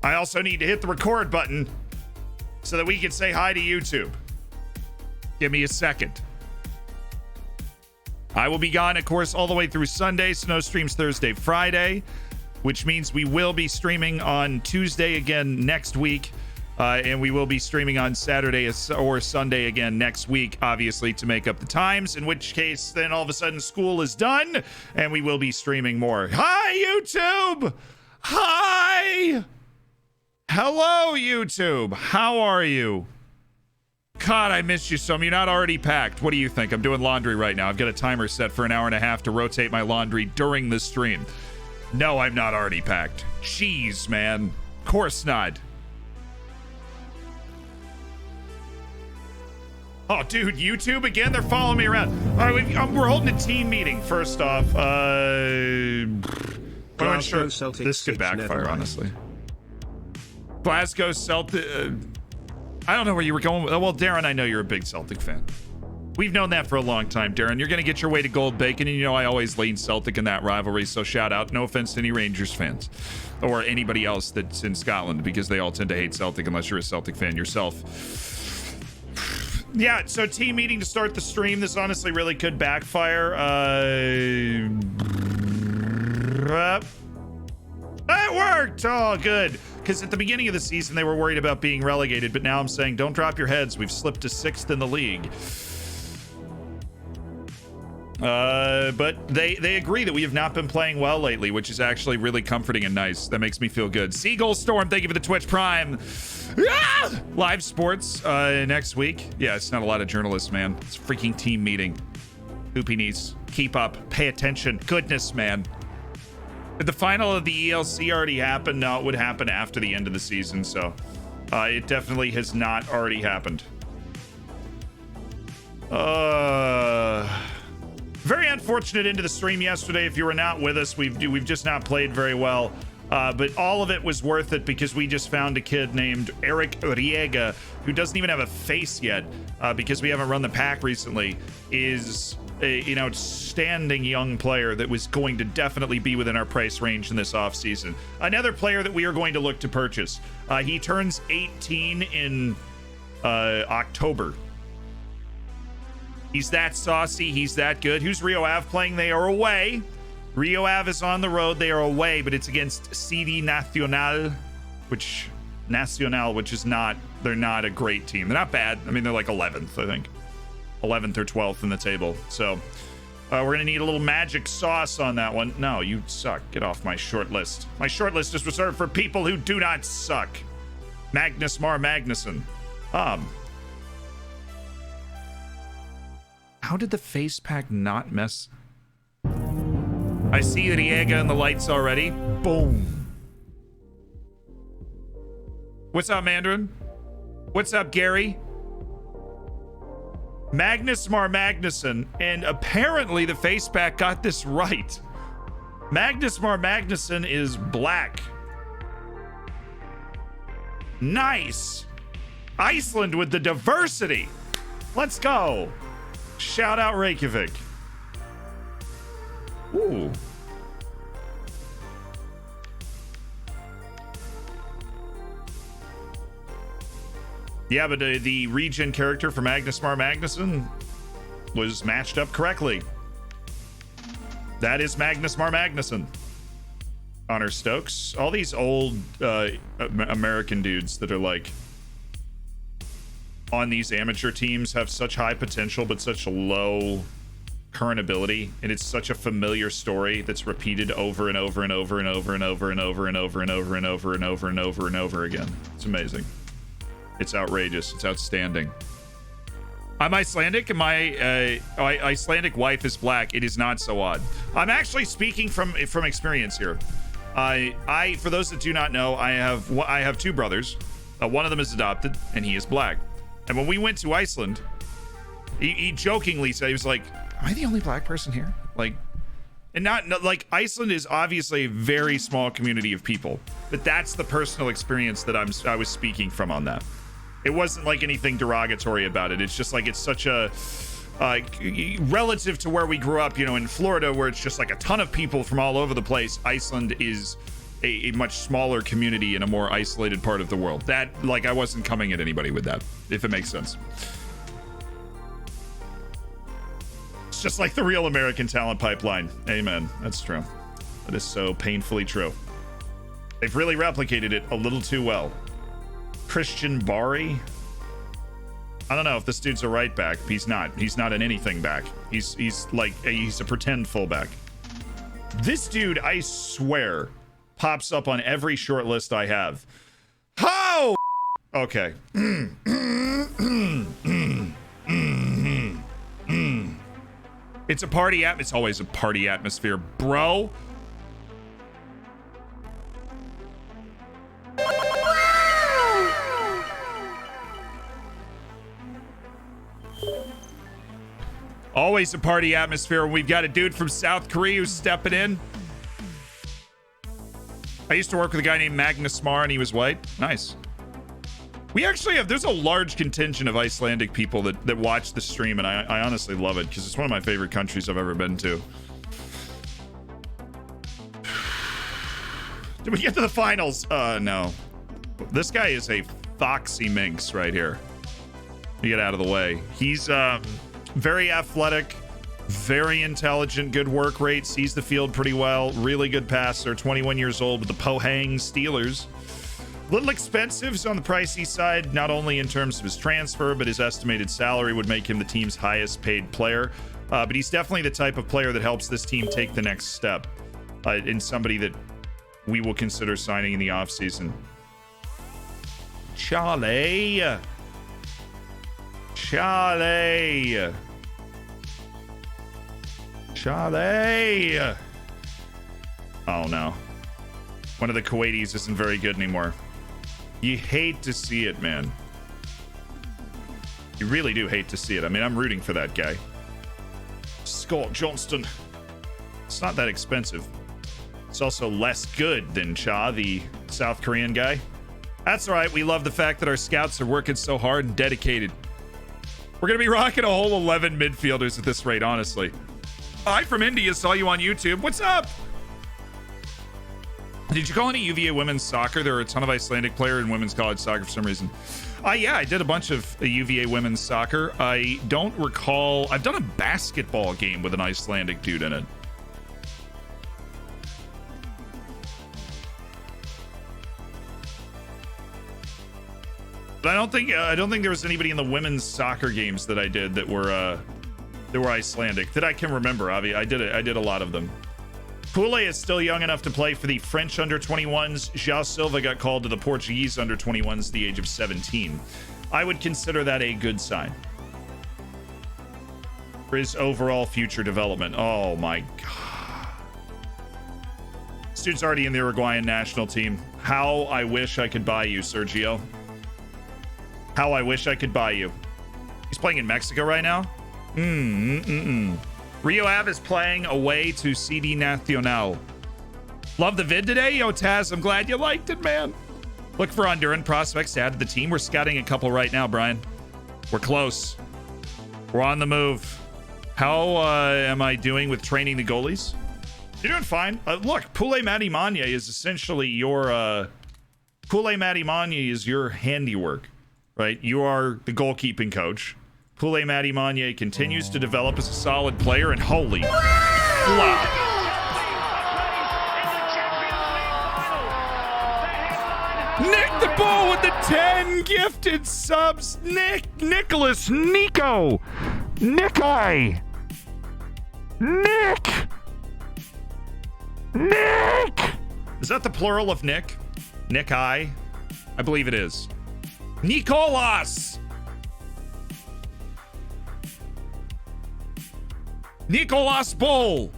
I also need to hit the record button so that we can say hi to YouTube. Give me a second. I will be gone, of course, all the way through Sunday, so no streams Thursday, Friday, which means we will be streaming on Tuesday again next week, and we will be streaming on Saturday or Sunday again next week, obviously, to make up the times, in which case then all of a sudden school is done, and we will be streaming more. Hi, YouTube! Hi! Hello, YouTube! How are you? God, I missed you some. You're not already packed. What do you think? I'm doing laundry right now. I've got a timer set for an hour and a half to rotate my laundry during the stream. No, I'm not already packed. Jeez, man. Of course not. Oh, dude, YouTube again? They're following me around. All right, we're holding a team meeting, first off. I'm not sure this could backfire, honestly. Glasgow Celtic... I don't know where you were going. Well, Darren, I know you're a big Celtic fan. We've known that for a long time, Darren. You're going to get your way to gold bacon, and you know I always lean Celtic in that rivalry, so shout out. No offense to any Rangers fans or anybody else that's in Scotland, because they all tend to hate Celtic unless you're a Celtic fan yourself. Yeah, so team meeting to start the stream. This honestly really could backfire. That worked! Oh, good. Because at the beginning of the season, they were worried about being relegated, but now I'm saying, don't drop your heads. We've slipped to 6th in the league. But they agree that we have not been playing well lately, which is actually really comforting and nice. That makes me feel good. Seagull Storm, thank you for the Twitch Prime. Ah! Live sports next week. Yeah, it's not a lot of journalists, man. It's a freaking team meeting. Hoopy knees. Keep up. Pay attention. Goodness, man. Did the final of the ELC already happen? No, it would happen after the end of the season, so it definitely has not already happened. Very unfortunate end of the stream yesterday. If you were not with us, we've just not played very well. But all of it was worth it because we just found a kid named Eric Riega, who doesn't even have a face yet, because we haven't run the pack recently, is an outstanding young player that was going to definitely be within our price range in this offseason. Another player that we are going to look to purchase. He turns 18 in October. He's that saucy. He's that good. Who's Rio Ave playing? They are away. Rio Ave is on the road. They are away, but it's against CD Nacional, which is not, they're not a great team. They're not bad. I mean, they're like 11th, I think. 11th or 12th in the table. So we're going to need a little magic sauce on that one. No, you suck. Get off my short list. My short list is reserved for people who do not suck. Magnus Mar Magnuson. How did the face pack not mess? I see Riega in the lights already. Boom. What's up, Mandarin? What's up, Gary? Magnus Mar Magnuson, and apparently the face pack got this right. Magnus Mar Magnuson is black. Nice. Iceland with the diversity. Let's go. Shout out Reykjavik. Ooh. Yeah, but the regen character for Magnus Mar Magnuson was matched up correctly. That is Magnus Mar Magnuson. Connor Stokes. All these old American dudes that are like on these amateur teams have such high potential but such low current ability, and it's such a familiar story that's repeated over and over and over and over and over and over and over and over and over and over and over and over again. It's amazing. It's outrageous. It's outstanding. I'm Icelandic, and my Icelandic wife is black. It is not so odd. I'm actually speaking from experience here. I for those that do not know, I have two brothers. One of them is adopted, and he is black. And when we went to Iceland, he jokingly said, he was like, "Am I the only black person here?" Like, and not like Iceland is obviously a very small community of people, but that's the personal experience that I was speaking from on that. It wasn't like anything derogatory about it. It's just like, it's such a relative to where we grew up, in Florida, where it's just like a ton of people from all over the place. Iceland is a much smaller community in a more isolated part of the world. That, like, I wasn't coming at anybody with that, if it makes sense. It's just like the real American talent pipeline. Amen. That's true. That is so painfully true. They've really replicated it a little too well. Christian Bari. I don't know if this dude's a right back. He's not. He's not an anything back. He's a pretend fullback. This dude, I swear, pops up on every short list I have. How? Okay. It's a party it's always a party atmosphere, bro. Always a party atmosphere when we've got a dude from South Korea who's stepping in. I used to work with a guy named Magnus Mar, and he was white. Nice. We actually have, there's a large contingent of Icelandic people that watch the stream, and I honestly love it because it's one of my favorite countries I've ever been to. Did we get to the finals? No. This guy is a foxy minx right here. Let me get out of the way. He's very athletic, very intelligent, good work rate, sees the field pretty well, really good passer, 21 years old with the Pohang Steelers. Little expensive, so on the pricey side, not only in terms of his transfer, but his estimated salary would make him the team's highest paid player. But he's definitely the type of player that helps this team take the next step, and somebody that we will consider signing in the offseason. Charlie. Oh no. One of the Kuwaitis isn't very good anymore. You hate to see it, man. You really do hate to see it. I mean, I'm rooting for that guy. Scott Johnston. It's not that expensive. It's also less good than Cha, the South Korean guy. That's all right. We love the fact that our scouts are working so hard and dedicated. We're going to be rocking a whole 11 midfielders at this rate, honestly. I from India saw you on YouTube. What's up? Did you call any UVA women's soccer? There are a ton of Icelandic players in women's college soccer for some reason. Yeah, I did a bunch of UVA women's soccer. I don't recall. I've done a basketball game with an Icelandic dude in it. But I don't think there was anybody in the women's soccer games that I did that were Icelandic that I can remember. I did a lot of them. Pule is still young enough to play for the French under-21s. João Silva got called to the Portuguese under-21s at the age of 17. I would consider that a good sign for his overall future development. Oh my god. This dude's already in the Uruguayan national team. How I wish I could buy you, Sergio. How I wish I could buy you. He's playing in Mexico right now? Rio Ave is playing away to CD Nacional. Love the vid today? Yo, Taz, I'm glad you liked it, man. Look for Honduran prospects to add to the team. We're scouting a couple right now, Brian. We're close. We're on the move. How am I doing with training the goalies? You're doing fine. Look, Pule Matimanya is essentially your... Pule Matimanya is your handiwork, right? You are the goalkeeping coach. Pule Matimanya continues to develop as a solid player, and holy flop. Nick the Bull with the 10 gifted subs. Nicholas, Nico, Nick. Is that the plural of Nick? I believe it is. Nicolas. Nicolas Bull,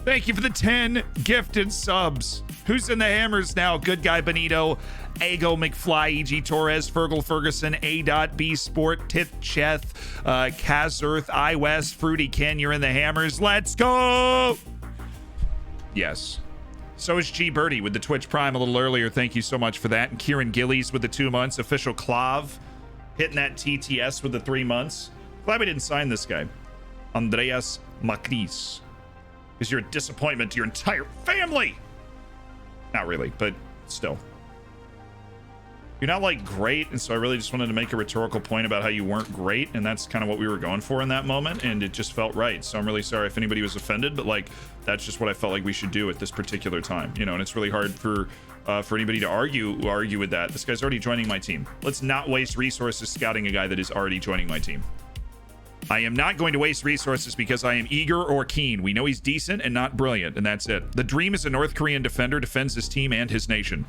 thank you for the 10 gifted subs. Who's in the hammers now? Good Guy Benito, Ago McFly, E.G. Torres, Fergal Ferguson, A.B Sport, Tith Cheth, Kazurth, iWest, Fruity Ken, you're in the hammers. Let's go! Yes. So is G Birdie with the Twitch Prime a little earlier. Thank you so much for that. And Kieran Gillies with the 2 months. Official Clav hitting that TTS with the 3 months. Glad we didn't sign this guy. Andreas Macris, because you're a disappointment to your entire family. Not really, but still. You're not like great, and so I really just wanted to make a rhetorical point about how you weren't great, and that's kind of what we were going for in that moment, and it just felt right. So I'm really sorry if anybody was offended, but like that's just what I felt like we should do at this particular time, you know. And it's really hard for anybody to argue with that. This guy's already joining my team. Let's not waste resources scouting a guy that is already joining my team. I am not going to waste resources because I am eager or keen. We know he's decent and not brilliant, and that's it. The dream is a North Korean defender, defends his team and his nation.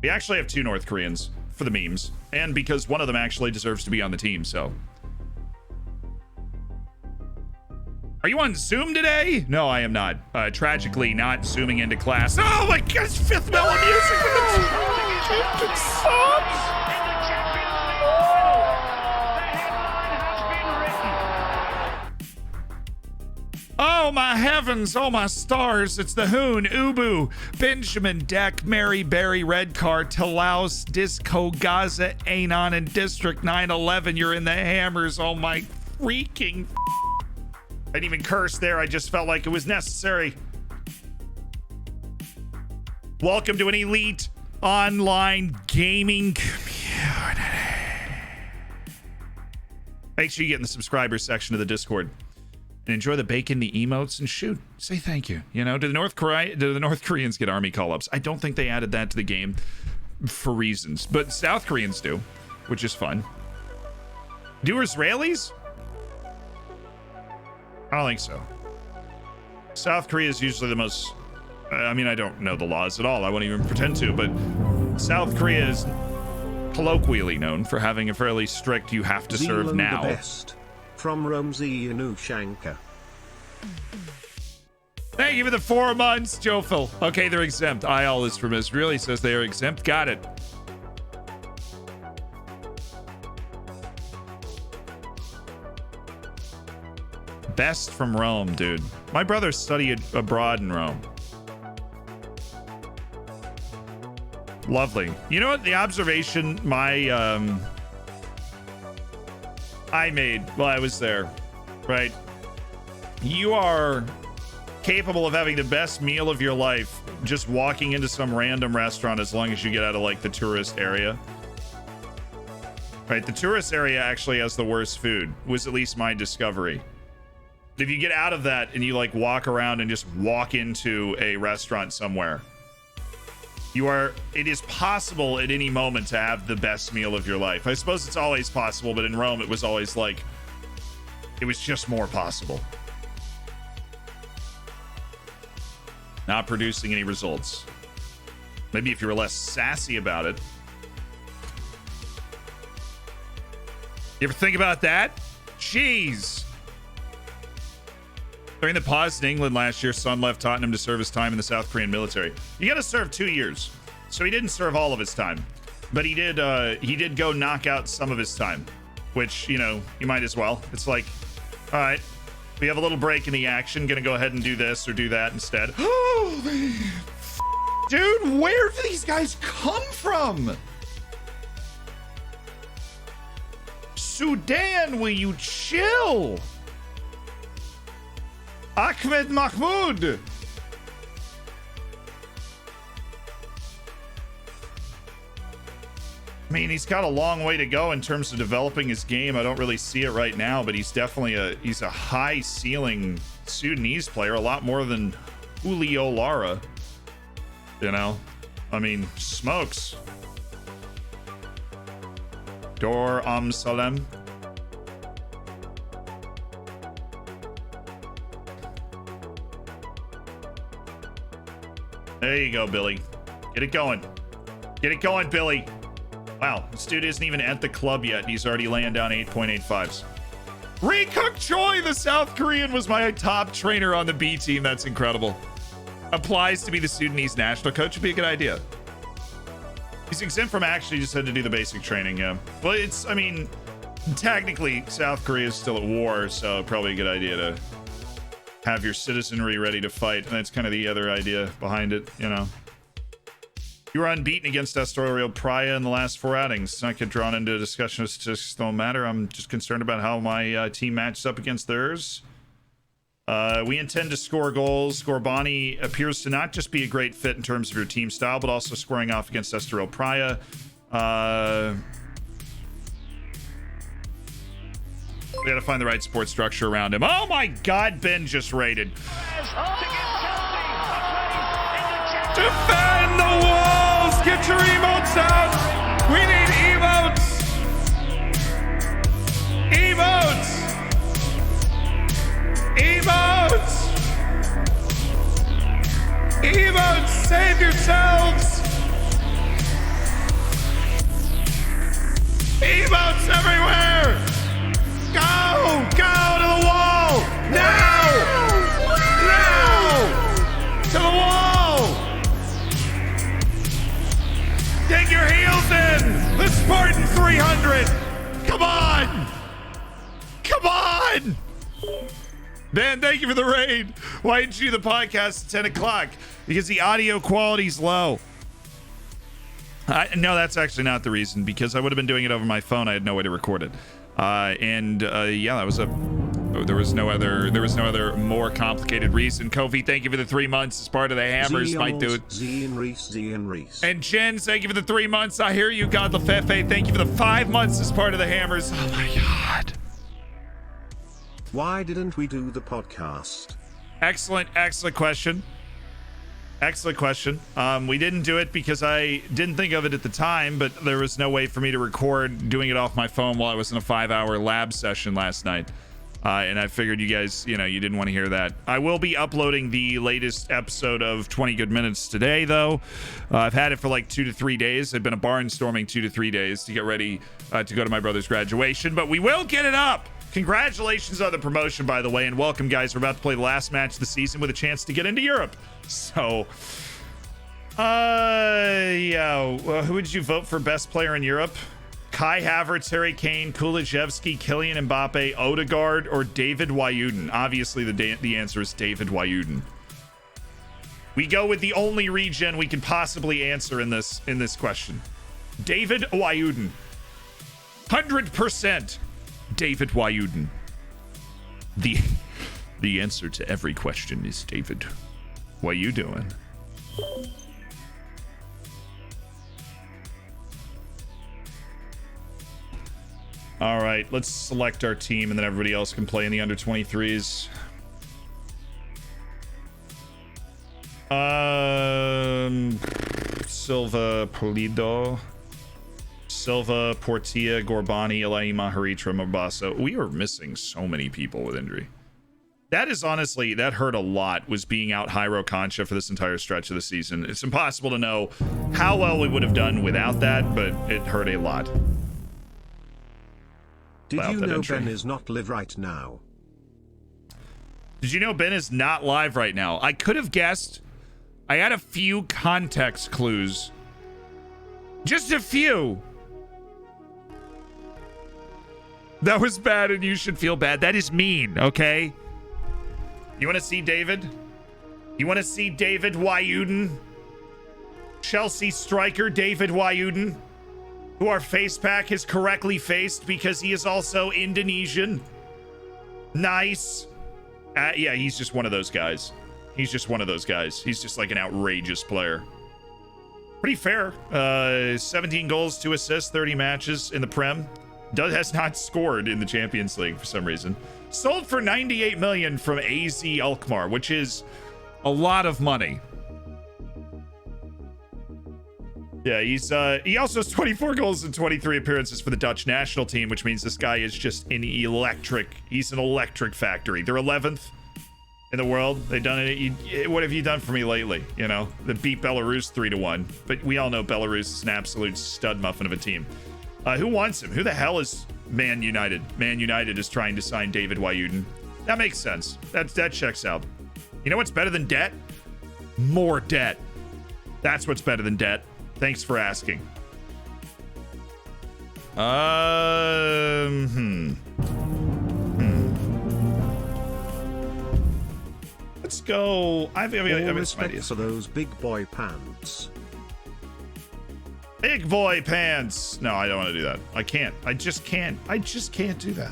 We actually have 2 North Koreans for the memes, and because one of them actually deserves to be on the team, so. Are you on Zoom today? No, I am not. Tragically not zooming into class. Oh my gosh, Fifth Mellow music! It sucks! Oh my heavens, oh my stars, it's the Hoon, Ubu, Benjamin, Deck, Mary, Barry, Redcar, Talaus, Disco, Gaza, Anon, and District 911. You're in the hammers, oh my freaking... I didn't even curse there, I just felt like it was necessary. Welcome to an elite online gaming community. Make sure you get in the subscribers section of the Discord. And enjoy the bacon, the emotes, and shoot, say thank you. You know, do the North Koreans get army call-ups? I don't think they added that to the game for reasons, but South Koreans do, which is fun. Do Israelis? I don't think so. South Korea is usually the most... I mean, I don't know the laws at all. I won't even pretend to, but South Korea is colloquially known for having a fairly strict you have to serve now. The best. From Romsey Anushanka. Thank you for the 4 months, Jofil. Okay, they're exempt. Ayal is from Israel. He says they are exempt. Got it. Best from Rome, dude. My brother studied abroad in Rome. Lovely. You know what? The observation I made while I was there, right? You are capable of having the best meal of your life just walking into some random restaurant as long as you get out of like the tourist area. Right? The tourist area actually has the worst food, was at least my discovery. If you get out of that and you like walk around and just walk into a restaurant somewhere, it is possible at any moment to have the best meal of your life. I suppose it's always possible, but in Rome, it was always like, it was just more possible. Not producing any results. Maybe if you were less sassy about it. You ever think about that? Jeez. During the pause in England last year, Son left Tottenham to serve his time in the South Korean military. You got to serve 2 years, so he didn't serve all of his time, but he did go knock out some of his time, which, you know, you might as well. It's like, all right, we have a little break in the action, gonna go ahead and do this or do that instead. Holy dude, where do these guys come from? Sudan, will you chill? Ahmed Mahmoud. I mean, he's got a long way to go in terms of developing his game. I don't really see it right now, but he's definitely he's a high ceiling Sudanese player, a lot more than Julio Lara. You know, I mean, smokes. Dor Salem. There you go, Billy. Get it going. Get it going, Billy. Wow, this dude isn't even at the club yet, and he's already laying down 8.85s. Re-Cook Choi, the South Korean, was my top trainer on the B team. That's incredible. Applies to be the Sudanese national coach. Would be a good idea. He's exempt from actually, just had to do the basic training, yeah. Well, it's, I mean, technically, South Korea is still at war, so probably a good idea to have your citizenry ready to fight. And that's kind of the other idea behind it, you know. You were unbeaten against Astoria Praia in the last 4 outings. Let's not get drawn into a discussion of statistics, don't matter. I'm just concerned about how my team matches up against theirs. We intend to score goals. Gorbani appears to not just be a great fit in terms of your team style, but also scoring off against Estoril Praia. We gotta find the right support structure around him. Oh my God, Ben just raided. Defend the walls! Get your emotes out! We need emotes! Emotes! Emotes! Emotes! Save yourselves! Emotes everywhere! Go! Go to the wall! Now! Now! To the wall! Dig your heels in! The Spartan 300! Come on! Come on! Dan, thank you for the raid. Why didn't you do the podcast at 10 o'clock? Because the audio quality's low. No, that's actually not the reason, because I would have been doing it over my phone. I had no way to record it. Yeah, that was there was no other more complicated reason. Kofi, thank you for the 3 months as part of the Hammers, my dude. Z and Reece. And Jen, thank you for the 3 months. I hear you, God Lefefe. Thank you for the 5 months as part of the Hammers. Oh my God. Why didn't we do the podcast? Excellent question. Excellent question. We didn't do it because I didn't think of it at the time, but there was no way for me to record doing it off my phone while I was in a 5-hour lab session last night. And I figured you guys, you didn't want to hear that. I will be uploading the latest episode of 20 Good Minutes today, though. I've had it for like 2 to 3 days. I've been barnstorming 2 to 3 days to get ready to go to my brother's graduation, but we will get it up. Congratulations on the promotion, by the way, and welcome, guys. We're about to play the last match of the season with a chance to get into Europe. So, yeah. Who would you vote for best player in Europe? Kai Havertz, Harry Kane, Kulijevski, Kylian Mbappe, Odegaard, or David Wajuden? Obviously, the answer is David Wajuden. We go with the only regen we can possibly answer in this question. David Wajuden. 100%. David Wajuden. The answer to every question is David. What you doing? All right, let's select our team, and then everybody else can play in the under 23s. Silva, Polido, Silva, Portilla, Gorbani, Elaima, Haritra, Mabasa. We are missing so many people with injury. That is honestly, that hurt a lot, was being out Hyro Concha for this entire stretch of the season. It's impossible to know how well we would have done without that, but it hurt a lot. Did you know Ben is not live right now? Did you know Ben is not live right now? I could have guessed. I had a few context clues. Just a few. That was bad, and you should feel bad. That is mean, okay? You want to see David? You want to see David Wajuden? Chelsea striker David Wajuden, who our face pack is correctly faced because he is also Indonesian. Nice. Yeah, he's just one of those guys. He's just one of those guys. He's just like an outrageous player. Pretty fair. 17 goals, 2 assists, 30 matches in the Prem. Has not scored in the Champions League for some reason. Sold for 98 million from AZ Alkmaar, which is a lot of money. Yeah, he also has 24 goals and 23 appearances for the Dutch national team, which means this guy is just an electric. He's an electric factory. They're 11th in the world. They've done it. What have you done for me lately? They beat Belarus 3-1, but we all know Belarus is an absolute stud muffin of a team. Who wants him? Who the hell is Man United? Man United is trying to sign David Wajuden. That makes sense. That checks out. You know what's better than debt? More debt. That's what's better than debt. Thanks for asking. Let's go. I've some ideas for those big boy pants. Big boy pants. No, I don't want to do that. I can't. I just can't do that.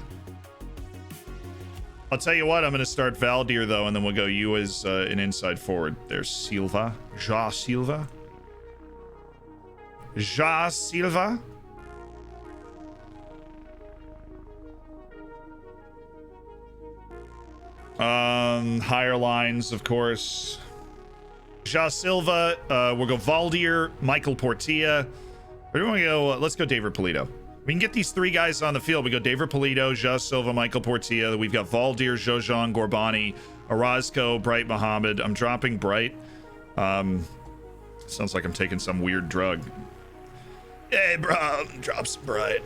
I'll tell you what, I'm going to start Valdir, though, and then we'll go you as an inside forward. There's Silva. Ja Silva. Ja Silva. Higher lines, of course. Ja Silva. We'll go Valdir, Michael Portilla. Or do we want to go? Let's go David Polito. We can get these three guys on the field. We go David Polito, Ja Silva, Michael Portilla. We've got Valdir, Jojan, Gorbani, Orozco, Bright Mohammed. I'm dropping Bright. Sounds like I'm taking some weird drug. Hey, bro, drop some Bright.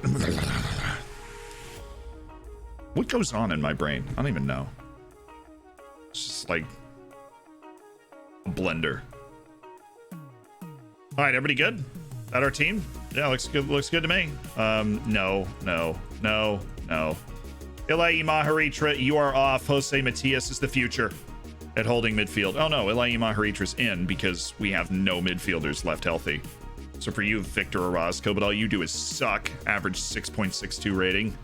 What goes on in my brain? I don't even know. It's just like a blender. All right, everybody good? That our team? Yeah, looks good. Looks good to me. No. Ilai Maharitra, you are off. Jose Matias is the future at holding midfield. Oh no, Ilai Maharitra's in because we have no midfielders left healthy. So for you, Victor Orozco, but all you do is suck. Average 6.62 rating.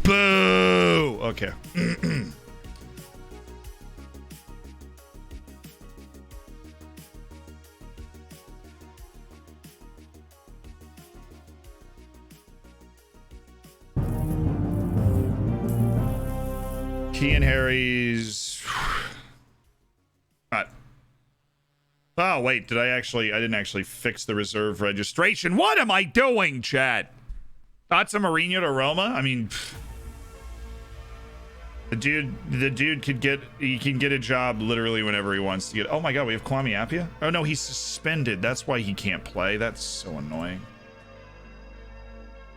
Boo! Okay. Kean Harry's. Oh wait, I didn't actually fix the reserve registration. What am I doing, chat? Thoughts of Mourinho to Roma? I mean, the dude can get a job literally whenever he wants to get. Oh my god, we have Kwame Appiah? Oh no, he's suspended. That's why he can't play. That's so annoying.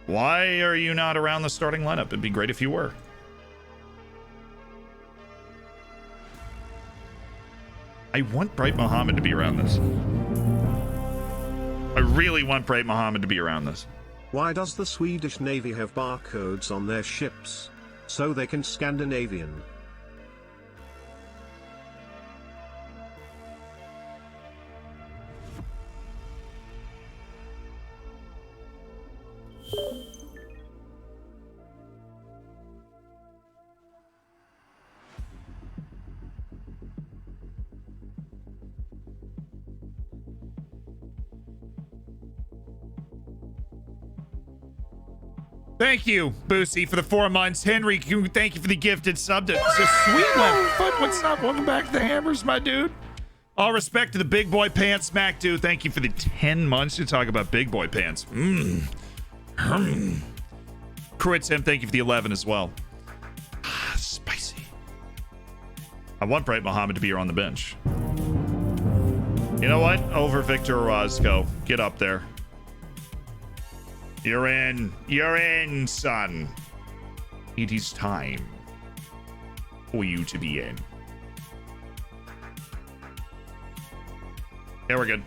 Why are you not around the starting lineup? It'd be great if you were. I want Bright Mohammed to be around this. I really want Bright Mohammed to be around this. Why does the Swedish Navy have barcodes on their ships? So they can Scandinavian. Thank you, Boosie, for the 4 months. Henry, thank you for the gifted sub. It's a sweet one. Fuck, what's up? Welcome back to the Hammers, my dude. All respect to the big boy pants, Mac, dude. Thank you for the 10 months to talk about big boy pants. Cruit Tim, thank you for the 11 as well. Spicy. I want Bright Mohammed to be here on the bench. You know what? Over Victor Orozco. Get up there. You're in. You're in, son. It is time for you to be in. Yeah, we're good.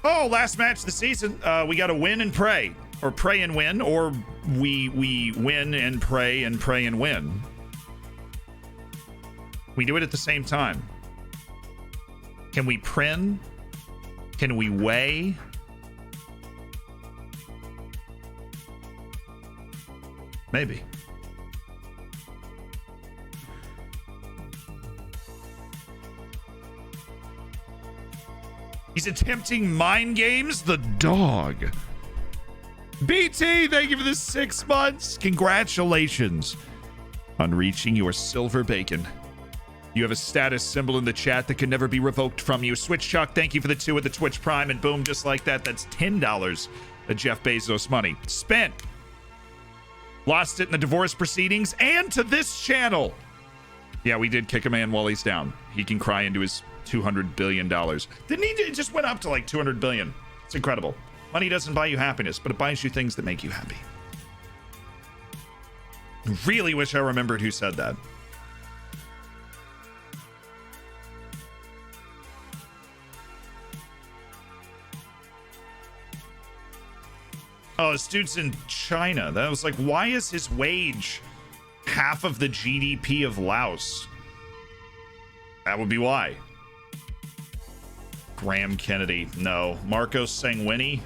Oh, last match of the season. We got to win and pray. Or pray and win. Or we win and pray and win. We do it at the same time. Can we prin? Can we weigh? Maybe. He's attempting mind games? The dog. BT, thank you for the 6 months. Congratulations on reaching your silver bacon. You have a status symbol in the chat that can never be revoked from you. Switch Chuck, thank you for the 2 at the Twitch Prime. And boom, just like that, that's $10 of Jeff Bezos money. Spent. Lost it in the divorce proceedings and to this channel. Yeah, we did kick a man while he's down. He can cry into his $200 billion. Didn't he? It just went up to like 200 billion. It's incredible. Money doesn't buy you happiness, but it buys you things that make you happy. Really wish I remembered who said that. Oh, this dude's in China. That was like, why is his wage half of the GDP of Laos? That would be why. Graham Kennedy. No. Marcos Sanguini.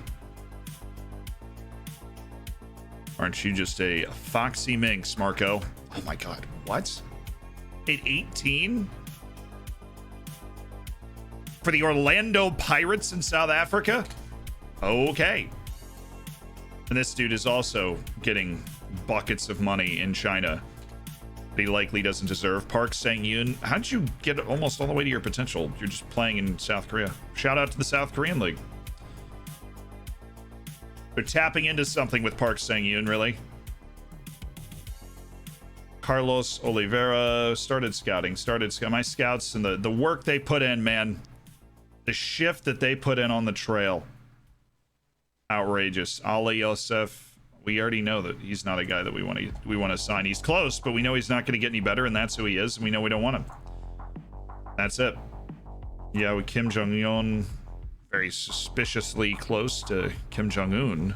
Aren't you just a foxy minx, Marco? Oh my God, what? At 18? For the Orlando Pirates in South Africa? Okay. And this dude is also getting buckets of money in China. But he likely doesn't deserve. Park Sang-yoon, how'd you get almost all the way to your potential? You're just playing in South Korea. Shout out to the South Korean League. They're tapping into something with Park Sang-yoon, really. Carlos Oliveira started scouting. My scouts and the work they put in, man. The shift that they put in on the trail. Outrageous. Ali Yosef, we already know that he's not a guy that we want to sign. He's close, but we know he's not going to get any better, and that's who he is, and we know we don't want him. That's it. Yeah, with Kim Jong-un, very suspiciously close to Kim Jong-un.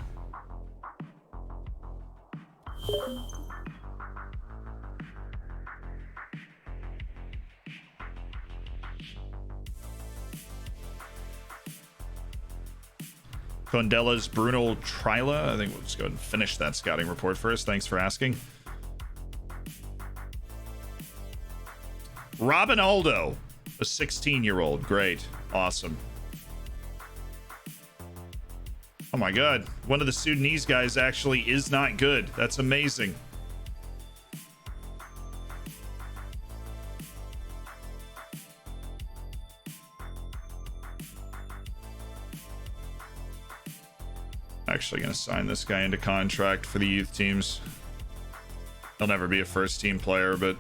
Condella's Bruno Trila. I think we'll just go ahead and finish that scouting report first. Thanks for asking. Robin Aldo, a 16-year-old. Great. Awesome. Oh my God. One of the Sudanese guys actually is not good. That's amazing. Actually going to sign this guy into contract for the youth teams. He'll never be a first team player, but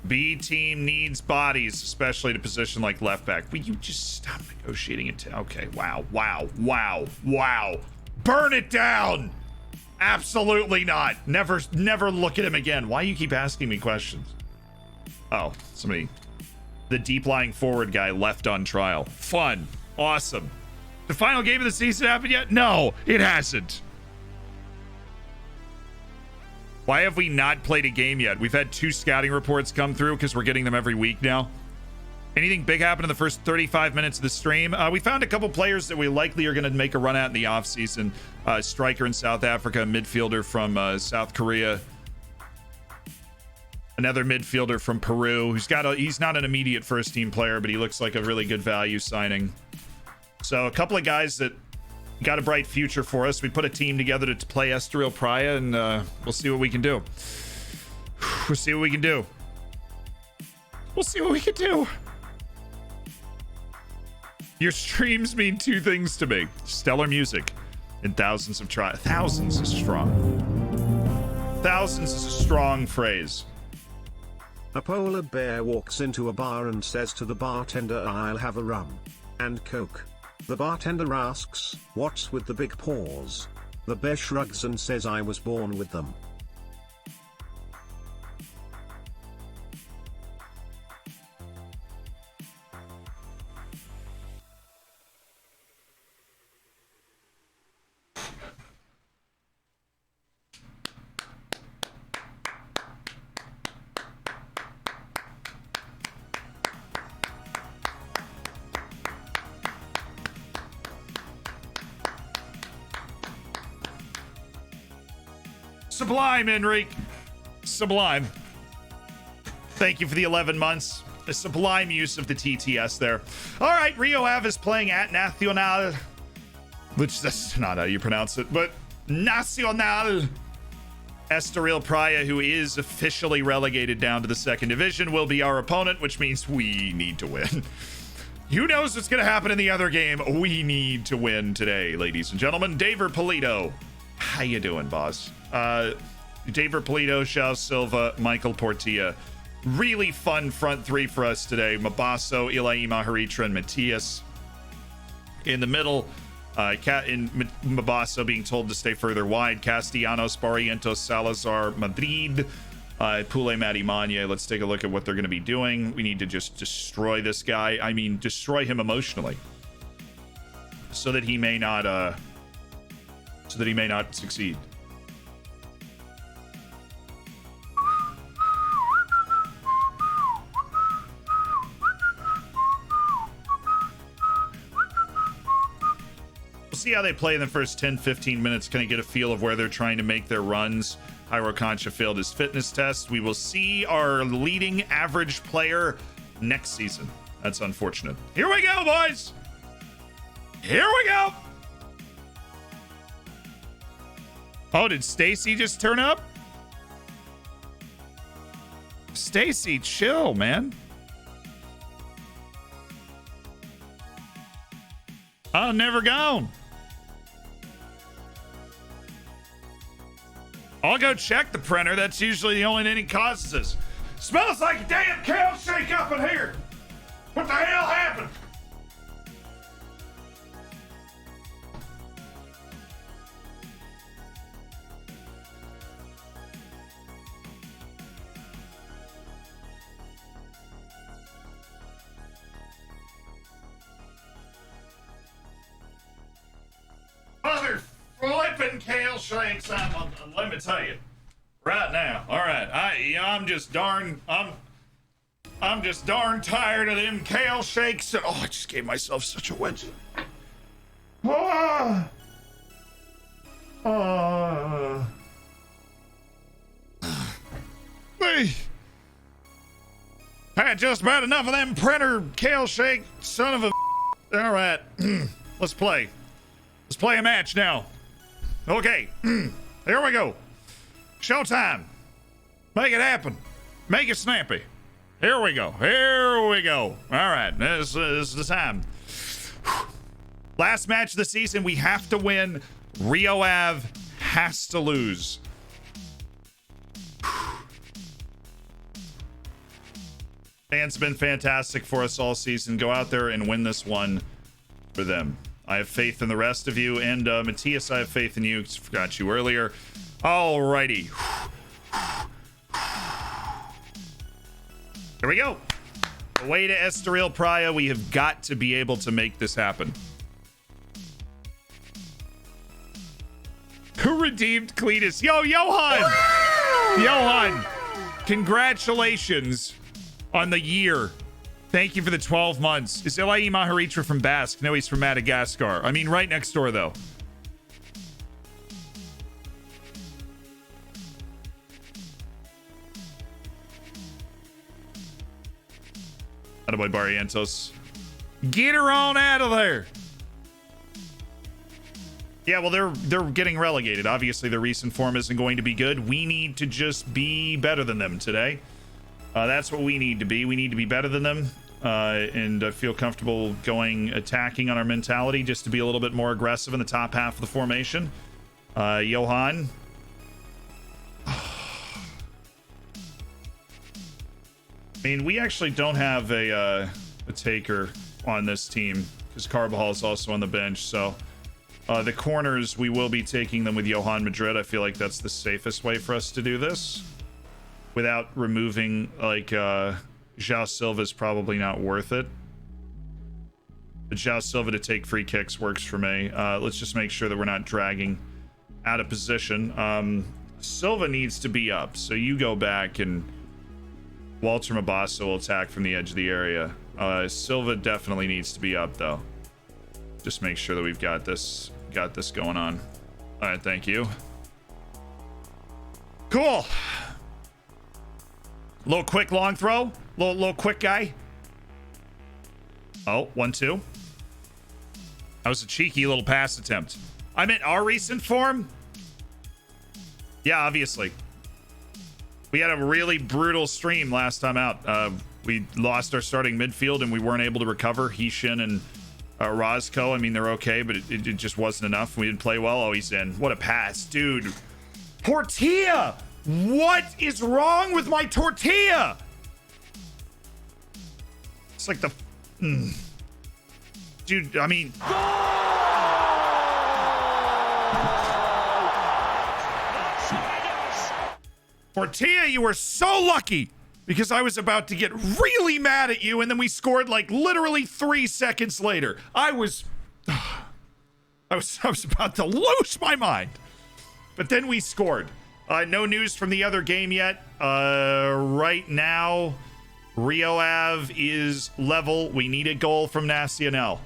B team needs bodies, especially at a position like left back. Will you just stop negotiating it? Okay, wow. Burn it down. Absolutely not. Never look at him again. Why do you keep asking me questions? Oh, somebody. The deep lying forward guy left on trial. Fun. Awesome. The final game of the season happened yet? No, it hasn't. Why have we not played a game yet? We've had 2 scouting reports come through because we're getting them every week now. Anything big happen in the first 35 minutes of the stream? We found a couple players that we likely are going to make a run at in the offseason. Striker in South Africa, midfielder from South Korea. Another midfielder from Peru. He's not an immediate first team player, but he looks like a really good value signing. So a couple of guys that got a bright future for us. We put a team together to play Estoril Praia, and we'll see what we can do. We'll see what we can do. We'll see what we can do. Your streams mean 2 things to me. Stellar music and thousands of tries. Thousands is strong. Thousands is a strong phrase. A polar bear walks into a bar and says to the bartender, "I'll have a rum and coke." The bartender asks, "What's with the big paws?" The bear shrugs and says, "I was born with them." Sublime, Enrique. Sublime. Thank you for the 11 months. A sublime use of the TTS there. All right, Rio Ave is playing at Nacional, which that's not how you pronounce it, but Nacional. Estoril Praia, who is officially relegated down to the 2nd division, will be our opponent, which means we need to win. Who knows what's going to happen in the other game? We need to win today, ladies and gentlemen. David Polito. How you doing, boss? David Polito, Xiao Silva, Michael Portilla. Really fun front 3 for us today. Mabasso, Ilaima, Haritra, and Matias. In the middle, Mabasso being told to stay further wide. Castellanos, Barrientos, Salazar, Madrid, Pule, Matimania. Let's take a look at what they're going to be doing. We need to just destroy this guy. I mean, destroy him emotionally. So that he may not, succeed. We'll see how they play in the first 10-15 minutes. Kind of get a feel of where they're trying to make their runs. Hyro Concha failed his fitness test. We will see our leading average player next season. That's unfortunate. Here we go, boys. Here we go. Oh, did Stacy just turn up? Stacy, chill, man. Oh, never gone. I'll go check the printer. That's usually the only thing that causes this. Smells like a damn kale shake up in here. What the hell happened? Mother flipping kale shakes. Let me tell you, right now. All right, I'm just darn tired of them kale shakes. Oh, I just gave myself such a wedge. Hey, had just about enough of them printer kale shake, son of a. All right, let's play. Let's play a match now. Okay, here we go. Showtime. Make it happen. Make it snappy. Here we go. Here we go. All right, this is the time. Last match of the season. We have to win. Rio Ave has to lose. Fans have been fantastic for us all season. Go out there and win this one for them. I have faith in the rest of you. And Matthias, I have faith in you. Forgot you earlier. Alrighty. Here we go. Away to Estoril Praia. We have got to be able to make this happen. Who redeemed Cletus? Yo, Johan! Johan, congratulations on the year. Thank you for the 12 months. Is Elai Maharitra from Basque? No, he's from Madagascar. I mean, right next door, though. Attaboy Barrientos. Get her on out of there. Yeah, well, they're getting relegated. Obviously, their recent form isn't going to be good. We need to just be better than them today. That's what we need to be. We need to be better than them. And I feel comfortable going attacking on our mentality just to be a little bit more aggressive in the top half of the formation. Johan. I mean, we actually don't have a taker on this team because Carbajal is also on the bench. So the corners, we will be taking them with Johan Madrid. I feel like that's the safest way for us to do this without removing, like, João Silva is probably not worth it. But João Silva to take free kicks works for me. Let's just make sure that we're not dragging out of position. Silva needs to be up, so you go back and Walter Mabasa will attack from the edge of the area. Silva definitely needs to be up, though. Just make sure that we've got this going on. All right, thank you. Cool. Little quick long throw. Little quick guy. Oh, 1-2. That was a cheeky little pass attempt. I meant our recent form. Yeah, obviously. We had a really brutal stream last time out. We lost our starting midfield and we weren't able to recover. Hishin and Roscoe, I mean, they're okay, but it just wasn't enough. We didn't play well. Oh, he's in. What a pass, dude. Tortilla! What is wrong with my tortilla? It's like the... Dude, I mean... Tortilla, you were so lucky because I was about to get really mad at you and then we scored like literally 3 seconds later. I was about to lose my mind. But then we scored. No news from the other game yet. Right now, Rio Ave is level. We need a goal from Nacional.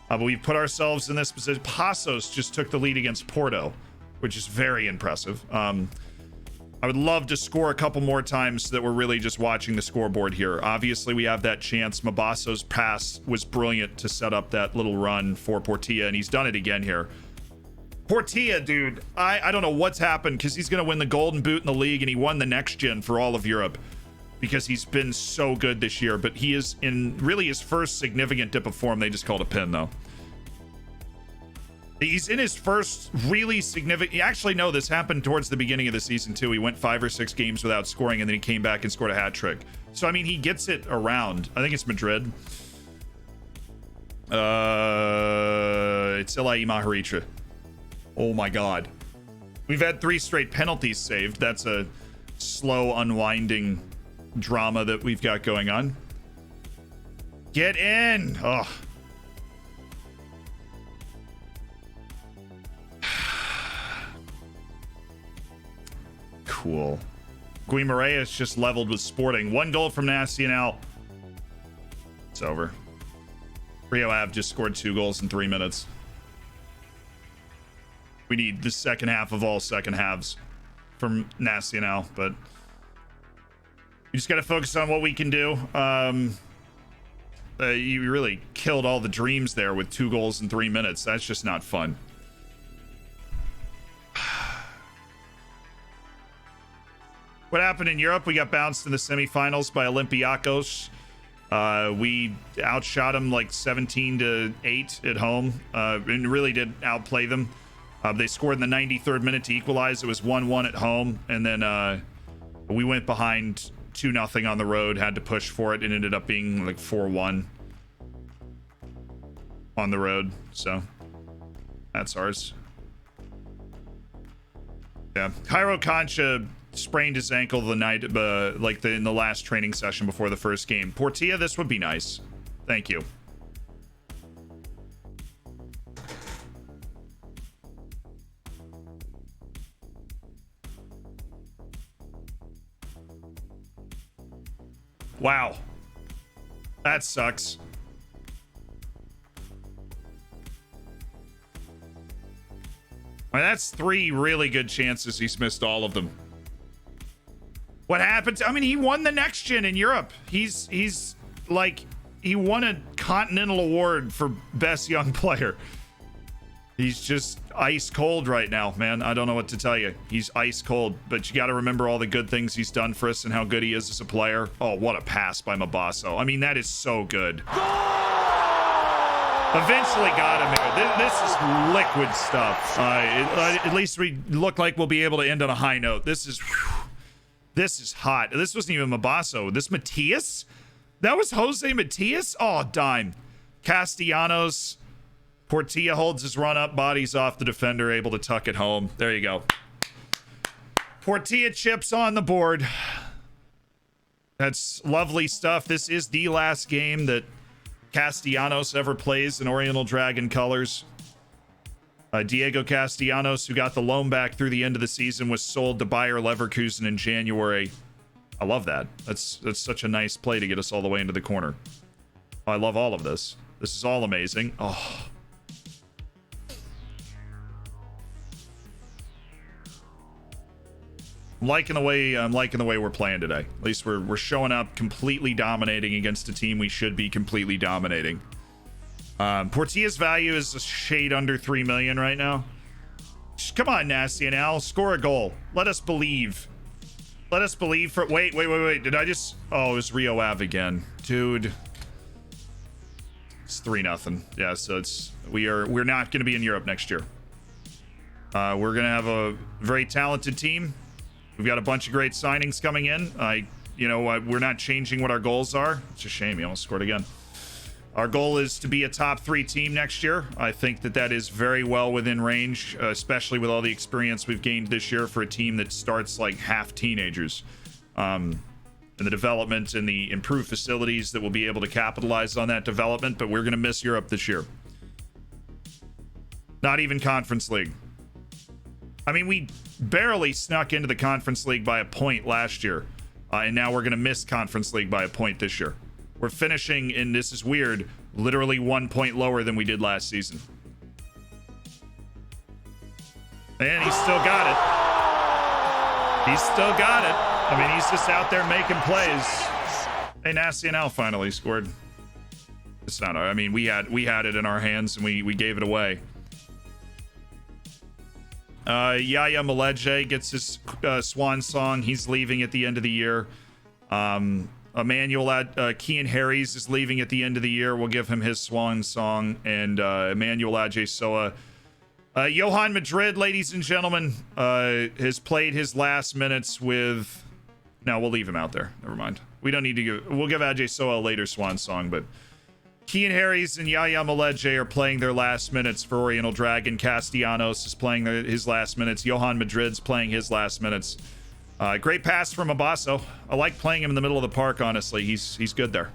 But we've put ourselves in this position. Passos just took the lead against Porto, which is very impressive. I would love to score a couple more times so that we're really just watching the scoreboard here. Obviously, we have that chance. Mabasso's pass was brilliant to set up that little run for Portilla, and he's done it again here. Portilla, dude, I don't know what's happened, because he's going to win the Golden Boot in the league, and he won the Next Gen for all of Europe because he's been so good this year. But he is in really his first significant dip of form. They just called a pin, though. He's in his first really significant... Actually, no, this happened towards the beginning of the season, too. He went 5 or 6 games without scoring, and then he came back and scored a hat trick. So, I mean, he gets it around. I think it's Madrid. It's Ilai Maharicha. Oh, my God. We've had 3 straight penalties saved. That's a slow, unwinding drama that we've got going on. Get in! Ugh. Cool. Guimaraes just leveled with Sporting. 1 goal from Nacional. It's over. Rio Ave just scored 2 goals in 3 minutes. We need the second half of all second halves from Nacional, but we just got to focus on what we can do. You really killed all the dreams there with 2 goals in 3 minutes. That's just not fun. What happened in Europe? We got bounced in the semifinals by Olympiacos. We outshot them like 17-8 at home, and really did outplay them. They scored in the 93rd minute to equalize. It was 1-1 at home, and then we went behind 2-0 on the road, had to push for it, and ended up being like 4-1 on the road. So that's ours. Yeah, Cairo Concha sprained his ankle the night, in the last training session before the first game. Portilla, this would be nice. Thank you. Wow. That sucks. I mean, that's 3 really good chances. He's missed all of them. What happened? I mean, he won the Next Gen in Europe. He's like, he won a continental award for best young player. He's just ice cold right now, man. I don't know what to tell you. He's ice cold, but you got to remember all the good things he's done for us and how good he is as a player. Oh, what a pass by Mabasso. I mean, that is so good. Eventually got him here. This is liquid stuff. At least we look like we'll be able to end on a high note. This is hot. This wasn't even Mabasso. This Matias? That was Jose Matias? Oh, dime. Castellanos. Portilla holds his run up, bodies off the defender, able to tuck it home. There you go. Portilla chips on the board. That's lovely stuff. This is the last game that Castellanos ever plays in Oriental Dragon colors. Diego Castellanos, who got the loan back through the end of the season, was sold to Bayer Leverkusen in January. I love that. That's such a nice play to get us all the way into the corner. I love all of this. This is all amazing. Oh. I'm liking the way we're playing today. At least we're showing up completely dominating against a team we should be completely dominating. Portilla's value is a shade under 3 million right now. Come on, Nacional, score a goal. Let us believe. Let us believe for... Wait. Did I just... Oh, it was Rio Ave again. Dude. It's 3-0. Yeah, so we're not going to be in Europe next year. We're going to have a very talented team. We've got a bunch of great signings coming in. We're not changing what our goals are. It's a shame. He almost scored again. Our goal is to be a top 3 team next year. I think that is very well within range, especially with all the experience we've gained this year for a team that starts like half teenagers. And the development and the improved facilities that will be able to capitalize on that development, but we're going to miss Europe this year. Not even Conference League. I mean, we barely snuck into the Conference League by a point last year, and now we're going to miss Conference League by a point this year. We're finishing, and this is weird, literally 1 point lower than we did last season. And he's still got it. He's still got it. I mean, he's just out there making plays. Hey, Nacional finally scored. It's not, I mean, we had it in our hands and we gave it away. Yaya Maleje gets his swan song. He's leaving at the end of the year. Kean Harries is leaving at the end of the year. We'll give him his swan song. And Emmanuel Ajesoa. Johan Madrid, ladies and gentlemen, has played his last minutes with... No, we'll leave him out there. Never mind. We don't need to give... We'll give Ajesoa a later swan song, but... Kean Harries and Yaya Maleje are playing their last minutes for Oriental Dragon. Castellanos is playing his last minutes. Johan Madrid's playing his last minutes. Great pass from Abaso. I like playing him in the middle of the park, honestly. He's good there.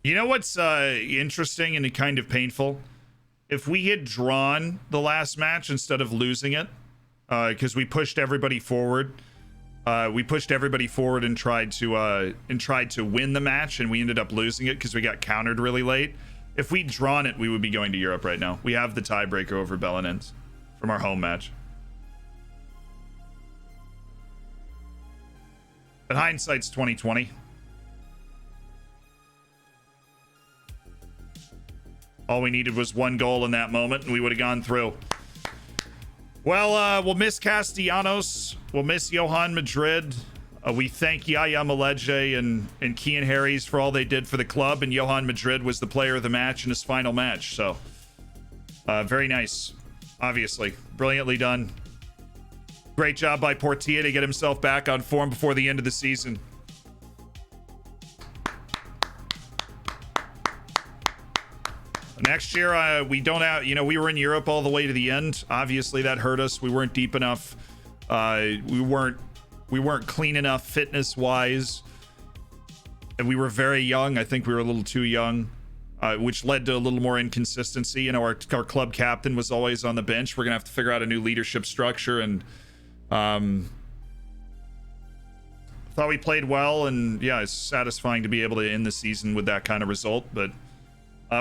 You know what's interesting and kind of painful? If we had drawn the last match instead of losing it, because we pushed everybody forward, and tried to win the match, and we ended up losing it because we got countered really late. If we'd drawn it, we would be going to Europe right now. We have the tiebreaker over Belenenses from our home match. But hindsight's 2020. All we needed was one goal in that moment, and we would have gone through. Well, we'll miss Castellanos. We'll miss Johan Madrid. We thank Yaya Maleje and Kean Harries for all they did for the club, and Johan Madrid was the player of the match in his final match. So, very nice. Obviously, brilliantly done. Great job by Portilla to get himself back on form before the end of the season. Next year, we don't have, we were in Europe all the way to the end. Obviously, that hurt us. We weren't deep enough. We weren't clean enough fitness-wise. And we were very young. I think we were a little too young, which led to a little more inconsistency. Our club captain was always on the bench. We're going to have to figure out a new leadership structure. And thought we played well. And, yeah, it's satisfying to be able to end the season with that kind of result. But...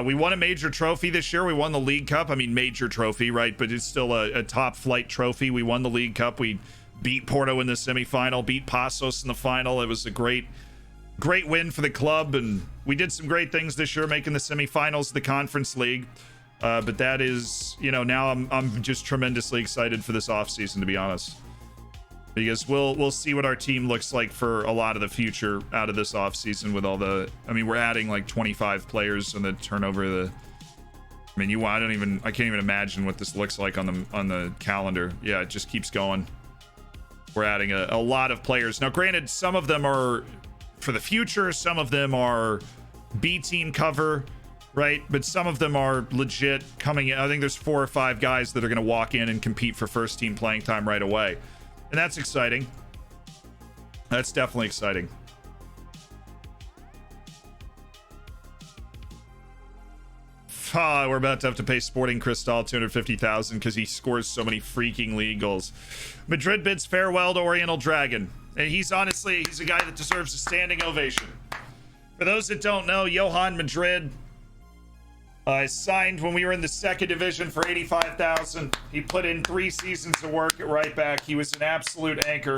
we won a major trophy this year. We won the League Cup. I mean, major trophy, right? But it's still a top flight trophy. We won the League Cup. We beat Porto in the semifinal, beat Pasos in the final. It was a great win for the club. And we did some great things this year, making the semifinals of the Conference League. But that is, now I'm just tremendously excited for this offseason, to be honest. Because we'll see what our team looks like for a lot of the future out of this offseason with all the... I mean, we're adding like 25 players and the turnover. I can't even imagine what this looks like on the calendar. Yeah, it just keeps going. We're adding a lot of players. Now, granted, some of them are for the future. Some of them are B team cover, right? But some of them are legit coming in. I think there's 4 or 5 guys that are going to walk in and compete for first team playing time right away. And that's exciting. That's definitely exciting. We're about to have to pay Sporting Cristal $250,000 because he scores so many freaking league goals. Madrid bids farewell to Oriental Dragon. And he's a guy that deserves a standing ovation. For those that don't know, Johan Madrid signed when we were in the second division for $85,000. He put in 3 seasons of work at right back. He was an absolute anchor.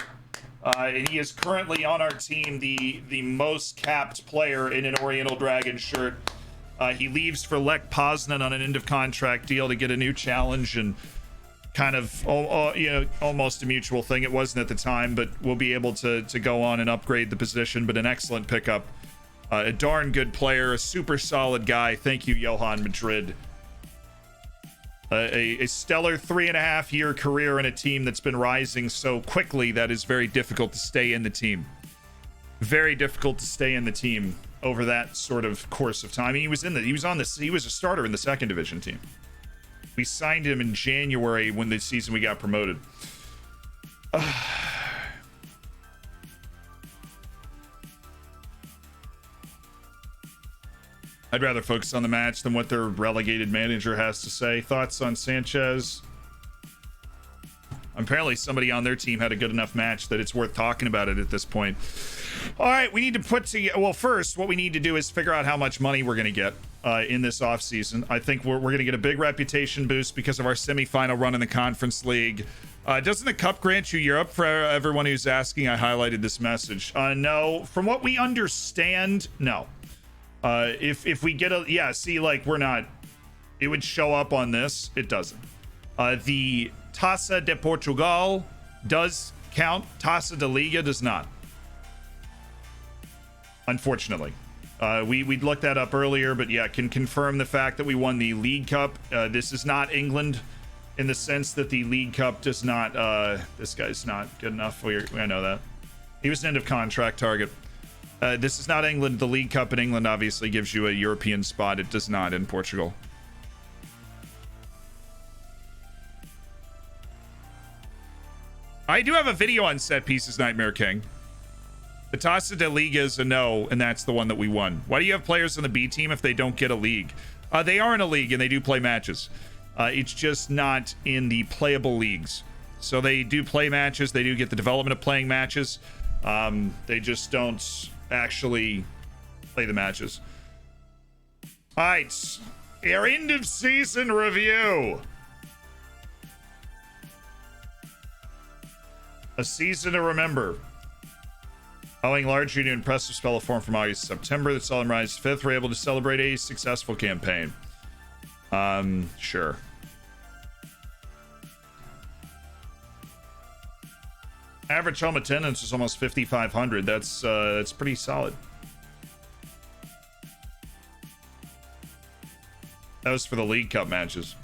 And he is currently on our team, the most capped player in an Oriental Dragon shirt. He leaves for Lech Poznan on an end of contract deal to get a new challenge, and kind of almost a mutual thing. It wasn't at the time, but we'll be able to go on and upgrade the position. But an excellent pickup. A darn good player, a super solid guy. Thank you, Johan Madrid. A stellar 3.5-year career in a team that's been rising so quickly that is very difficult to stay in the team. Very difficult to stay in the team over that sort of course of time. I mean, he was a starter in the second division team. We signed him in January when the season we got promoted. I'd rather focus on the match than what their relegated manager has to say. Thoughts on Sanchez? Apparently somebody on their team had a good enough match that it's worth talking about it at this point. All right, we need to put together... Well, first, what we need to do is figure out how much money we're going to get in this offseason. I think we're going to get a big reputation boost because of our semifinal run in the Conference League. Doesn't the Cup grant you Europe? For everyone who's asking, I highlighted this message. No. From what we understand, no. If we get a... Yeah, see, like, we're not... It would show up on this. It doesn't. The Taça de Portugal does count. Taça de Liga does not. Unfortunately. We'd looked that up earlier, but yeah, can confirm the fact that we won the League Cup. This is not England in the sense that the League Cup does not... this guy's not good enough. I know that. He was an end of contract target. This is not England. The League Cup in England obviously gives you a European spot. It does not in Portugal. I do have a video on set pieces, Nightmare King. The Taça de Liga is a no, and that's the one that we won. Why do you have players on the B team if they don't get a league? They are in a league, and they do play matches. It's just not in the playable leagues. So they do play matches. They do get the development of playing matches. They just don't actually play the matches. All right. Our end of season review. A season to remember. Owing largely to impressive spell of form from August to September, the Solemn Rise 5th were able to celebrate a successful campaign. Sure. Average home attendance is almost 5,500. That's pretty solid. That was for the League Cup matches.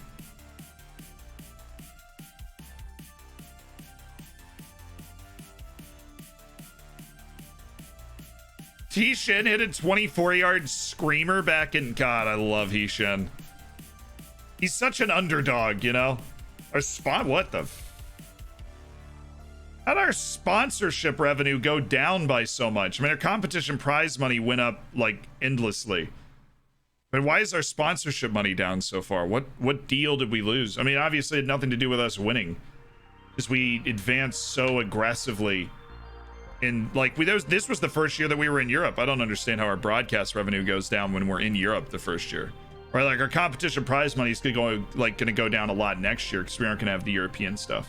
Heeshen hit a 24-yard screamer back in... God, I love Heeshen. He's such an underdog, you know? Our spot... What the... How'd our sponsorship revenue go down by so much? I mean, our competition prize money went up, like, endlessly. But why is our sponsorship money down so far? What deal did we lose? I mean, obviously it had nothing to do with us winning. Because we advanced so aggressively... this was the first year that we were in Europe. I don't understand how our broadcast revenue goes down when we're in Europe the first year. Or like our competition prize money is gonna go down a lot next year because we aren't gonna have the European stuff.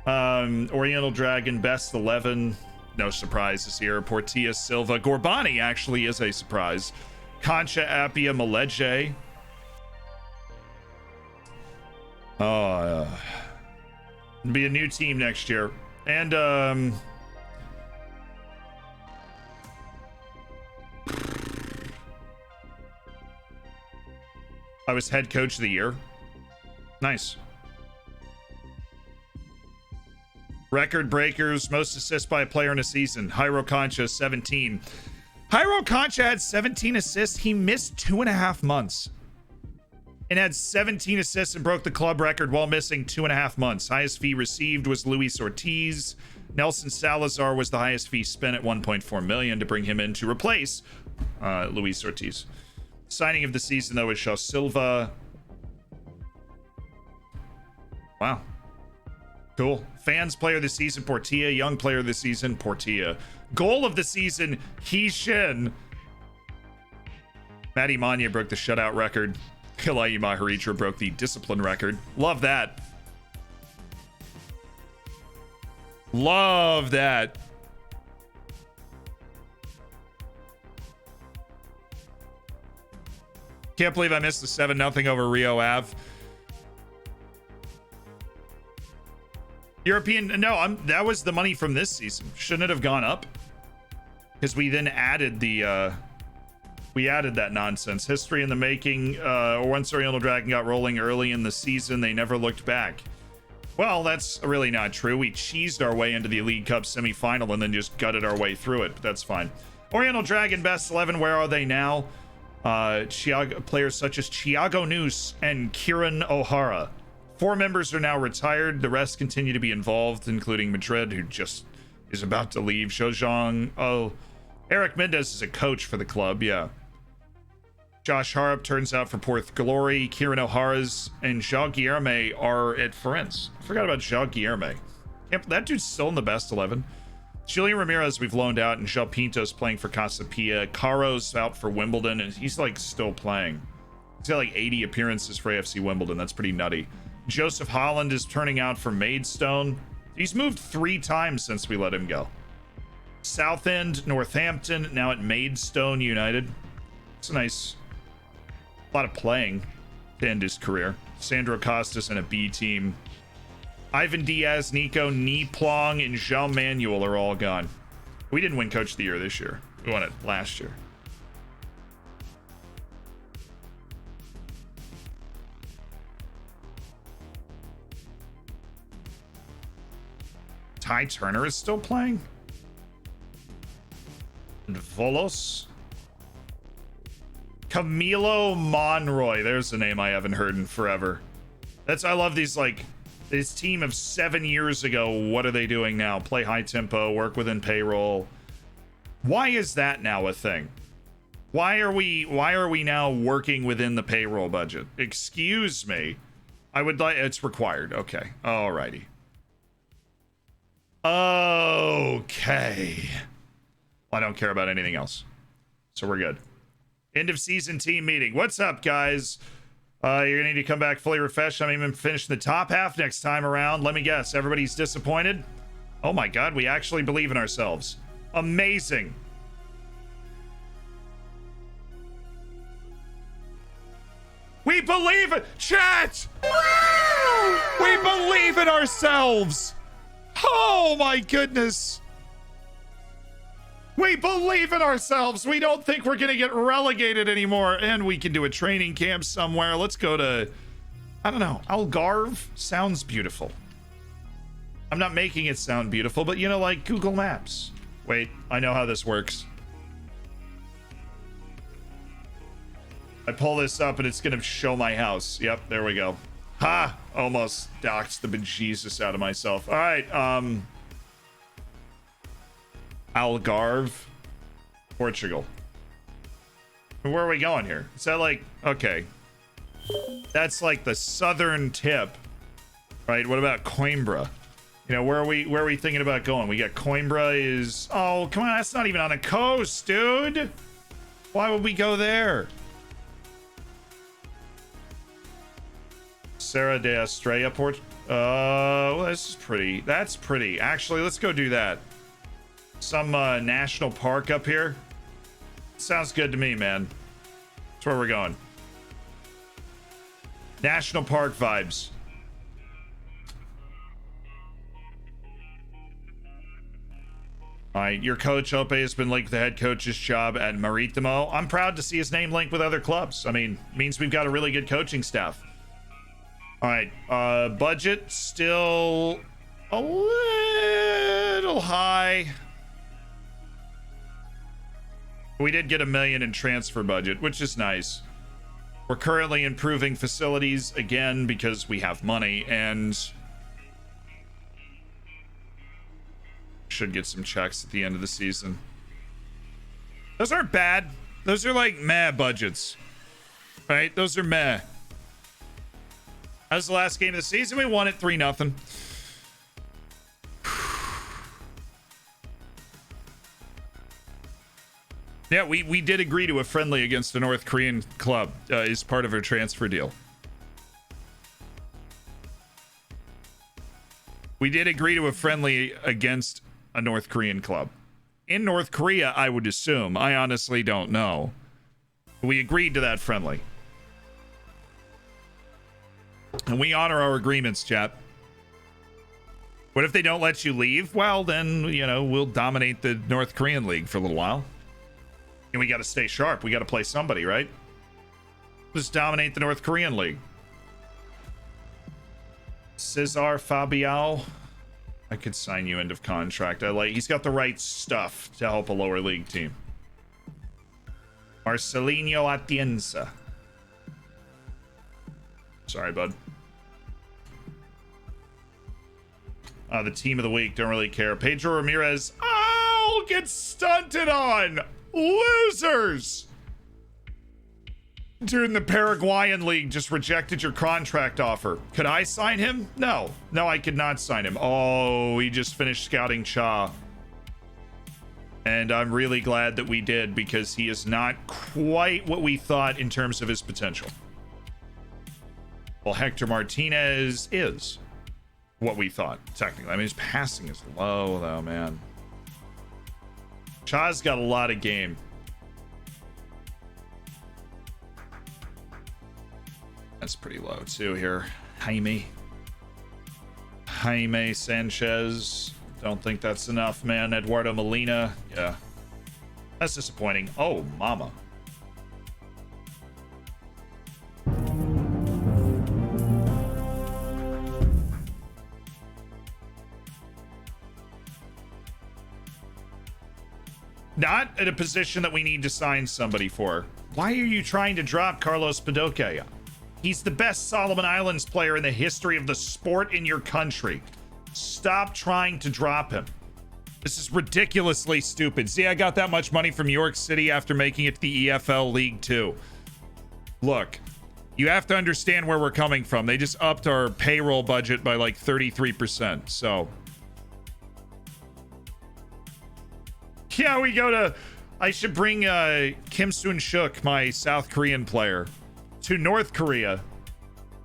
Oriental Dragon, best 11. No surprises here. Portilla, Silva, Gorbani actually is a surprise. Concha, Appia, Maleje. Be a new team next year. And I was head coach of the year. Nice. Record breakers, most assists by a player in a season. Jairo Concha, 17. Jairo Concha had 17 assists. He missed 2.5 months. And had 17 assists and broke the club record while missing 2.5 months. Highest fee received was Luis Ortiz. Nelson Salazar was the highest fee spent at 1.4 million to bring him in to replace Luis Ortiz. Signing of the season, though, is Shaw Silva. Wow. Cool. Fans player of the season, Portilla. Young player of the season, Portilla. Goal of the season, Heeshen. Matty Manya broke the shutout record. Kilai Maharitra broke the discipline record. Love that. Love that. Can't believe I missed the 7-0 over Rio Ave. European, no, that was the money from this season. Shouldn't it have gone up? Because we then added the, we added that nonsense. History in the making. Once Oriental Dragon got rolling early in the season, they never looked back. Well, that's really not true. We cheesed our way into the League Cup semifinal and then just gutted our way through it, but that's fine. Oriental Dragon best 11, where are they now? Players such as Thiago Noose and Kieran O'Hara. 4 members are now retired. The rest continue to be involved, including Madrid, who just is about to leave. Shojong. Oh, Eric Mendez is a coach for the club. Yeah. Josh Harp turns out for Porth Glory. Kieran O'Hara's and Jean Guilherme are at Florence. I forgot about Jean Guilherme. That dude's still in the best 11. Julian Ramirez we've loaned out, and João Pinto's playing for Casapia. Caro's out for Wimbledon, and he's like still playing. He's got like 80 appearances for AFC Wimbledon. That's pretty nutty. Joseph Holland is turning out for Maidstone. He's moved 3 times since we let him go. Southend, Northampton, now at Maidstone United. It's a lot of playing to end his career. Sandro Costas in a B team. Ivan Diaz, Nico, Niplong, and Jean Manuel are all gone. We didn't win Coach of the Year this year. We won it last year. Ty Turner is still playing. And Volos. Camilo Monroy. There's a name I haven't heard in forever. I love these, like, this team of 7 years ago. What are they doing now? Play high tempo, work within payroll. Why is that now a thing? Why are we now working within the payroll budget? Excuse me. I would like, it's required. Okay. Alrighty. Okay. I don't care about anything else. So we're good. End of season team meeting. What's up, guys? You're gonna need to come back fully refreshed. I'm even finishing the top half next time around. Let me guess, everybody's disappointed? Oh my god, we actually believe in ourselves. Amazing. We believe it, chat! We believe in ourselves. Oh my goodness. We believe in ourselves. We don't think we're gonna get relegated anymore. And we can do a training camp somewhere. Let's go to, I don't know, Algarve. Sounds beautiful. I'm not making it sound beautiful, but you know, like Google Maps. Wait, I know how this works. I pull this up and it's gonna show my house. Yep, there we go. Ha! Almost doxed the bejesus out of myself. All right, Algarve, Portugal. Where are we going here? Is that like, okay. That's like the southern tip, right? What about Coimbra? You know, where are we thinking about going? We got Coimbra is, oh, come on, that's not even on the coast, dude. Why would we go there? Serra de Estrella, well, this is pretty. That's pretty. Actually, let's go do that. Some national park up here. Sounds good to me, man. That's where we're going. National park vibes. All right, your coach Ope has been linked with the head coach's job at Maritimo. I'm proud to see his name linked with other clubs. I mean, means we've got a really good coaching staff. All right, budget still a little high. We did get $1 million in transfer budget, which is nice. We're currently improving facilities again because we have money, and should get some checks at the end of the season. Those aren't bad. Those are like meh budgets, right? Those are meh. That was the last game of the season. We won it 3-0. Yeah, we did agree to a friendly against a North Korean club as part of our transfer deal. We did agree to a friendly against a North Korean club. In North Korea, I would assume. I honestly don't know. We agreed to that friendly. And we honor our agreements, chap. What if they don't let you leave? Well, then, you know, we'll dominate the North Korean league for a little while. And we got to stay sharp. We got to play somebody, right? Let's dominate the North Korean league. Cesar Fabiao. I could sign you end of contract. He's got the right stuff to help a lower league team. Marcelinho Atienza. Sorry, bud. The team of the week, don't really care. Pedro Ramirez, oh, gets stunted on. Losers. Dude in the Paraguayan league just rejected your contract offer. Could I sign him? No, I could not sign him. Oh, he just finished scouting Cha. And I'm really glad that we did, because he is not quite what we thought in terms of his potential. Well, Hector Martinez is what we thought, technically. I mean, his passing is low, though, man. Cha's got a lot of game. That's pretty low, too, here. Jaime Sanchez. Don't think that's enough, man. Eduardo Molina. Yeah. That's disappointing. Oh, mama. Not at a position that we need to sign somebody for. Why are you trying to drop Carlos Padoque? He's the best Solomon Islands player in the history of the sport in your country. Stop trying to drop him. This is ridiculously stupid. See, I got that much money from York City after making it to the EFL League 2. Look, you have to understand where we're coming from. They just upped our payroll budget by like 33%. So, yeah, we go to... I should bring Kim Soon-shuk, my South Korean player, to North Korea.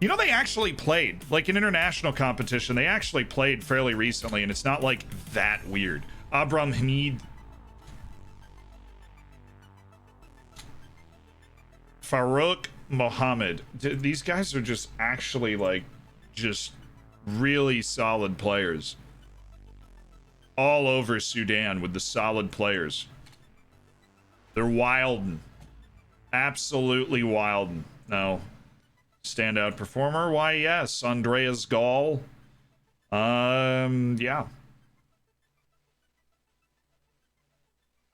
You know, they actually played, like, an international competition. They actually played fairly recently, and it's not, like, that weird. Abram Hamid. Farouk Mohammed. These guys are just actually, like, just really solid players. All over Sudan with the solid players. They're wildin'. Absolutely wildin'. No. Standout performer? Why, yes. Andreas Gall. Yeah.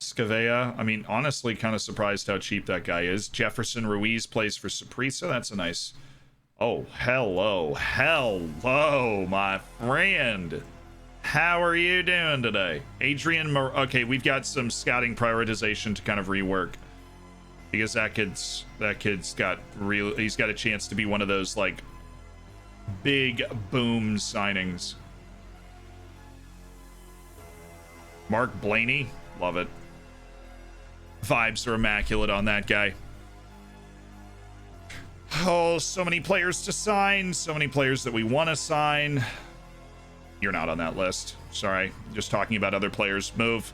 Scavea. I mean, honestly, kind of surprised how cheap that guy is. Jefferson Ruiz plays for Saprissa. That's a nice... Oh, hello. Hello, my friend. How are you doing today? Adrian okay, we've got some scouting prioritization to kind of rework. Because that kid's got he's got a chance to be one of those like big boom signings. Mark Blaney, love it. Vibes are immaculate on that guy. Oh, so many players to sign, so many players that we want to sign. You're not on that list. Sorry, just talking about other players. Move.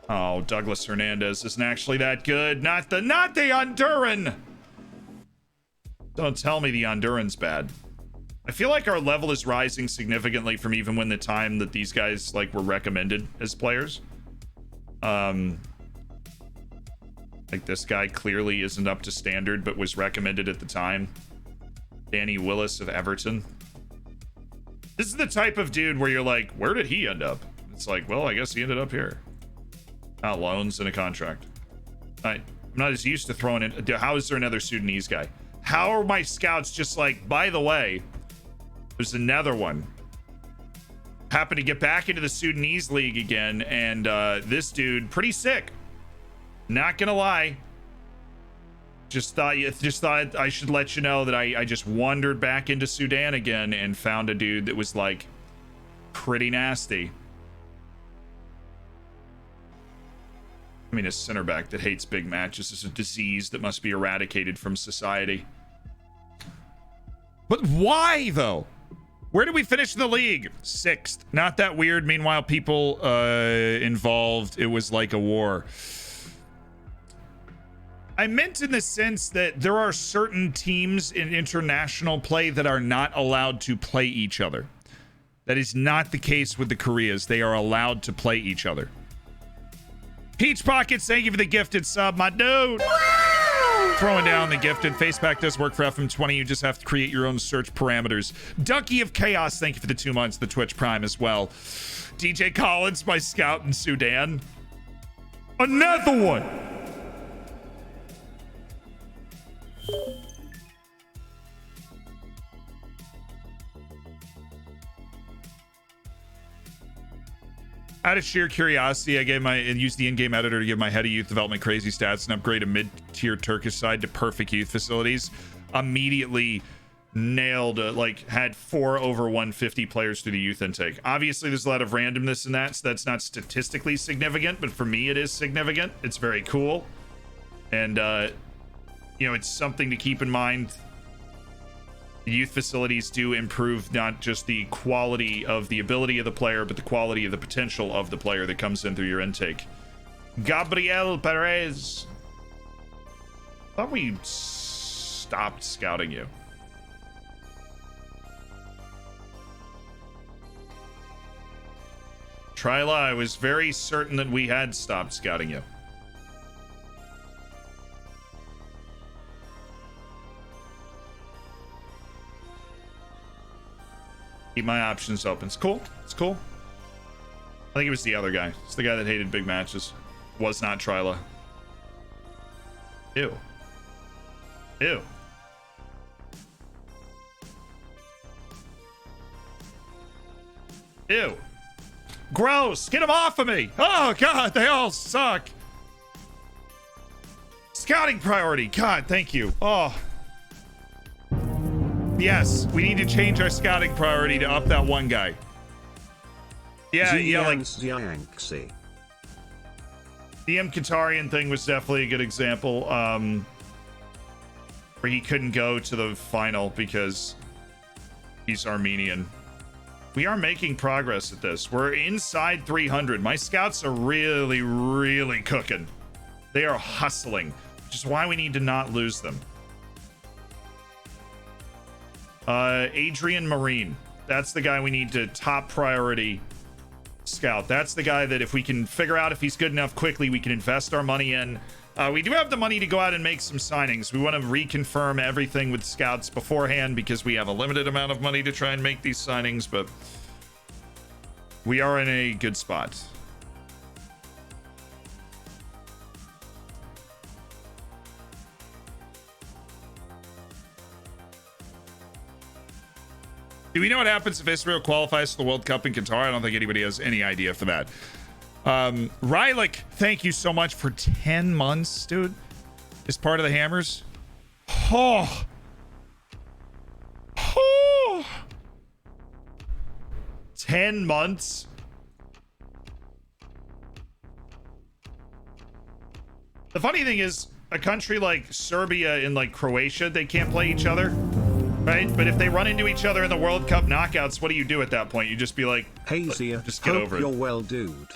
Oh, Douglas Hernandez isn't actually that good. Not the Honduran. Don't tell me the Honduran's bad. I feel like our level is rising significantly from even when the time that these guys like were recommended as players. Like this guy clearly isn't up to standard, but was recommended at the time. Danny Willis of Everton. This is the type of dude where you're like, where did he end up? It's like, well, I guess he ended up here. Not loans and a contract. I'm not as used to throwing in. How is there another Sudanese guy? How are my scouts just like, by the way, there's another one. Happened to get back into the Sudanese league again, and this dude, pretty sick. Not gonna lie. Just thought I should let you know that I just wandered back into Sudan again and found a dude that was like pretty nasty. I mean, a center back that hates big matches is a disease that must be eradicated from society. But why, though? Where did we finish in the league? 6th. Not that weird. Meanwhile, people involved, it was like a war. I meant in the sense that there are certain teams in international play that are not allowed to play each other. That is not the case with the Koreas. They are allowed to play each other. Peach Pockets, thank you for the gifted sub, my dude. Woo! Throwing down the gifted. Facepack does work for FM20. You just have to create your own search parameters. Ducky of Chaos, thank you for the 2 months, the Twitch Prime as well. DJ Collins, my scout in Sudan. Another one. Out of sheer curiosity, I used the in-game editor to give my head of youth development crazy stats and upgrade a mid-tier Turkish side to perfect youth facilities. Immediately nailed, had 4 over 150 players through the youth intake. Obviously, there's a lot of randomness in that, so that's not statistically significant, but for me, it is significant. It's very cool. And, it's something to keep in mind. The youth facilities do improve not just the quality of the ability of the player, but the quality of the potential of the player that comes in through your intake. Gabriel Perez. Thought we stopped scouting you. Tryla, I was very certain that we had stopped scouting you. Keep my options open. It's cool. It's cool. I think it was the other guy. It's the guy that hated big matches. Was not Tryla. Ew. Ew. Ew. Gross. Get them off of me. Oh, God. They all suck. Scouting priority. God, thank you. Oh. Yes, we need to change our scouting priority to up that one guy. Yeah, Zianxi. The M. Katarian thing was definitely a good example. Where he couldn't go to the final because he's Armenian. We are making progress at this. We're inside 300. My scouts are really, really cooking. They are hustling, which is why we need to not lose them. Adrian Marine. That's the guy we need to top priority scout. That's the guy that if we can figure out if he's good enough quickly, we can invest our money in. We do have the money to go out and make some signings. We want to reconfirm everything with scouts beforehand because we have a limited amount of money to try and make these signings, but we are in a good spot. Do we know what happens if Israel qualifies for the World Cup in Qatar? I don't think anybody has any idea for that. Rylick, thank you so much for 10 months, dude. As part of the Hammers. Oh. Oh. 10 months. The funny thing is, a country like Serbia and like Croatia, they can't play each other. Right? But if they run into each other in the World Cup knockouts, what do you do at that point? You just be like, Hazier, just get over it. You're well, dude.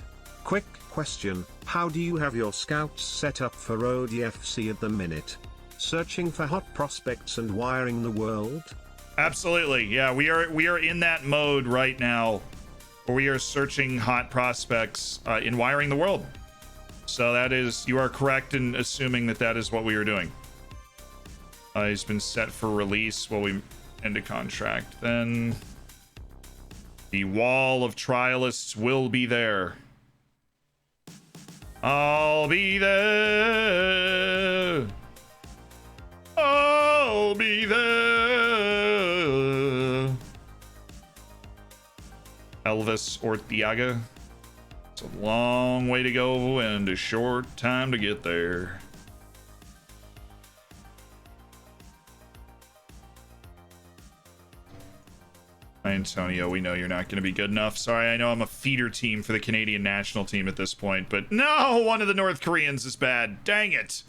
Quick question, how do you have your scouts set up for ODFC at the minute? Searching for hot prospects and wiring the world? Absolutely. Yeah, we are in that mode right now where we are searching hot prospects in wiring the world. So that is, you are correct in assuming that that is what we are doing. He's been set for release while we end a contract. Then the wall of trialists will be there. I'll be there. I'll be there. Elvis Ortiaga. It's a long way to go and a short time to get there. Antonio, we know you're not going to be good enough. Sorry, I know I'm a feeder team for the Canadian national team at this point, but no, one of the North Koreans is bad. Dang it.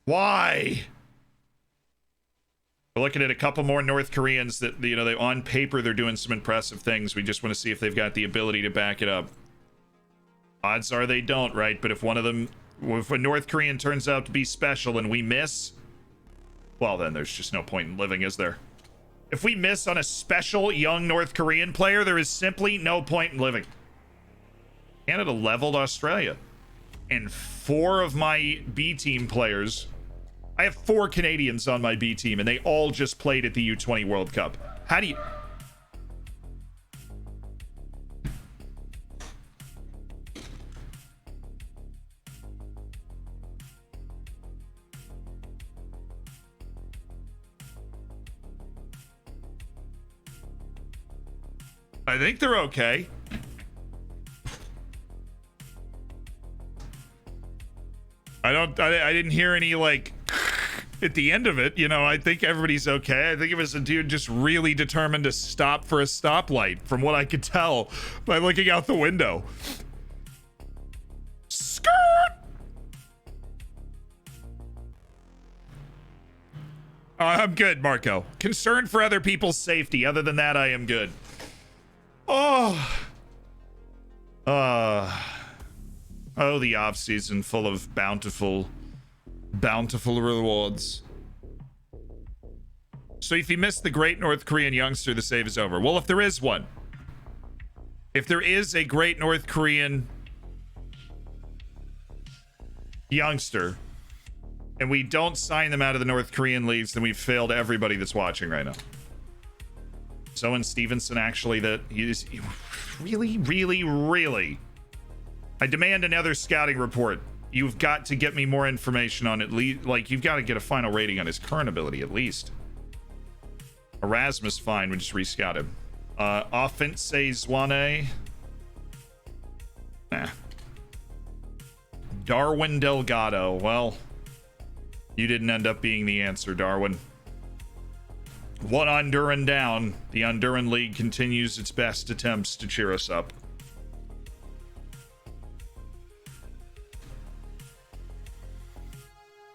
Why? We're looking at a couple more North Koreans that, they on paper, they're doing some impressive things. We just want to see if they've got the ability to back it up. Odds are they don't, right? But if a North Korean turns out to be special and we miss, well, then there's just no point in living, is there? If we miss on a special young North Korean player, there is simply no point in living. Canada leveled Australia. And 4 of my B team players, I have 4 Canadians on my B team, and they all just played at the U20 World Cup. How do you... I think they're okay. I didn't hear any like at the end of it, you know. I think everybody's okay. I think it was a dude just really determined to stop for a stoplight, from what I could tell by looking out the window. Skirt! I'm good, Marco. Concerned for other people's safety. Other than that, I am good. Oh, the off-season full of bountiful rewards. So if you missed the great North Korean youngster, the save is over. Well, if there is one. If there is a great North Korean youngster, and we don't sign them out of the North Korean leagues, then we've failed everybody that's watching right now. So in Stevenson, actually, that he is really. I demand another scouting report. You've got to get me more information on at least, like, you've got to get a final rating on his current ability at least. Erasmus, fine, we just rescout him. Offense Zwane. Nah. Darwin Delgado. Well, you didn't end up being the answer, Darwin. One Honduran down. The Honduran League continues its best attempts to cheer us up.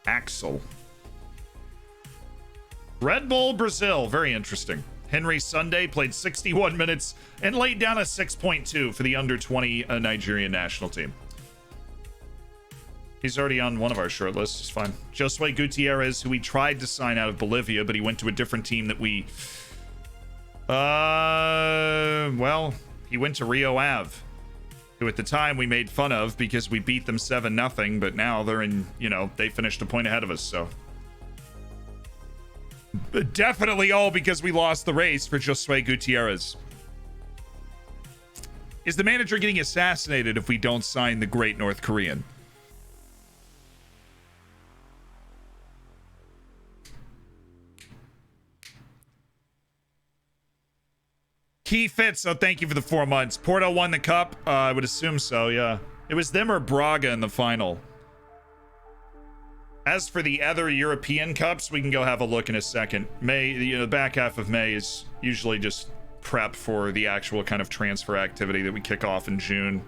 Axel. Red Bull Brazil, very interesting. Henry Sunday played 61 minutes and laid down a 6.2 for the under-20 Nigerian national team. He's already on one of our short lists. It's fine. Josue Gutierrez, who we tried to sign out of Bolivia, but he went to a different team that we... well, he went to Rio Ave, who at the time we made fun of because we beat them 7-0, but now they're in, you know, they finished a point ahead of us, so... But definitely all because we lost the race for Josue Gutierrez. Is the manager getting assassinated if we don't sign the great North Korean? Key Fitz, so thank you for the 4 months. Porto won the cup. I would assume so, yeah. It was them or Braga in the final. As for the other European cups, we can go have a look in a second. May, you know, the back half of May is usually just prep for the actual kind of transfer activity that we kick off in June.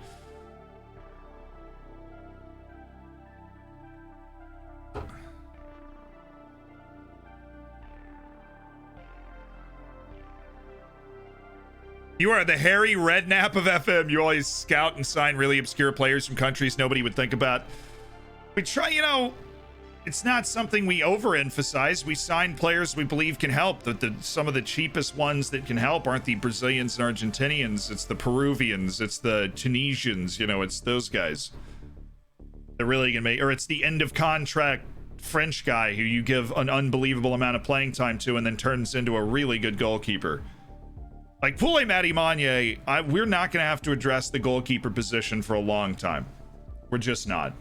You are the hairy redknapp of FM. You always scout and sign really obscure players from countries nobody would think about. We try, you know... It's not something we overemphasize. We sign players we believe can help. Some of the cheapest ones that can help aren't the Brazilians and Argentinians. It's the Peruvians. It's the Tunisians. You know, it's those guys. They're really going to make... Or it's the end of contract French guy who you give an unbelievable amount of playing time to and then turns into a really good goalkeeper. Like Poulé Mati-Magne, we're not going to have to address the goalkeeper position for a long time. We're just not.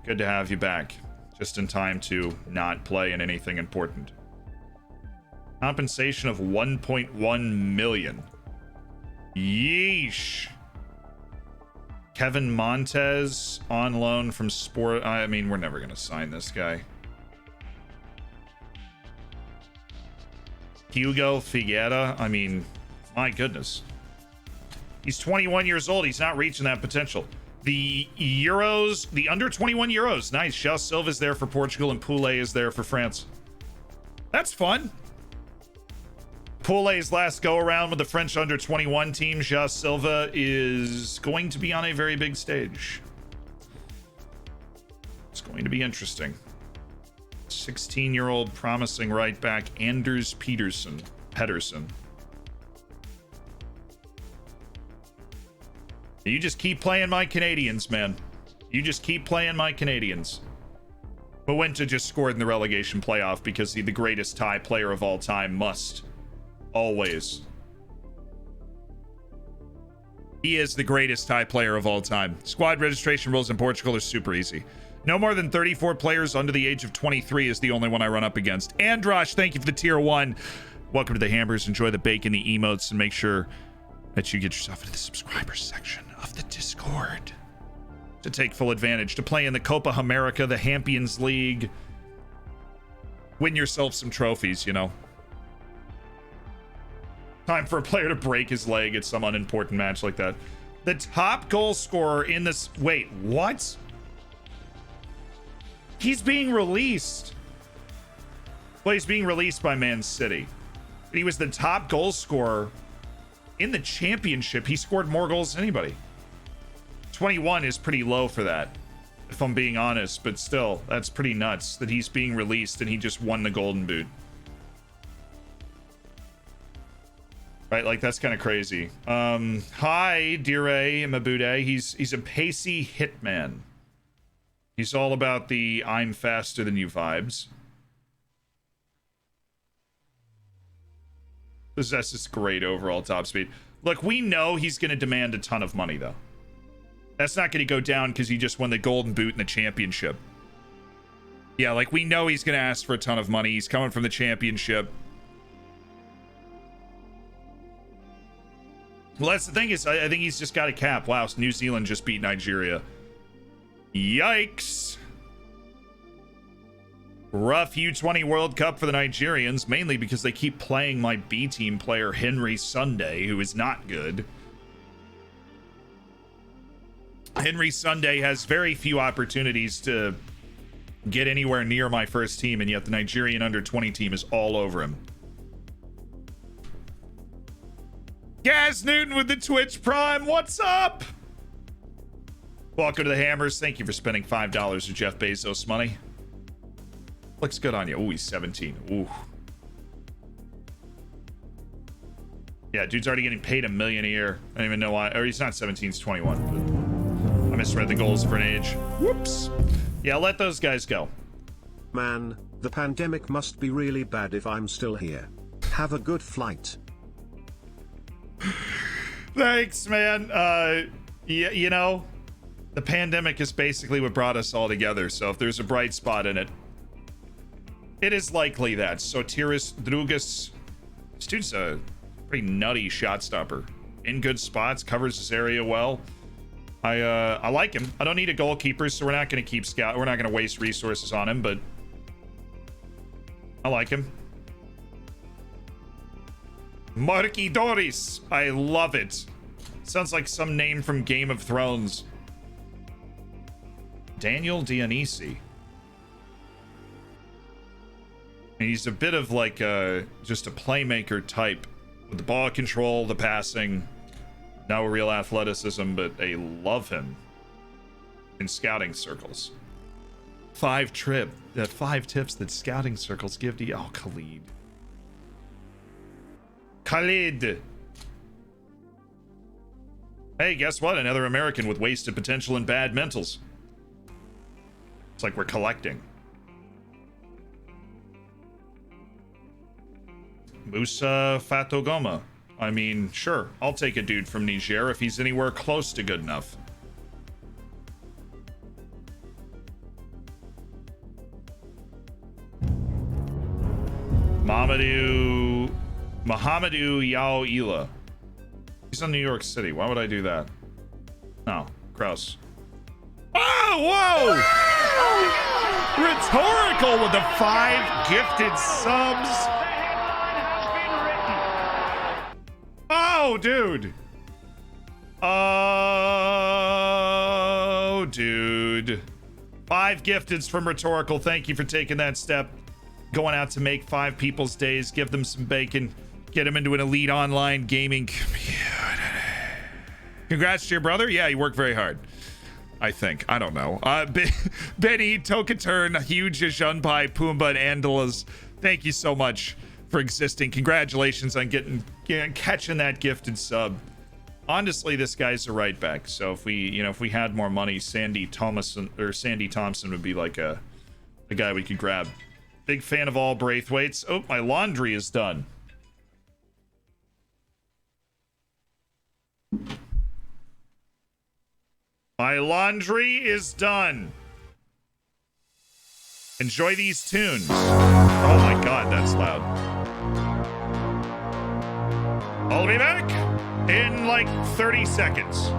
Good to have you back. Just in time to not play in anything important. Compensation of 1.1 million. Yeesh. Kevin Montez on loan from Sport. I mean, we're never going to sign this guy. Hugo Figueira. I mean, my goodness. He's 21 years old. He's not reaching that potential. The Euros, the under 21 Euros. Nice. João Silva is there for Portugal and Poulé is there for France. That's fun. Poulé's last go around with the French under 21 team. João Silva is going to be on a very big stage. It's going to be interesting. 16-year-old promising right back Anders Pedersen. You just keep playing my Canadians, man. You just keep playing my Canadians. Moenta just scored in the relegation playoff because the greatest Thai player of all time must. Always. He is the greatest Thai player of all time. Squad registration rules in Portugal are super easy. No more than 34 players under the age of 23 is the only one I run up against. Androsh, thank you for the tier 1. Welcome to the Hammers. Enjoy the bacon, the emotes, and make sure that you get yourself into the subscribers section of the Discord to take full advantage, to play in the Copa America, the Champions League, win yourself some trophies, you know. Time for a player to break his leg at some unimportant match like that. The top goal scorer in this... Wait, what? He's being released. Well, he's being released by Man City. He was the top goal scorer in the championship. He scored more goals than anybody. 21 is pretty low for that, if I'm being honest, but still, that's pretty nuts that he's being released and he just won the Golden Boot. Right, like that's kind of crazy. Hi, Dire Mabude. He's a pacey hitman. He's all about the I'm faster than you vibes. Possesses great overall top speed. Look, we know he's going to demand a ton of money, though. That's not going to go down because he just won the Golden Boot in the championship. Yeah, like we know he's going to ask for a ton of money. He's coming from the championship. Well, that's the thing is, I think he's just got a cap. Wow, New Zealand just beat Nigeria. Yikes. Rough U20 World Cup for the Nigerians, mainly because they keep playing my B team player Henry Sunday, who is not good. Henry Sunday has very few opportunities to get anywhere near my first team, and yet the Nigerian under-20 team is all over him. Gaz Newton with the Twitch Prime, what's up? Welcome to the Hammers. Thank you for spending $5 of Jeff Bezos money. Looks good on you. Ooh, he's 17. Ooh. Yeah, dude's already getting paid $1 million a year. I don't even know why. Or he's not 17, he's 21. But I misread the goals for an age. Whoops. Yeah, let those guys go. Man, the pandemic must be really bad if I'm still here. Have a good flight. Thanks, man. Yeah, you know, the pandemic is basically what brought us all together. So if there's a bright spot in it, it is likely that Sotiris Drugas, this dude's a pretty nutty shot stopper. In good spots, covers his area well. I like him. I don't need a goalkeeper, so we're not going to keep scout. We're not going to waste resources on him, but I like him. Marky Doris, I love it. Sounds like some name from Game of Thrones. Daniel Dionisi. He's a bit of like just a playmaker type with the ball control, the passing, no real athleticism, but they love him in scouting circles. 5 tips that scouting circles give to you. Oh, Khalid. Hey, guess what? Another American with wasted potential and bad mentals. It's like we're collecting. Musa Fatogoma. I mean, sure, I'll take a dude from Niger if he's anywhere close to good enough. Mohamedou Yao Ila. He's in New York City. Why would I do that? No, gross. Oh, whoa! Rhetorical with the 5 gifted subs. Oh, dude. Oh, dude. 5 gifteds from Rhetorical. Thank you for taking that step. Going out to make 5 people's days. Give them some bacon. Get them into an elite online gaming community. Congrats to your brother. Yeah, you worked very hard. I think. I don't know. Benny, Tokaturn, Huge, Senpai, Pumbaa, and Andalas. Thank you so much for existing. Congratulations on catching that gifted sub. Honestly, this guy's a right back. So if we had more money, Sandy Thompson would be like a guy we could grab. Big fan of all Braithwaites. Oh, my laundry is done. My laundry is done. Enjoy these tunes. Oh my god, that's loud. I'll be back in like 30 seconds.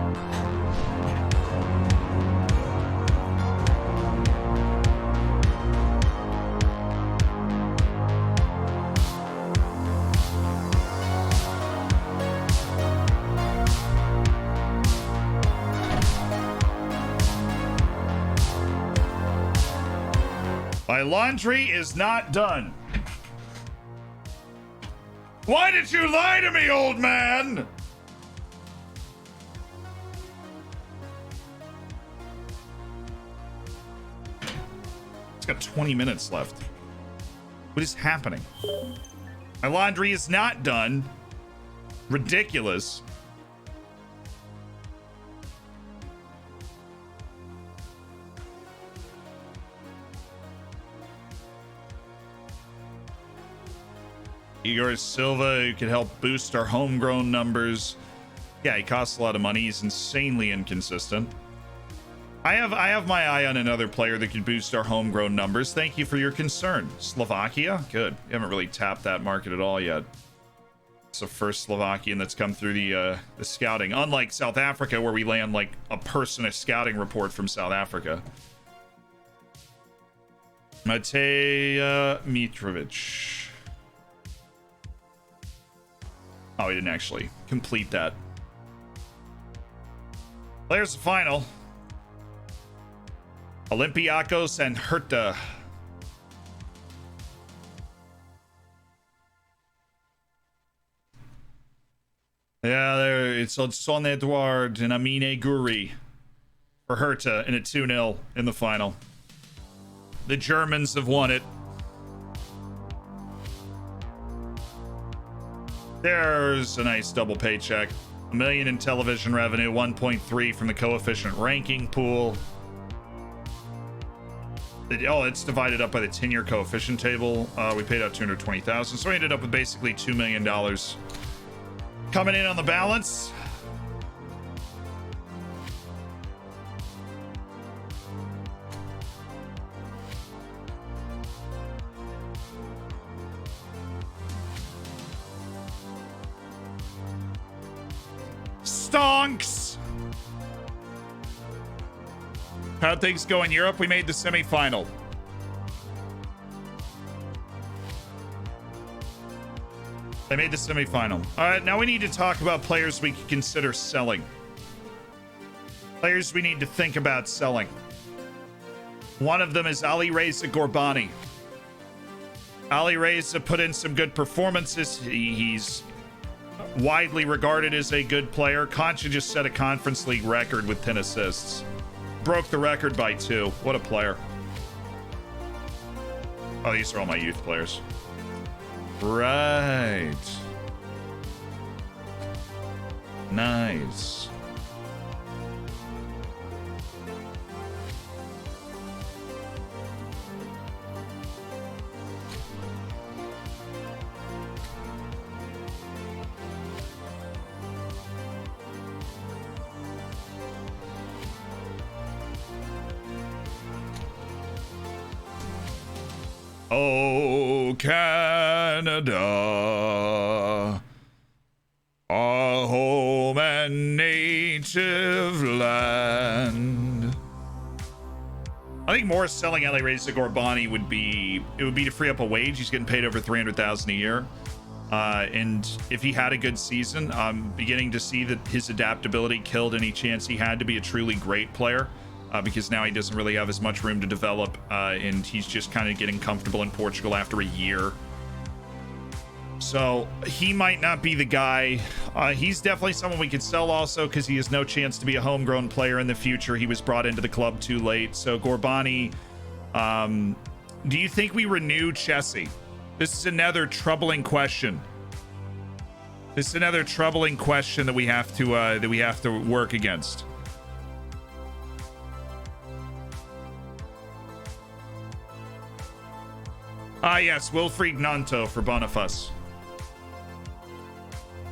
My laundry is not done. Why did you lie to me, old man? It's got 20 minutes left. What is happening? My laundry is not done. Ridiculous. Igor Silva, who could help boost our homegrown numbers. Yeah, he costs a lot of money. He's insanely inconsistent. I have my eye on another player that could boost our homegrown numbers. Thank you for your concern. Slovakia? Good. We haven't really tapped that market at all yet. It's the first Slovakian that's come through the scouting. Unlike South Africa, where we land like a person a scouting report from South Africa. Matej Mitrovic. Oh, he didn't actually complete that. Players final. Olympiacos and Hertha. Yeah, there it's Son Edouard and Amine Guri for Hertha in a 2-0 in the final. The Germans have won it. There's a nice double paycheck. $1 million in television revenue, 1.3 from the coefficient ranking pool. Oh, it's divided up by the 10-year coefficient table. We paid out $220,000, so we ended up with basically $2 million coming in on the balance. Stonks. How'd things go in Europe? We made the semifinal. They made the semifinal. All right, now we need to talk about players we could consider selling. Players we need to think about selling. One of them is Ali Reza Gorbani. Ali Reza put in some good performances. He's widely regarded as a good player. Concha just set a conference league record with 10 assists. Broke the record by 2. What a player. Oh, these are all my youth players. Right. Nice. Oh, Canada, our home and native land. I think more selling Ali Reza Gorbani would be to free up a wage. He's getting paid over $300,000 a year. And if he had a good season, I'm beginning to see that his adaptability killed any chance he had to be a truly great player. Because now he doesn't really have as much room to develop, and he's just kind of getting comfortable in Portugal after a year. So he might not be the guy. He's definitely someone we could sell also because he has no chance to be a homegrown player in the future. He was brought into the club too late. So Gorbani, do you think we renew Chessie? This is another troubling question. This is another troubling question that we have to work against. Ah, yes, Wilfried Nanto for Boniface.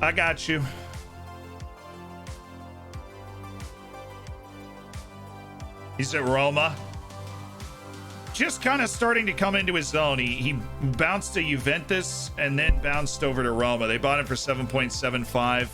I got you. He's at Roma. just kind of starting to come into his own. He bounced to Juventus and then bounced over to Roma. They bought him for 7.75,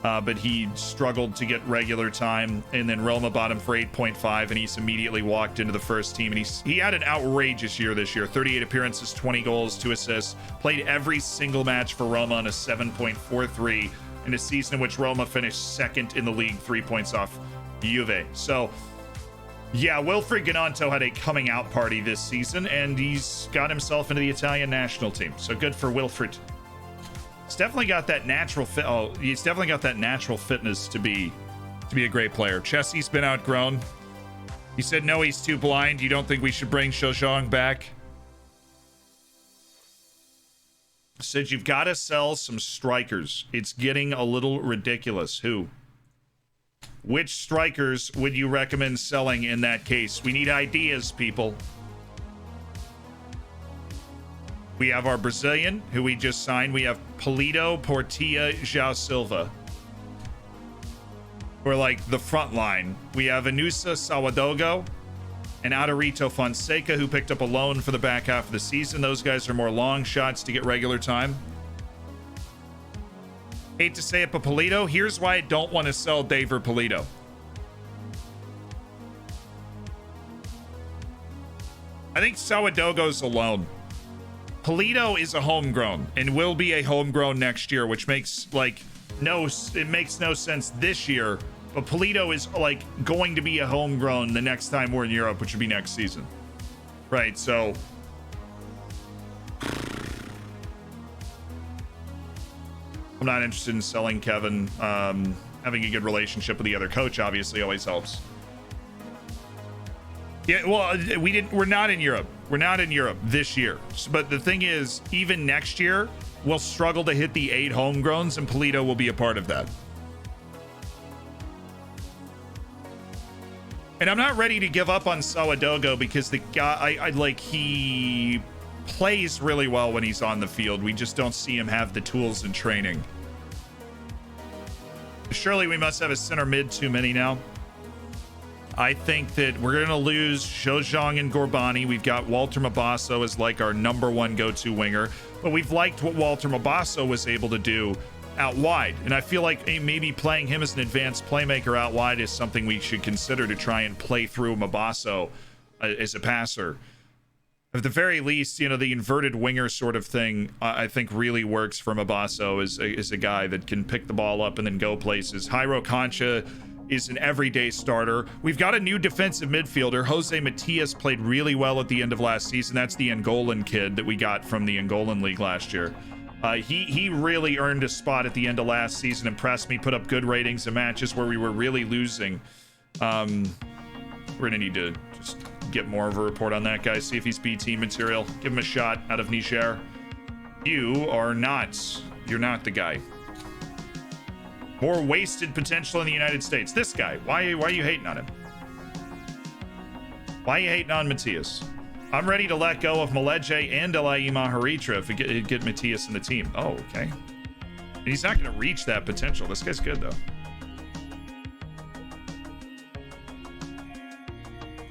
but he struggled to get regular time. And then Roma bought him for 8.5, and he's immediately walked into the first team. And he had an outrageous year this year: 38 appearances, 20 goals, 2 assists. Played every single match for Roma on a 7.43 in a season in which Roma finished second in the league, 3 points off Juve. So yeah, Wilfried Gnonto had a coming out party this season, and he's got himself into the Italian national team. So good for Wilfried. He's definitely got that natural fit. Oh, he's definitely got that natural fitness to be a great player. Chelsea's been outgrown. He said no, he's too blind. You don't think we should bring Shojong back? Said you've got to sell some strikers. It's getting a little ridiculous. Who? Which strikers would you recommend selling in that case? We need ideas, people. We have our Brazilian, who we just signed. We have Polito, Portilla, João Silva. We're like the front line. We have Anusa Sawadogo and Adarito Fonseca, who picked up a loan for the back half of the season. Those guys are more long shots to get regular time. Hate to say it, but Polito, here's why I don't want to sell David Polito. I think Sawadogo's a loan. Polito is a homegrown and will be a homegrown next year, which makes it makes no sense this year. But Polito is like going to be a homegrown the next time we're in Europe, which would be next season. Right, so I'm not interested in selling Kevin. Having a good relationship with the other coach obviously always helps. Yeah, well, we're not in Europe. We're not in Europe this year. But the thing is, even next year, we'll struggle to hit the 8 homegrowns, and Polito will be a part of that. And I'm not ready to give up on Sawadogo because the guy, he plays really well when he's on the field. We just don't see him have the tools in training. Surely we must have a center mid too many now. I think that we're going to lose Shojong and Gorbani. We've got Walter Mabasso as like our number 1 go-to winger, but we've liked what Walter Mabasso was able to do out wide. And I feel like maybe playing him as an advanced playmaker out wide is something we should consider to try and play through Mabasso as a passer. At the very least, you know, the inverted winger sort of thing, I think really works for Mabasso as a guy that can pick the ball up and then go places. Jairo Concha is an everyday starter. We've got a new defensive midfielder. Jose Matias played really well at the end of last season. That's the Angolan kid that we got from the Angolan League last year. He really earned a spot at the end of last season, impressed me, put up good ratings in matches where we were really losing. We're gonna need to just get more of a report on that guy, see if he's B team material. Give him a shot out of Niger. You're not the guy. More wasted potential in the United States. This guy, why are you hating on him? Why are you hating on Matias? I'm ready to let go of Maleje and Elayi Maharitra if we get Matias in the team. Oh, okay. And he's not going to reach that potential. This guy's good, though.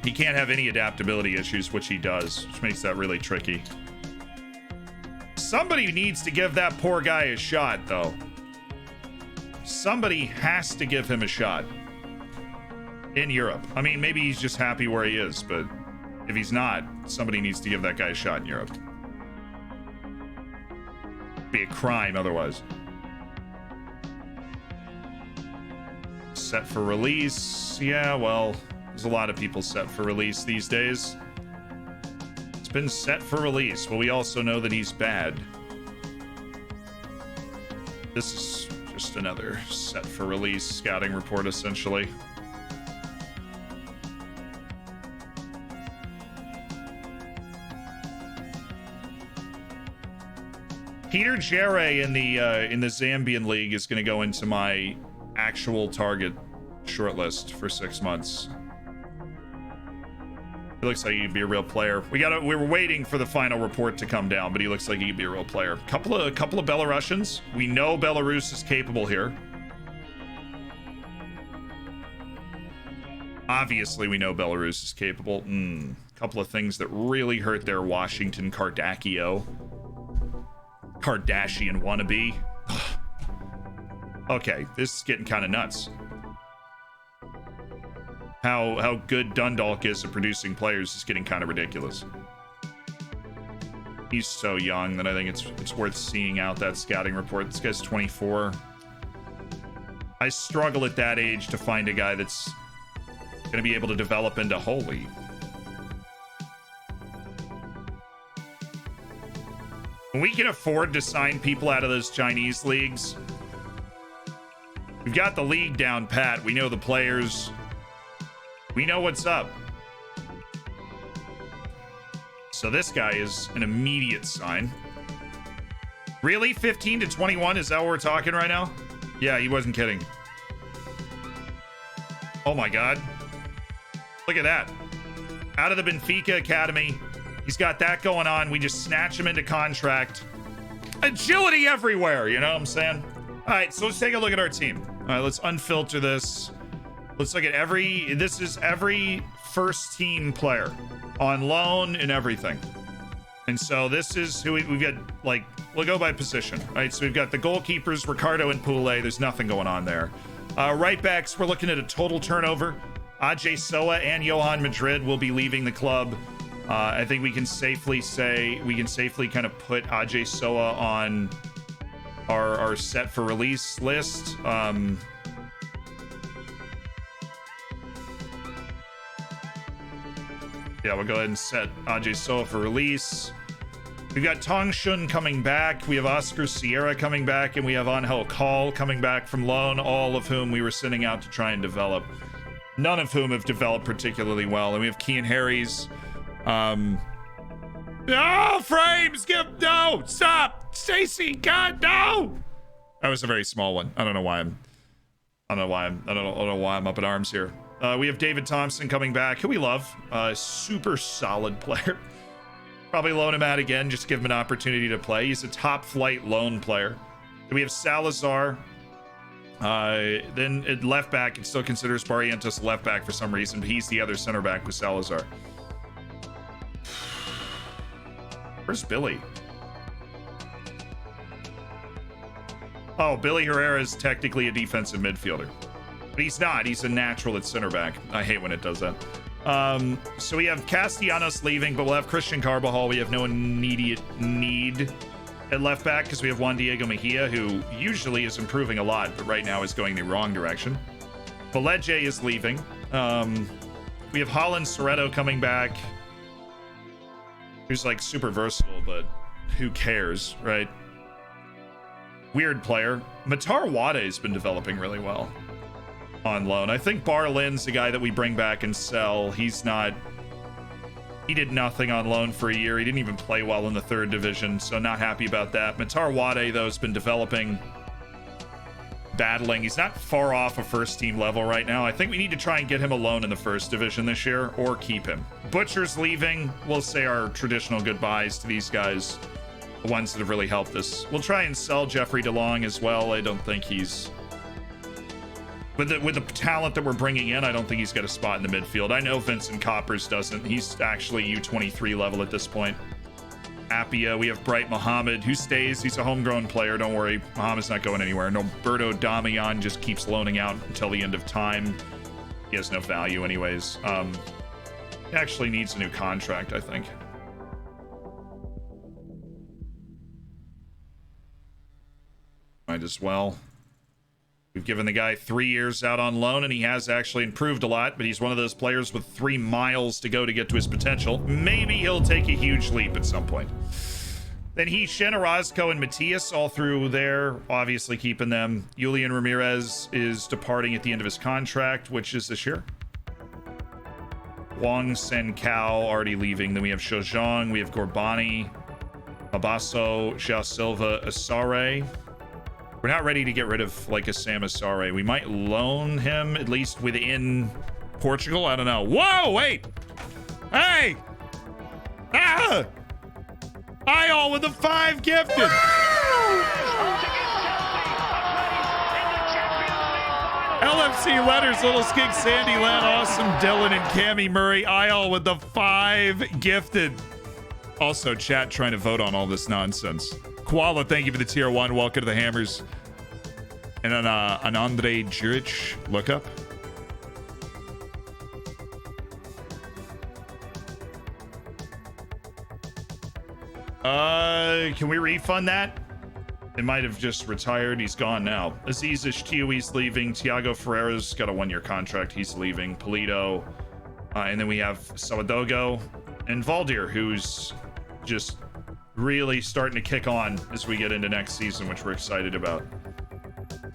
He can't have any adaptability issues, which he does, which makes that really tricky. Somebody needs to give that poor guy a shot, though. Somebody has to give him a shot in Europe. I mean, maybe he's just happy where he is, but if he's not, somebody needs to give that guy a shot in Europe. Be a crime otherwise. Set for release. Yeah, well, there's a lot of people set for release these days. It's been set for release. Well, we also know that he's bad. This is just another set for release scouting report, essentially. Peter Jere in the Zambian league is going to go into my actual target shortlist for 6 months. He looks like he could be a real player. We were waiting for the final report to come down, but he looks like he could be a real player. Couple of Belarusians. We know Belarus is capable here. Obviously, we know Belarus is capable. a couple of things that really hurt their Washington Kardashian wannabe. Okay, this is getting kind of nuts. How good Dundalk is at producing players is getting kind of ridiculous. He's so young that I think it's worth seeing out that scouting report. This guy's 24. I struggle at that age to find a guy that's going to be able to develop into holy. When we can afford to sign people out of those Chinese leagues, we've got the league down pat. We know the players. We know what's up. So this guy is an immediate sign. Really? 15 to 21? Is that what we're talking right now? Yeah, he wasn't kidding. Oh my God. Look at that. Out of the Benfica Academy. He's got that going on. We just snatch him into contract. Agility everywhere, you know what I'm saying? All right, so let's take a look at our team. All right, let's unfilter this. Let's look at this is every first team player on loan and everything. And so this is who we've got, like, we'll go by position, right? So we've got the goalkeepers, Ricardo and Poulet. There's nothing going on there. Right backs, we're looking at a total turnover. Ajay Soa and Johan Madrid will be leaving the club. I think we can safely kind of put Ajay Soa on our set for release list. Yeah, we'll go ahead and set Ajay Soa for release. We've got Tong Shun coming back. We have Oscar Sierra coming back, and we have Angel Call coming back from loan, all of whom we were sending out to try and develop. None of whom have developed particularly well. And we have Kean Harry's. Oh, frames! No! Stop! Stacy! God, no! That was a very small one. I don't know why I'm up in arms here. We have David Thompson coming back, who we love. Super solid player. Probably loan him out again, just give him an opportunity to play. He's a top flight loan player. We have Salazar. Then at left back, it still considers Barrientos left back for some reason, but he's the other center back with Salazar. Where's Billy? Oh, Billy Herrera is technically a defensive midfielder. But he's not. He's a natural at center back. I hate when it does that. So we have Castellanos leaving, but we'll have Christian Carbajal. We have no immediate need at left back because we have Juan Diego Mejia, who usually is improving a lot, but right now is going the wrong direction. Beleje is leaving. We have Holland Soretto coming back, who's like super versatile, but who cares, right? Weird player. Matar Wade has been developing really well on loan. I think Barlin's the guy that we bring back and sell. He did nothing on loan for a year. He didn't even play well in the third division, so not happy about that. Matar Wade, though, has been developing, battling. He's not far off a first team level right now. I think we need to try and get him a loan in the first division this year or keep him. Butcher's leaving. We'll say our traditional goodbyes to these guys, the ones that have really helped us. We'll try and sell Jeffrey DeLong as well. I don't think he's... With the talent that we're bringing in, I don't think he's got a spot in the midfield. I know Vincent Coppers doesn't. He's actually U23 level at this point. Appia, we have Bright Mohammed, who stays. He's a homegrown player. Don't worry. Mohammed's not going anywhere. Norberto Damian just keeps loaning out until the end of time. He has no value anyways. He actually needs a new contract, I think. Might as well. We've given the guy 3 years out on loan, and he has actually improved a lot, but he's one of those players with 3 miles to go to get to his potential. Maybe he'll take a huge leap at some point. Then Shen, Orozco, and Matias all through there, obviously keeping them. Julian Ramirez is departing at the end of his contract, which is this year. Wang Sen Cao already leaving. Then we have Shojong, we have Gorbani, Abaso, Xiao Silva, Asare. We're not ready to get rid of like a Sam Asare. We might loan him at least within Portugal. I don't know. Whoa, wait. Hey. Ah. Eyal with the 5 gifted. LFC Letters, Little Skink, Sandy Len, Awesome Dylan, and Cammy Murray. Isle with the 5 gifted. Also, chat trying to vote on all this nonsense. Koala, thank you for the tier 1. Welcome to the Hammers. And an Andre Juric lookup. Can we refund that? It might have just retired. He's gone now. Aziz Ishtioui's leaving. Tiago Ferreira's got a 1-year contract. He's leaving. Polito. And then we have Sawadogo and Valdir, who's just really starting to kick on as we get into next season, which we're excited about.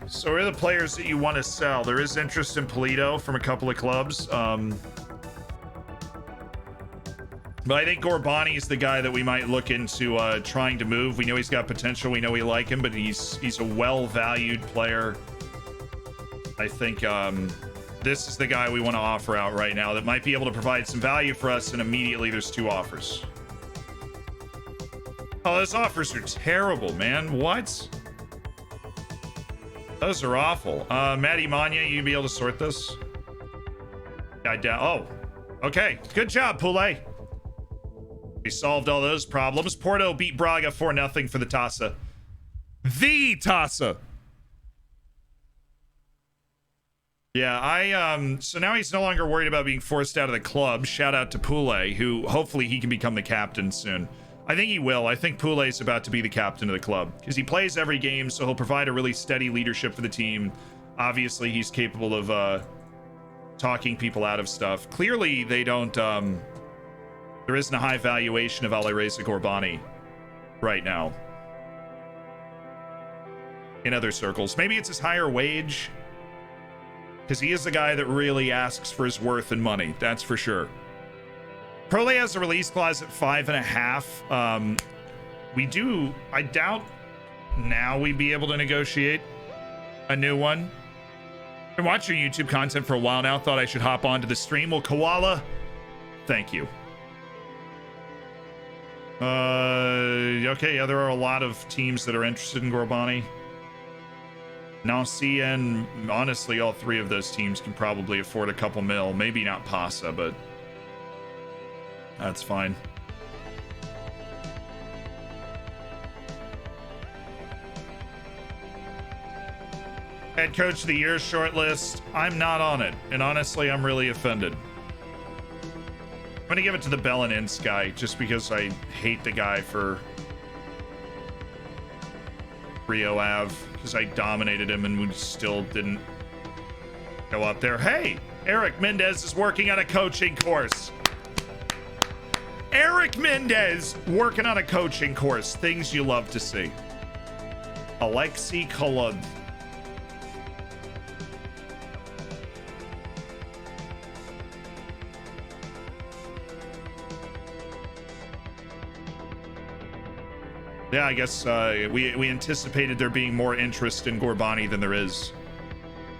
So where are the players that you want to sell? There is interest in Polito from a couple of clubs. But I think Gorbani is the guy that we might look into trying to move. We know he's got potential. We know we like him, but he's a well-valued player. I think this is the guy we want to offer out right now that might be able to provide some value for us, and immediately there's 2 offers. Oh, those offers are terrible, man. What? Those are awful. Matty Manya, you be able to sort this? I doubt. Oh, okay. Good job, Poulet. We solved all those problems. Porto beat Braga 4-0 for the Taça. The Taça. Yeah, so now he's no longer worried about being forced out of the club. Shout out to Poulet, who hopefully he can become the captain soon. I think he will. I think Poulet's about to be the captain of the club because he plays every game, so he'll provide a really steady leadership for the team. Obviously, he's capable of talking people out of stuff. Clearly, they don't... there isn't a high valuation of Alireza Gorbani right now in other circles. Maybe it's his higher wage, because he is the guy that really asks for his worth and money. That's for sure. Prole has a release clause at 5.5. I doubt now we'd be able to negotiate a new one. Been watching YouTube content for a while now. Thought I should hop onto the stream. Well, Koala, thank you. Okay, yeah, there are a lot of teams that are interested in Gorbani. Nancy, and honestly, all 3 of those teams can probably afford a couple mil. Maybe not Pasa, but that's fine. Head Coach of the Year shortlist. I'm not on it, and honestly, I'm really offended. I'm gonna give it to the Belenins guy, just because I hate the guy for Rio Ave, because I dominated him and we still didn't go up there. Hey, Eric Mendez is working on a coaching course. Eric Mendez working on a coaching course. Things you love to see. Alexei Kolod. Yeah, I guess we anticipated there being more interest in Gorbani than there is.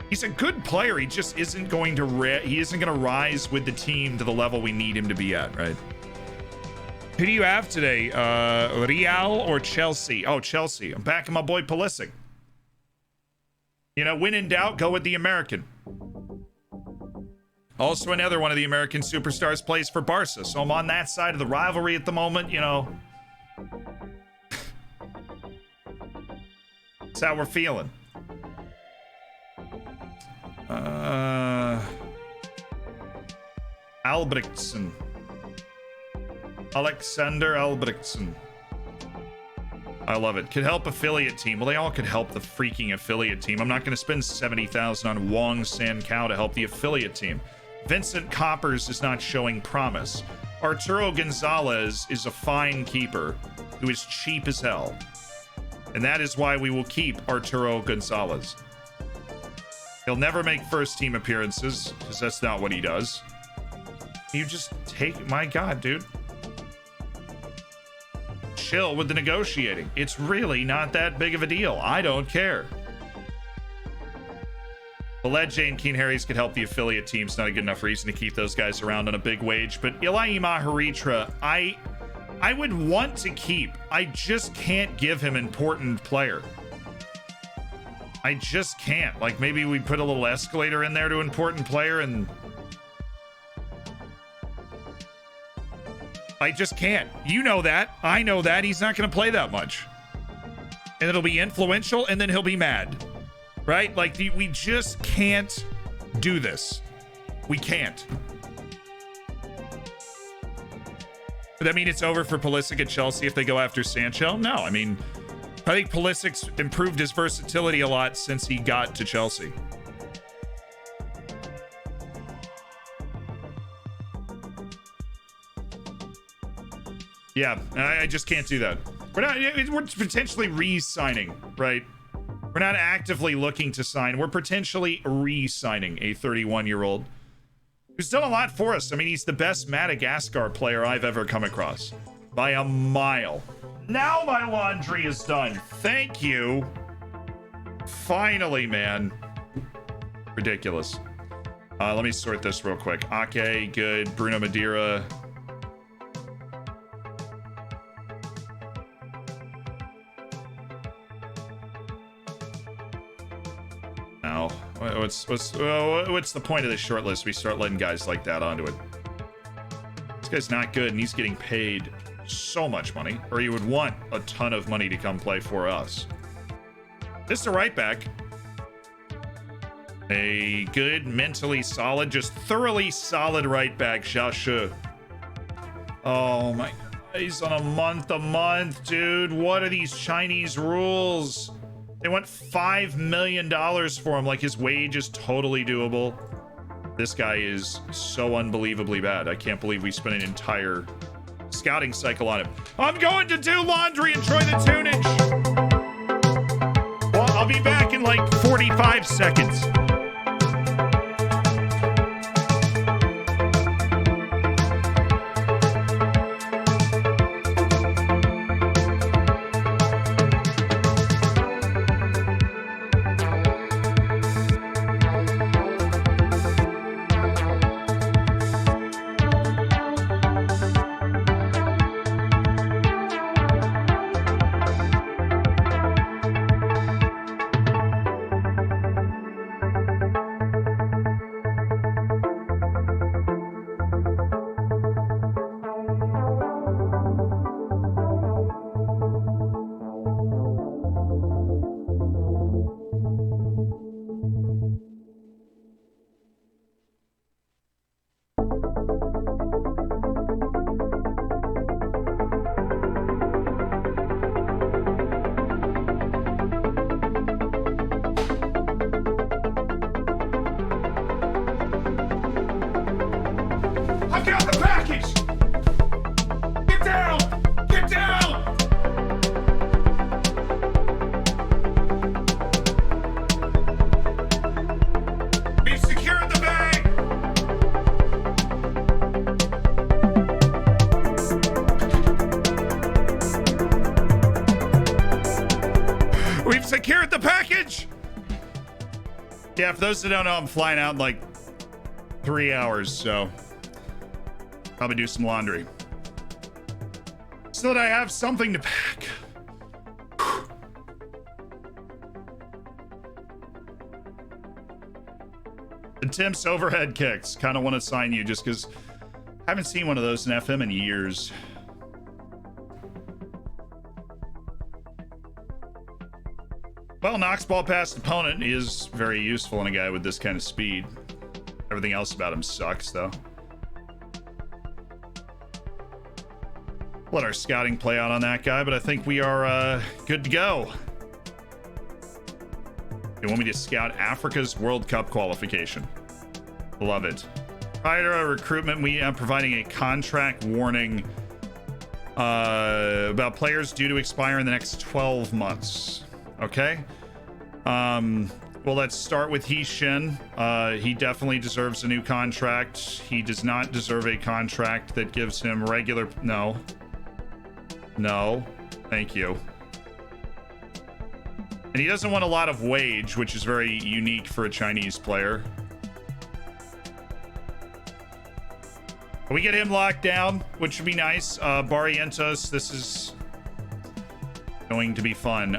He's a good player. He just isn't going to rise with the team to the level we need him to be at, right? Who do you have today? Real or Chelsea? Oh, Chelsea. I'm backing my boy Pulisic. You know, when in doubt, go with the American. Also, another one of the American superstars plays for Barca, so I'm on that side of the rivalry at the moment, you know. That's how we're feeling. Albrechtsen. Alexander Albrechtsen. I love it. Could help affiliate team. Well, they all could help the freaking affiliate team. I'm not going to spend 70,000 on Wong San Cao to help the affiliate team. Vincent Coppers is not showing promise. Arturo Gonzalez is a fine keeper who is cheap as hell. And that is why we will keep Arturo Gonzalez. He'll never make first team appearances, because that's not what he does. You just take... My God, dude. Chill with the negotiating. It's really not that big of a deal. I don't care. Baled Jane Keen Harris could help the affiliate teams. Not a good enough reason to keep those guys around on a big wage. But Ilaima Haritra, I would want to keep. I just can't give him important player. I just can't. Like, maybe we put a little escalator in there to important player, and I just can't. You know that. I know that. He's not going to play that much. And it'll be influential, and then he'll be mad. Right? Like, we just can't do this. We can't. Would that mean it's over for Pulisic at Chelsea if they go after Sancho? No, I mean, I think Pulisic's improved his versatility a lot since he got to Chelsea. Yeah, I just can't do that. We're potentially re-signing, right? We're not actively looking to sign. We're potentially re-signing a 31-year-old who's done a lot for us. I mean, he's the best Madagascar player I've ever come across by a mile. Now my laundry is done. Thank you. Finally, man. Ridiculous. Let me sort this real quick. Ake, good. Bruno Madeira. No. What's the point of this short list? We start letting guys like that onto it. This guy's not good, and he's getting paid so much money, or you would want a ton of money to come play for us. This is a right back. A good, mentally solid, just thoroughly solid right back, Xiaoshu. Oh my, he's on a month, dude. What are these Chinese rules? They want $5 million for him, like his wage is totally doable. This guy is so unbelievably bad. I can't believe we spent an entire scouting cycle on him. I'm going to do laundry. Enjoy the tunage. Well, I'll be back in like 45 seconds. Secured the package. Yeah, for those that don't know, I'm flying out in like 3 hours, so probably do some laundry so that I have something to pack. Attempts overhead kicks. Kind of want to sign you just because I haven't seen one of those in FM in years. Well, knocks ball past opponent is very useful in a guy with this kind of speed. Everything else about him sucks, though. Let our scouting play out on that guy, but I think we are good to go. You want me to scout Africa's World Cup qualification? Love it. Prior to our recruitment, we are providing a contract warning about players due to expire in the next 12 months. Okay. Well, let's start with He-Shin. He definitely deserves a new contract. He does not deserve a contract that gives him regular... No. Thank you. And he doesn't want a lot of wage, which is very unique for a Chinese player. We get him locked down, which would be nice. Barrientos, this is going to be fun.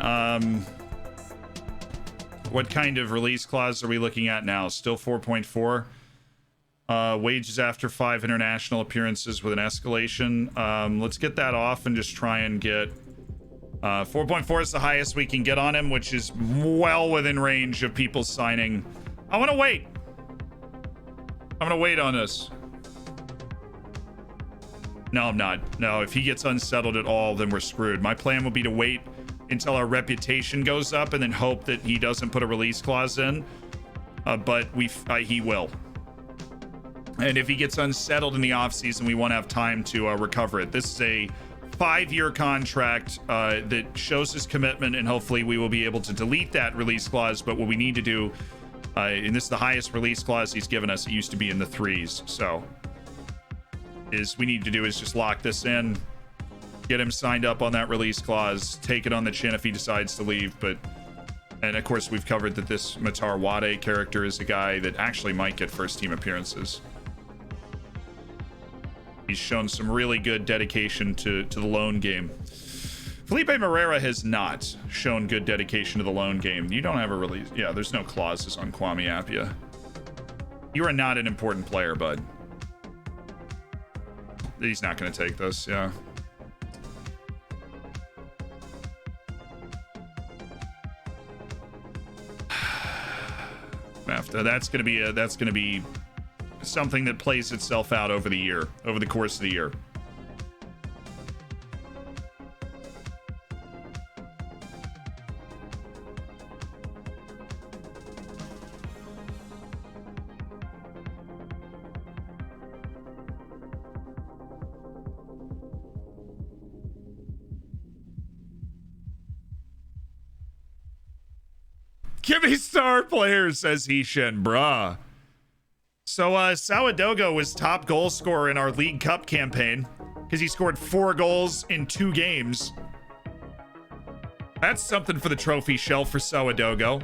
What kind of release clause are we looking at now? Still 4.4. Wages after 5 international appearances with an escalation. Let's get that off and just try and get 4.4 is the highest we can get on him, which is well within range of people signing. I want to wait. I'm gonna wait on this. No, I'm not. No, if he gets unsettled at all, then we're screwed. My plan would be to wait until our reputation goes up and then hope that he doesn't put a release clause in. But he will. And if he gets unsettled in the offseason, we won't have time to recover it. This is a 5-year contract that shows his commitment, and hopefully we will be able to delete that release clause. But what we need to do, and this is the highest release clause he's given us. It used to be in the 3s. So we need to do is just lock this in, get him signed up on that release clause, take it on the chin if he decides to leave. And of course, we've covered that this Matar Wade character is a guy that actually might get first team appearances. He's shown some really good dedication to the lone game. Felipe Morera has not shown good dedication to the lone game. You don't have a release. Yeah, there's no clauses on Kwame Appiah. You are not an important player, bud. He's not going to take this, yeah. That's going to be something that plays itself out over the course of the year. Give me star players, says Hishin, bruh. So Sawadogo was top goal scorer in our League Cup campaign because he scored 4 goals in 2 games. That's something for the trophy shelf for Sawadogo.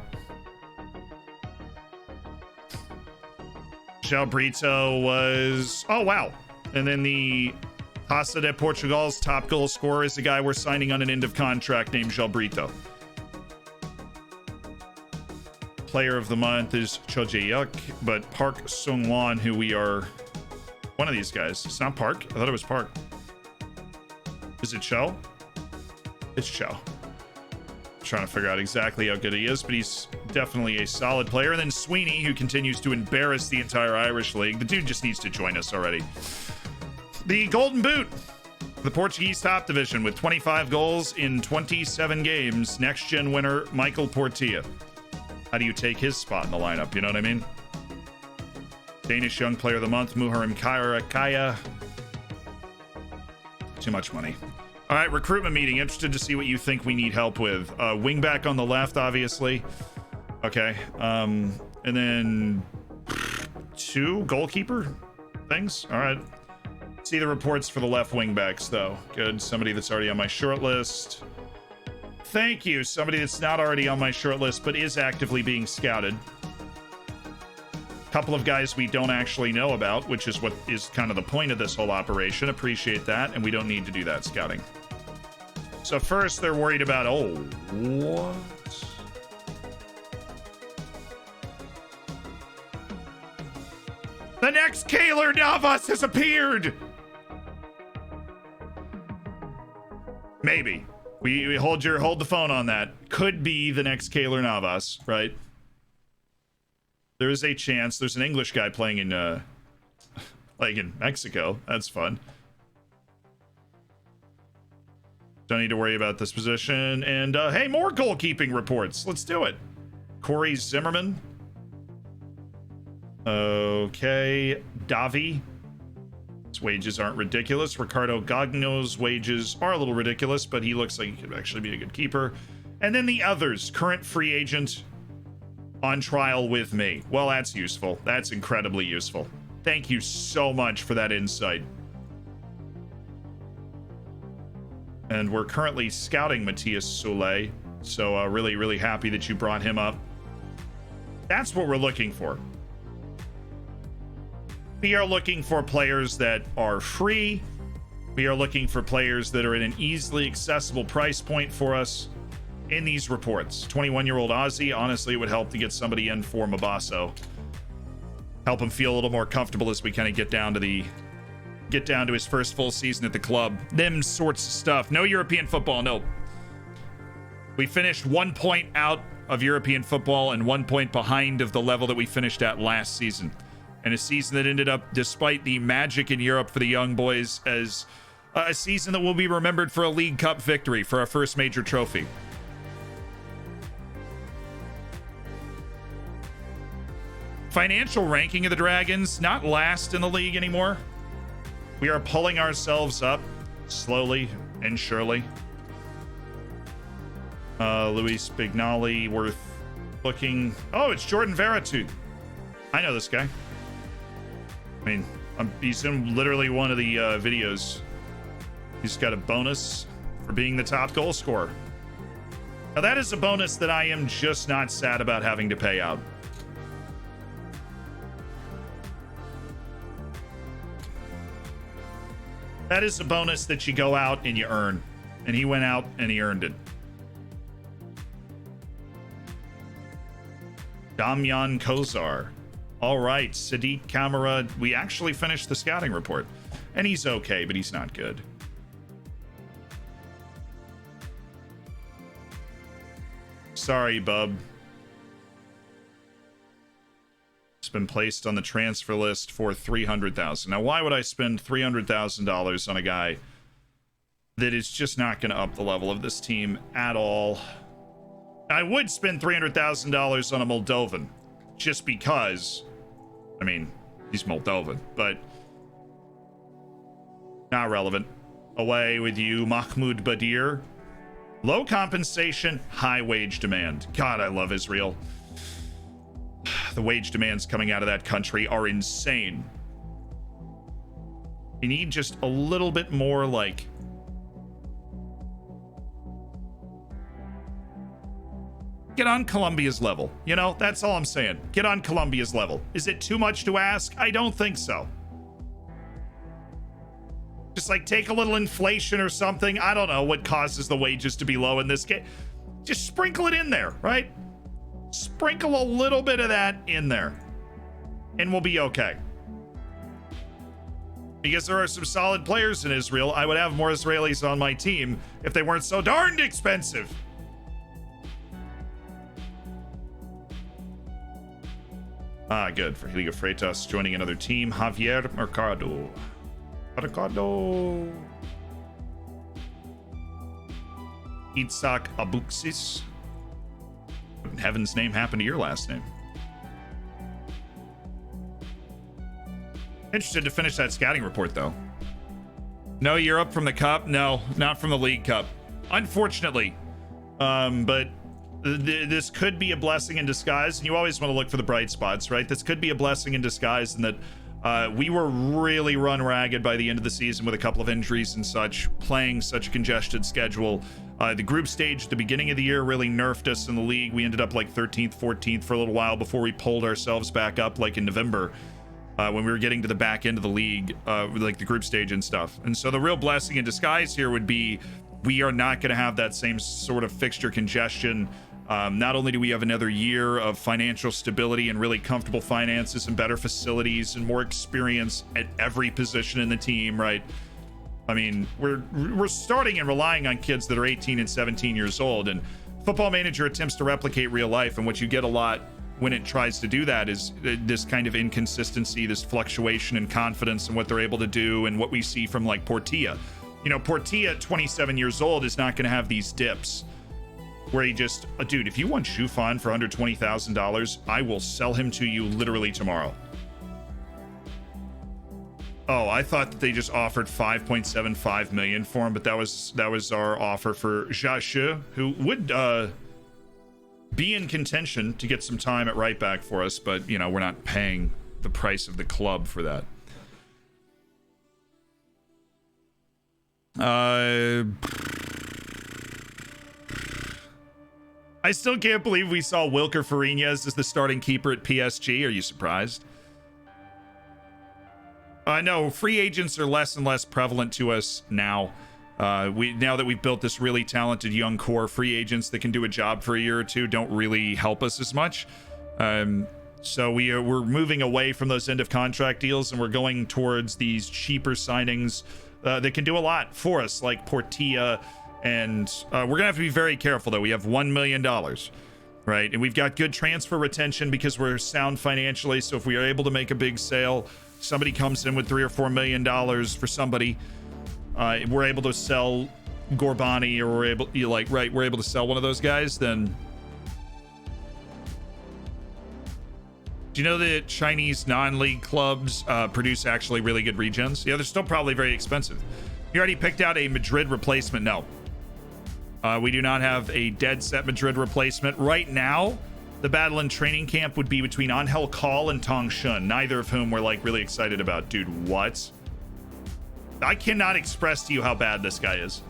João Brito was... Oh, wow. And then the Taça de Portugal's top goal scorer is the guy we're signing on an end of contract named João Brito. Player of the month is Cho Jae-yuk, but Park Sung-won, who we are... One of these guys. It's not Park. I thought it was Park. Is it Cho? It's Cho. Trying to figure out exactly how good he is, but he's definitely a solid player. And then Sweeney, who continues to embarrass the entire Irish League. The dude just needs to join us already. The Golden Boot, the Portuguese top division, with 25 goals in 27 games. Next gen winner, Michael Portilla. How do you take his spot in the lineup? You know what I mean? Danish Young Player of the Month, Muharrem Kaya. Too much money. All right, recruitment meeting. Interested to see what you think we need help with. Wing back on the left, obviously. Okay. And then 2 goalkeeper things. All right. See the reports for the left wing backs, though. Good. Somebody that's already on my short list. Thank you. Somebody that's not already on my short list, but is actively being scouted. Couple of guys we don't actually know about, which is what is kind of the point of this whole operation. Appreciate that, and we don't need to do that scouting. So first, they're worried about, oh, what? The next Keylor Navas has appeared! Maybe. We hold the phone on that. Could be the next Keylor Navas, right? There is a chance. There's an English guy playing in like in Mexico. That's fun. Don't need to worry about this position. And hey, more goalkeeping reports. Let's do it. Corey Zimmerman. Okay, Davi. His wages aren't ridiculous. Ricardo Gagno's wages are a little ridiculous, but he looks like he could actually be a good keeper. And then the others, current free agent on trial with me. Well, that's useful. That's incredibly useful. Thank you so much for that insight. And we're currently scouting Matthias Soule, so really, really happy that you brought him up. That's what we're looking for. We are looking for players that are free. We are looking for players that are at an easily accessible price point for us. in these reports. 21-year-old Aussie. Honestly, it would help to get somebody in for Mabasso. Help him feel a little more comfortable as we kind of get down to his first full season at the club. Them sorts of stuff. No European football, no. We finished 1 point out of European football and 1 point behind of the level that we finished at last season. And a season that ended up, despite the magic in Europe for the young boys, as a season that will be remembered for a League Cup victory for our first major trophy. Financial ranking of the Dragons, not last in the league anymore. We are pulling ourselves up slowly and surely. Luis Bignali worth looking. Oh, it's Jordan Veretout. I know this guy. I mean, he's in literally one of the videos. He's got a bonus for being the top goal scorer. Now, that is a bonus that I am just not sad about having to pay out. That is a bonus that you go out and you earn. And he went out and he earned it. Damyan Kozar. All right, Sadiq Kamara. We actually finished the scouting report. And he's okay, but he's not good. Sorry, bub. It's been placed on the transfer list for $300,000. Now, why would I spend $300,000 on a guy that is just not going to up the level of this team at all? I would spend $300,000 on a Moldovan just because, I mean, he's Moldovan, but not relevant. Away with you, Mahmoud Badir. Low compensation, high wage demand. God, I love Israel. The wage demands coming out of that country are insane. You need just a little bit more, like, get on Colombia's level. You know, that's all I'm saying. Get on Colombia's level. Is it too much to ask? I don't think so. Just like take a little inflation or something. I don't know what causes the wages to be low in this game. Just sprinkle it in there, right? Sprinkle a little bit of that in there and we'll be okay. Because there are some solid players in Israel. I would have more Israelis on my team if they weren't so darned expensive. Ah, good for Liga Freitas joining another team. Javier Mercado. Itzhak Abuxis. What in heaven's name happened to your last name? Interested to finish that scouting report, though. No Europe from the Cup? No, not from the League Cup. Unfortunately. But this could be a blessing in disguise, and you always want to look for the bright spots, right? This could be a blessing in disguise in that we were really run ragged by the end of the season with a couple of injuries and such, playing such a congested schedule. The group stage at the beginning of the year really nerfed us in the league. We ended up like 13th, 14th for a little while before we pulled ourselves back up like in November when we were getting to the back end of the league, like the group stage and stuff. And so the real blessing in disguise here would be we are not going to have that same sort of fixture congestion. Not only do we have another year of financial stability and really comfortable finances and better facilities and more experience at every position in the team, right? I mean, we're starting and relying on kids that are 18 and 17 years old, and Football Manager attempts to replicate real life, and what you get a lot when it tries to do that is this kind of inconsistency, this fluctuation in confidence and what they're able to do, and what we see from like Portilla. You know, Portilla at 27 years old is not going to have these dips where he just, dude, if you want Shufan for under $20,000, I will sell him to you literally tomorrow. Oh, I thought that they just offered 5.75 million for him, but that was our offer for Jashe, who would be in contention to get some time at right back for us, but you know, we're not paying the price of the club for that. I still can't believe we saw Wilker Fariñas as the starting keeper at PSG. Are you surprised? No, free agents are less and less prevalent to us now. Now that we've built this really talented young core, free agents that can do a job for a year or two don't really help us as much. So we're moving away from those end of contract deals, and we're going towards these cheaper signings that can do a lot for us, like Portilla. And we're gonna have to be very careful though. We have $1 million, right? And we've got good transfer retention because we're sound financially. So if we are able to make a big sale, somebody comes in with $3 or $4 million for somebody, we're able to sell Gorbani, or we're able to sell one of those guys, then. Do you know that Chinese non-league clubs produce actually really good regens? Yeah, they're still probably very expensive. You already picked out a Madrid replacement? No. We do not have a dead set Madrid replacement. Right now, the battle in training camp would be between Angel Call and Tong Shun, neither of whom we're like really excited about. Dude, what? I cannot express to you how bad this guy is.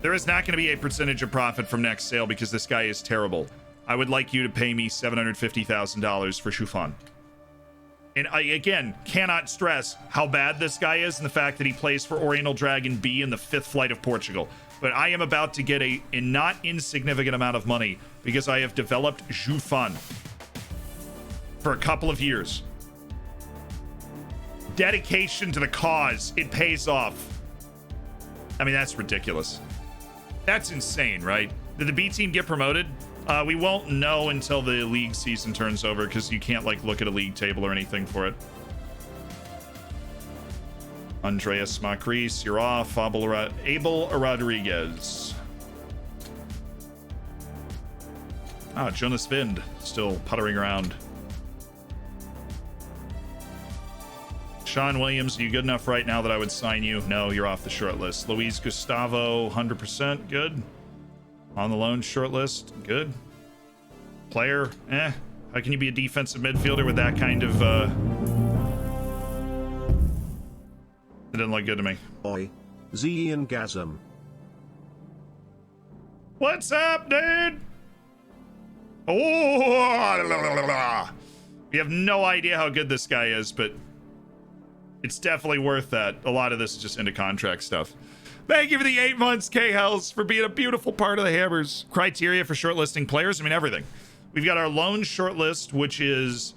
There is not going to be a percentage of profit from next sale because this guy is terrible. I would like you to pay me $750,000 for Shufan. And I, again, cannot stress how bad this guy is and the fact that he plays for Oriental Dragon B in the 5th flight of Portugal. But I am about to get a not insignificant amount of money because I have developed Shufan for a couple of years. Dedication to the cause. It pays off. I mean, that's ridiculous. That's insane, right? Did the B team get promoted? We won't know until the league season turns over because you can't like look at a league table or anything for it. Andreas Macris, you're off. Abel Rodriguez. Jonas Vind still puttering around. Sean Williams, are you good enough right now that I would sign you? No, you're off the short list. Luis Gustavo, 100%, good. On the loan short list, good. Player, how can you be a defensive midfielder with that kind of it didn't look good to me. Oi, Zian Gasm. What's up, dude? Oh, we have no idea how good this guy is, but it's definitely worth that. A lot of this is just into contract stuff. Thank you for the 8 months, K-Hells, for being a beautiful part of the Hammers. Criteria for shortlisting players, I mean, everything. We've got our loan shortlist, which is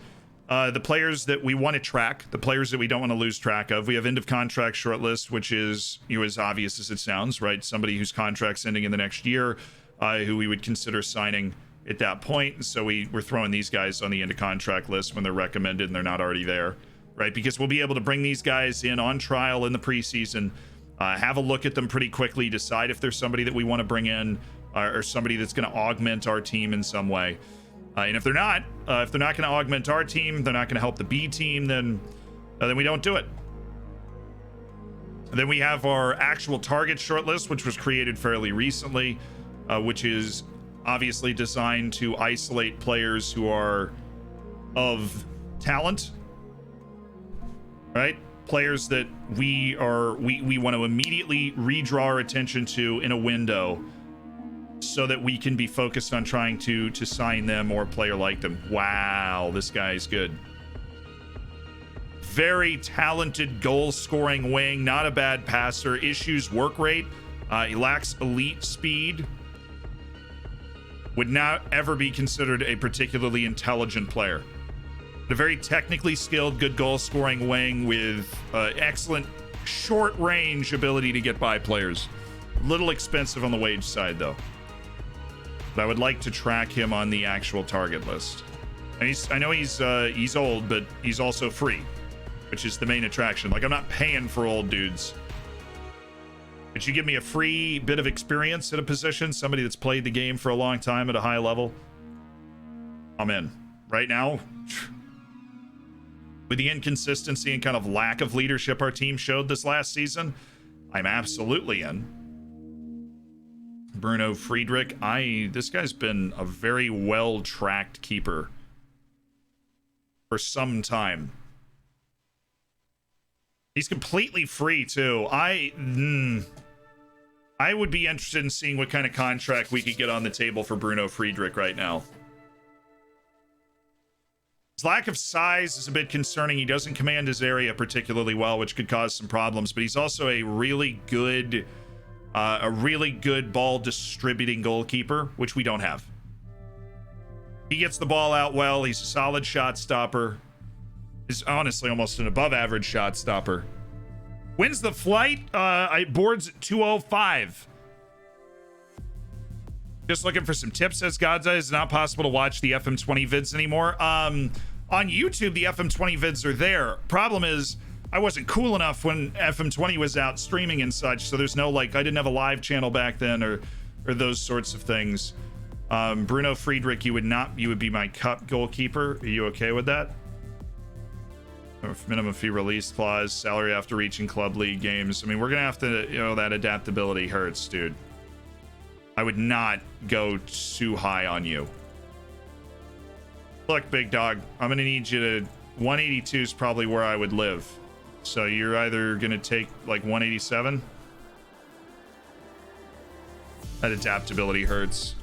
the players that we want to track, the players that we don't want to lose track of. We have end of contract shortlist, which is, as obvious as it sounds, right? Somebody whose contract's ending in the next year, who we would consider signing at that point. So we're throwing these guys on the end of contract list when they're recommended and they're not already there, right? Because we'll be able to bring these guys in on trial in the preseason, have a look at them pretty quickly, decide if there's somebody that we want to bring in or somebody that's going to augment our team in some way. And if they're not going to augment our team, they're not going to help the B team, then we don't do it. And then we have our actual target shortlist, which was created fairly recently, which is obviously designed to isolate players who are of talent, right? Players that we want to immediately redraw our attention to in a window so that we can be focused on trying to sign them or a player like them. Wow, this guy's good. Very talented goal scoring wing, not a bad passer, issues work rate, he lacks elite speed, would not ever be considered a particularly intelligent player. A very technically skilled, good goal scoring wing with excellent short range ability to get by players. Little expensive on the wage side though. But I would like to track him on the actual target list. And I know he's old, but he's also free, which is the main attraction. Like, I'm not paying for old dudes. Could you give me a free bit of experience at a position? Somebody that's played the game for a long time at a high level? I'm in. Right now, with the inconsistency and kind of lack of leadership our team showed this last season, I'm absolutely in. Bruno Friedrich, this guy's been a very well-tracked keeper for some time. He's completely free too. I would be interested in seeing what kind of contract we could get on the table for Bruno Friedrich right now. His lack of size is a bit concerning. He doesn't command his area particularly well, which could cause some problems, but he's also a really good ball distributing goalkeeper, which we don't have. He gets the ball out well. He's a solid shot stopper. He's honestly almost an above average shot stopper. Wins the flight. Boards at 205. Just looking for some tips, says Godza. It's not possible to watch the FM20 vids anymore. On YouTube, the FM20 vids are there. Problem is, I wasn't cool enough when FM20 was out streaming and such, so there's no, like, I didn't have a live channel back then or those sorts of things. Bruno Friedrich, you would be my cup goalkeeper. Are you okay with that? Minimum fee release clause, salary after reaching club league games. I mean, we're gonna have to, that adaptability hurts, dude. I would not go too high on you. Look, big dog, I'm gonna need you to 182 is probably where I would live. So you're either gonna take like 187. That adaptability hurts.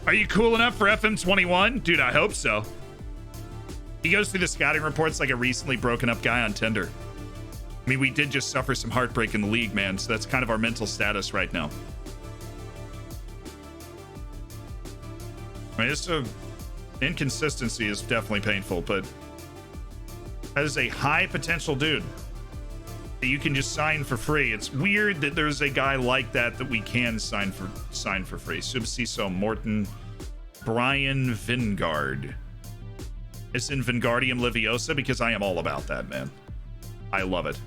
Are you cool enough for FM21? Dude, I hope so. He goes through the scouting reports like a recently broken up guy on Tinder. I mean, we did just suffer some heartbreak in the league, man, so that's kind of our mental status right now. I mean, it's inconsistency is definitely painful, but that is a high potential dude that you can just sign for free. It's weird that there's a guy like that we can sign for free. Subciso Morton, Brian Vingard. It's in Vingardium Leviosa because I am all about that, man. I love it.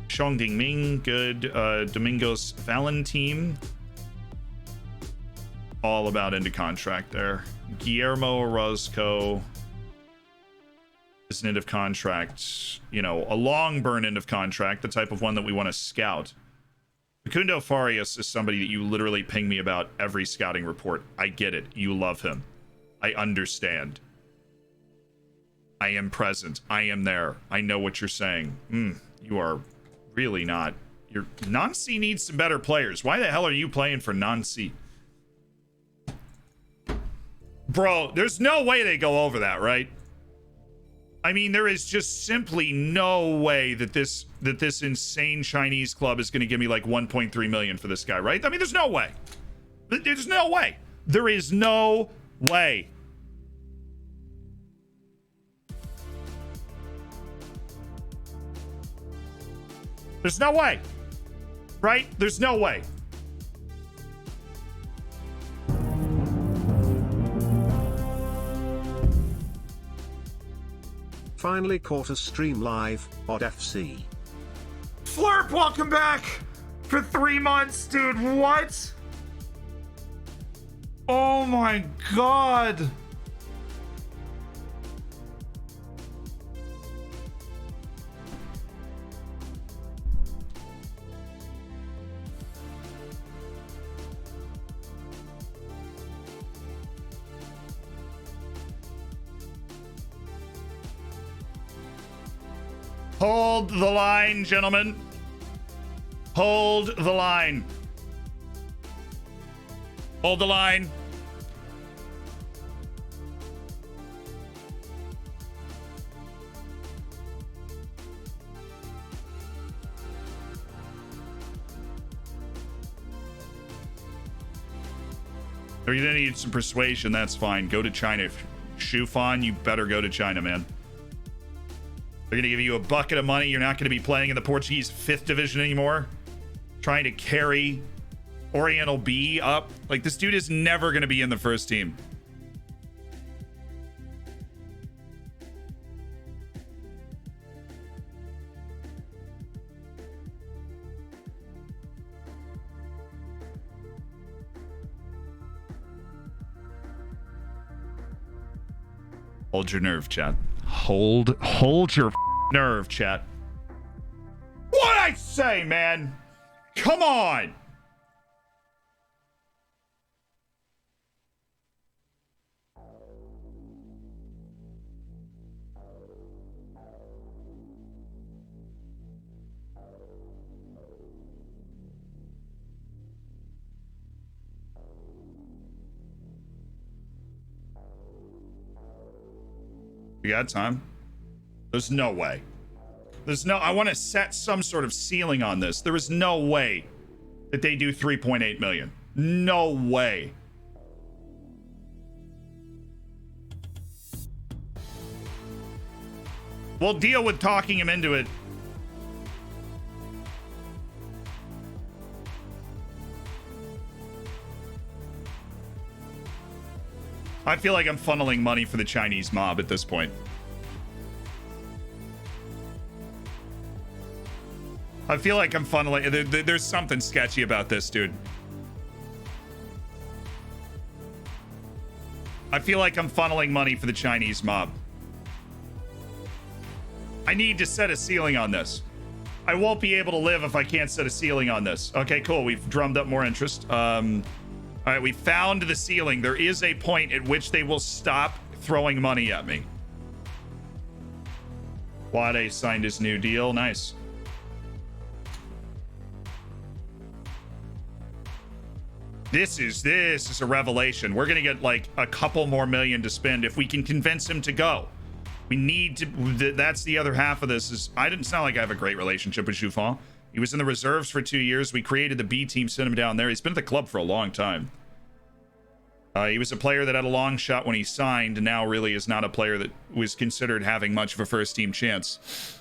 Xiong Dingming, good. Domingos Valentin. All about into contract there. Guillermo Orozco is an end of contract, a long burn end of contract, the type of one that we want to scout. Facundo Farias is somebody that you literally ping me about every scouting report. I get it. You love him. I understand. I am present. I am there. I know what you're saying. You are really not. Nancy needs some better players. Why the hell are you playing for Nancy? Bro, there's no way they go over that, right? I mean, there is just simply no way that this insane Chinese club is going to give me like 1.3 million for this guy, right? I mean, there's no way. There's no way. There is no way. There's no way. Right? There's no way. Finally caught a stream live, Odd FC. Flurp, welcome back for 3 months, dude. What? Oh my god. Hold the line, gentlemen. Hold the line. Hold the line. Or you're gonna need some persuasion, that's fine. Go to China. Shufan, you better go to China, man. They're going to give you a bucket of money. You're not going to be playing in the Portuguese 5th division anymore. Trying to carry Oriental B up. Like, this dude is never going to be in the first team. Hold your nerve, chat. Hold your nerve, chat. What'd I say, man? Come on. We got time. There's no way. I want to set some sort of ceiling on this. There is no way that they do 3.8 million. No way. We'll deal with talking him into it. I feel like I'm funneling money for the Chinese mob at this point. I feel like I'm funneling. There's something sketchy about this, dude. I feel like I'm funneling money for the Chinese mob. I need to set a ceiling on this. I won't be able to live if I can't set a ceiling on this. Okay, cool. We've drummed up more interest. All right, we found the ceiling. There is a point at which they will stop throwing money at me. Wade signed his new deal. Nice. This is a revelation. We're gonna get like a couple more million to spend if we can convince him to go. We need to. That's the other half of this. Is I didn't sound like I have a great relationship with Juffon. He was in the reserves for 2 years. We created the B team, sent him down there. He's been at the club for a long time. He was a player that had a long shot when he signed, and now really is not a player that was considered having much of a first team chance.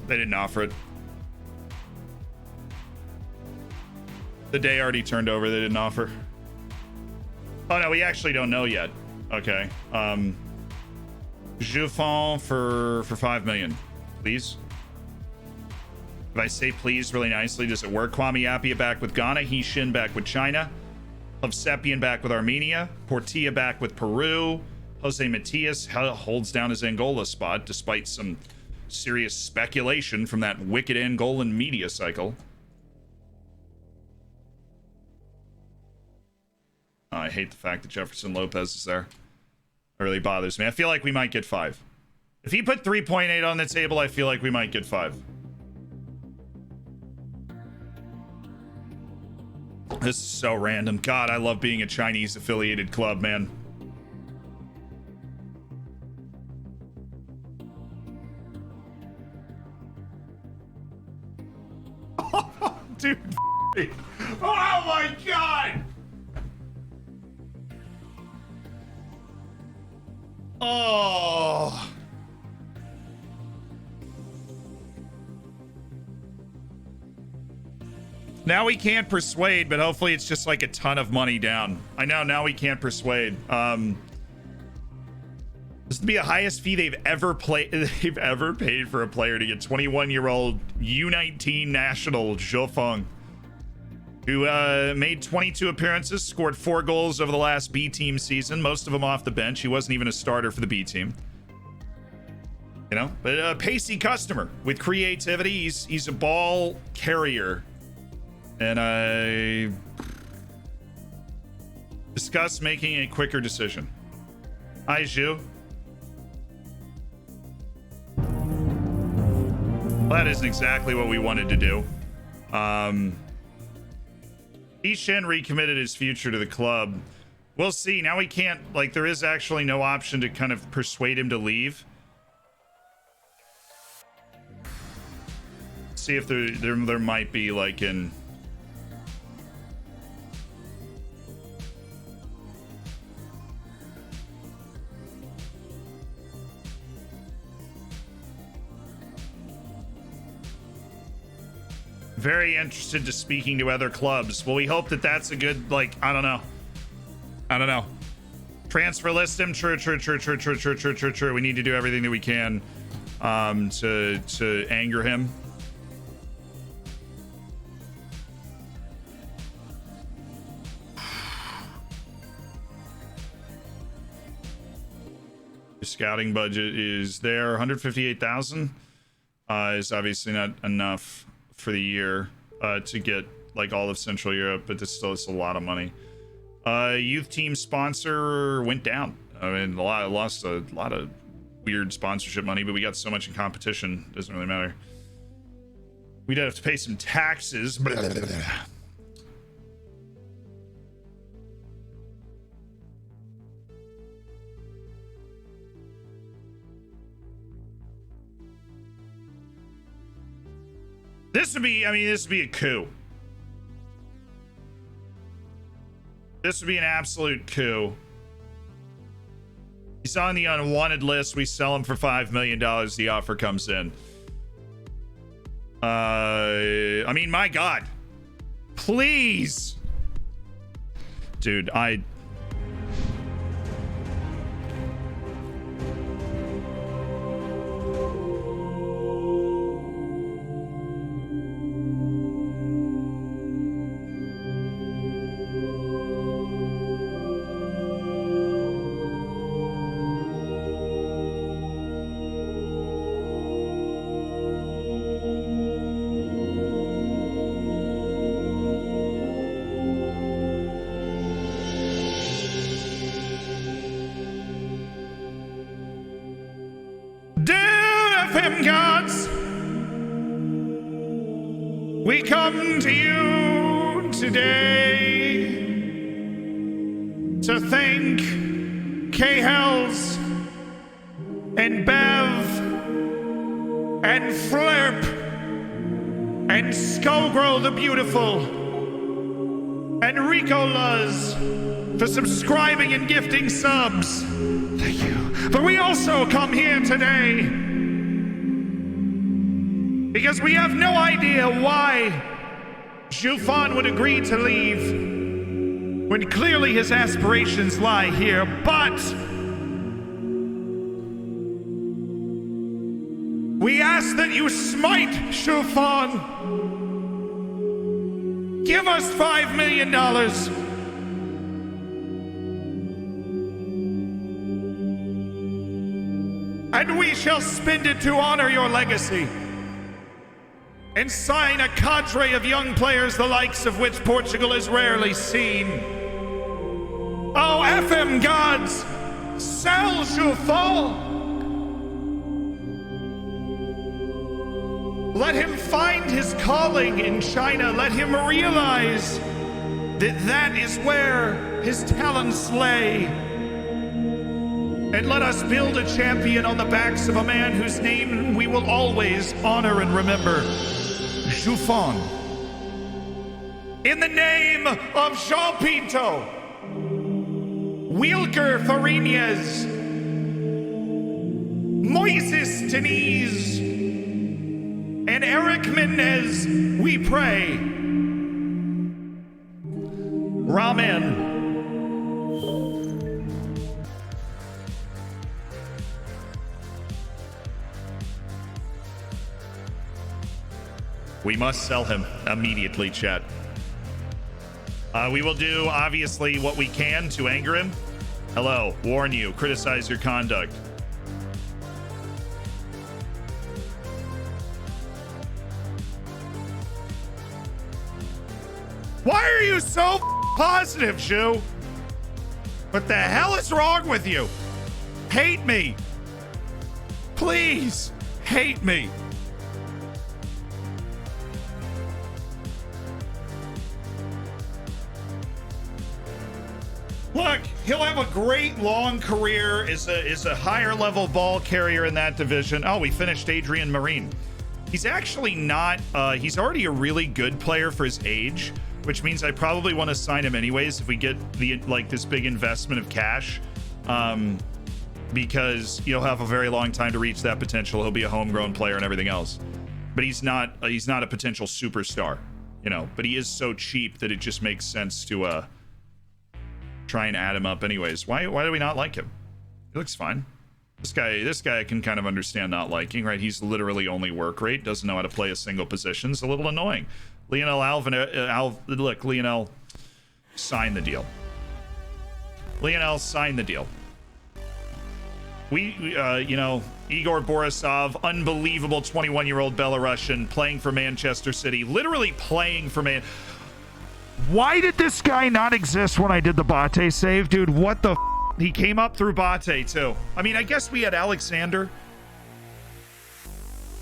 They didn't offer it. The day already turned over. They didn't offer. Oh no, we actually don't know yet. Okay. Juffon for 5 million, please. If I say please really nicely, does it work? Kwame Appiah back with Ghana. Hishin back with China. Hovsepian back with Armenia. Portilla back with Peru. Jose Matias holds down his Angola spot despite some serious speculation from that wicked Angolan media cycle. I hate the fact that Jefferson Lopez is there. It really bothers me. I feel like we might get 5. If he put 3.8 on the table, I feel like we might get 5. This is so random. God, I love being a Chinese affiliated club, man. Dude. Oh my God. Oh. Now we can't persuade, but hopefully it's just like a ton of money down. I know now we can't persuade. This would be the highest fee they've ever paid for a player to get 21-year-old U19 national Zhou Feng, who made 22 appearances, scored 4 goals over the last B team season, most of them off the bench. He wasn't even a starter for the B team. You know, but a pacey customer with creativity. He's a ball carrier. And I discuss making a quicker decision. Hi, Zhu. Well, that isn't exactly what we wanted to do. Ishin recommitted his future to the club. We'll see. Now we can't, like, there is actually no option to kind of persuade him to leave. See if there might be, like, in... Very interested to speaking to other clubs. Well, we hope that that's a good, like, I don't know. Transfer list him. True. We need to do everything that we can to anger him. The scouting budget is there. 158,000 is obviously not enough for the year to get like all of Central Europe, but this still is a lot of money. Youth team sponsor went down. I mean, lost a lot of weird sponsorship money, but we got so much in competition, doesn't really matter. We'd have to pay some taxes. Blah, blah, blah, blah. This would be, I mean, this would be a coup. This would be an absolute coup. He's on the unwanted list. We sell him for $5 million. The offer comes in. I mean, my God. Please. Dude, we come to you today to thank K-Hells and Bev and Flirp and Skullgrow the Beautiful and Rico Luz for subscribing and gifting subs. Thank you. But we also come here today because we have no idea why Jufan would agree to leave when clearly his aspirations lie here, but we ask that you smite Jufan. Give us $5 million. And we shall spend it to honor your legacy and sign a cadre of young players the likes of which Portugal has rarely seen. Oh, FM gods, sell Jufan. Let him find his calling in China. Let him realize that that is where his talents lay. And let us build a champion on the backs of a man whose name we will always honor and remember. Jufan. In the name of João Pinto, Wilker Farinhas, Moises Diniz, and Eric Mendez, we pray. Ramen. We must sell him immediately, chat. We will do, obviously, what we can to anger him. Hello, warn you, criticize your conduct. Why are you so positive, Shu? What the hell is wrong with you? Hate me. Please, hate me. Look, he'll have a great long career as a higher level ball carrier in that division. Oh, we finished Adrian Marine. He's actually not, he's already a really good player for his age, which means I probably want to sign him anyways if we get this big investment of cash, because he'll have a very long time to reach that potential. He'll be a homegrown player and everything else, but he's not a potential superstar, you know, but he is so cheap that it just makes sense to, try and add him up anyways. Why do we not like him? He looks fine. This guy I can kind of understand not liking, right? He's literally only work rate, doesn't know how to play a single position. It's a little annoying. Lionel look, Lionel, sign the deal. Lionel, sign the deal. We you know, Igor Borisov, unbelievable 21-year-old Belarusian playing for Manchester City, literally playing for Why did this guy not exist when I did the Bate save? Dude, what the He came up through Bate too. I mean, I guess we had Alexander,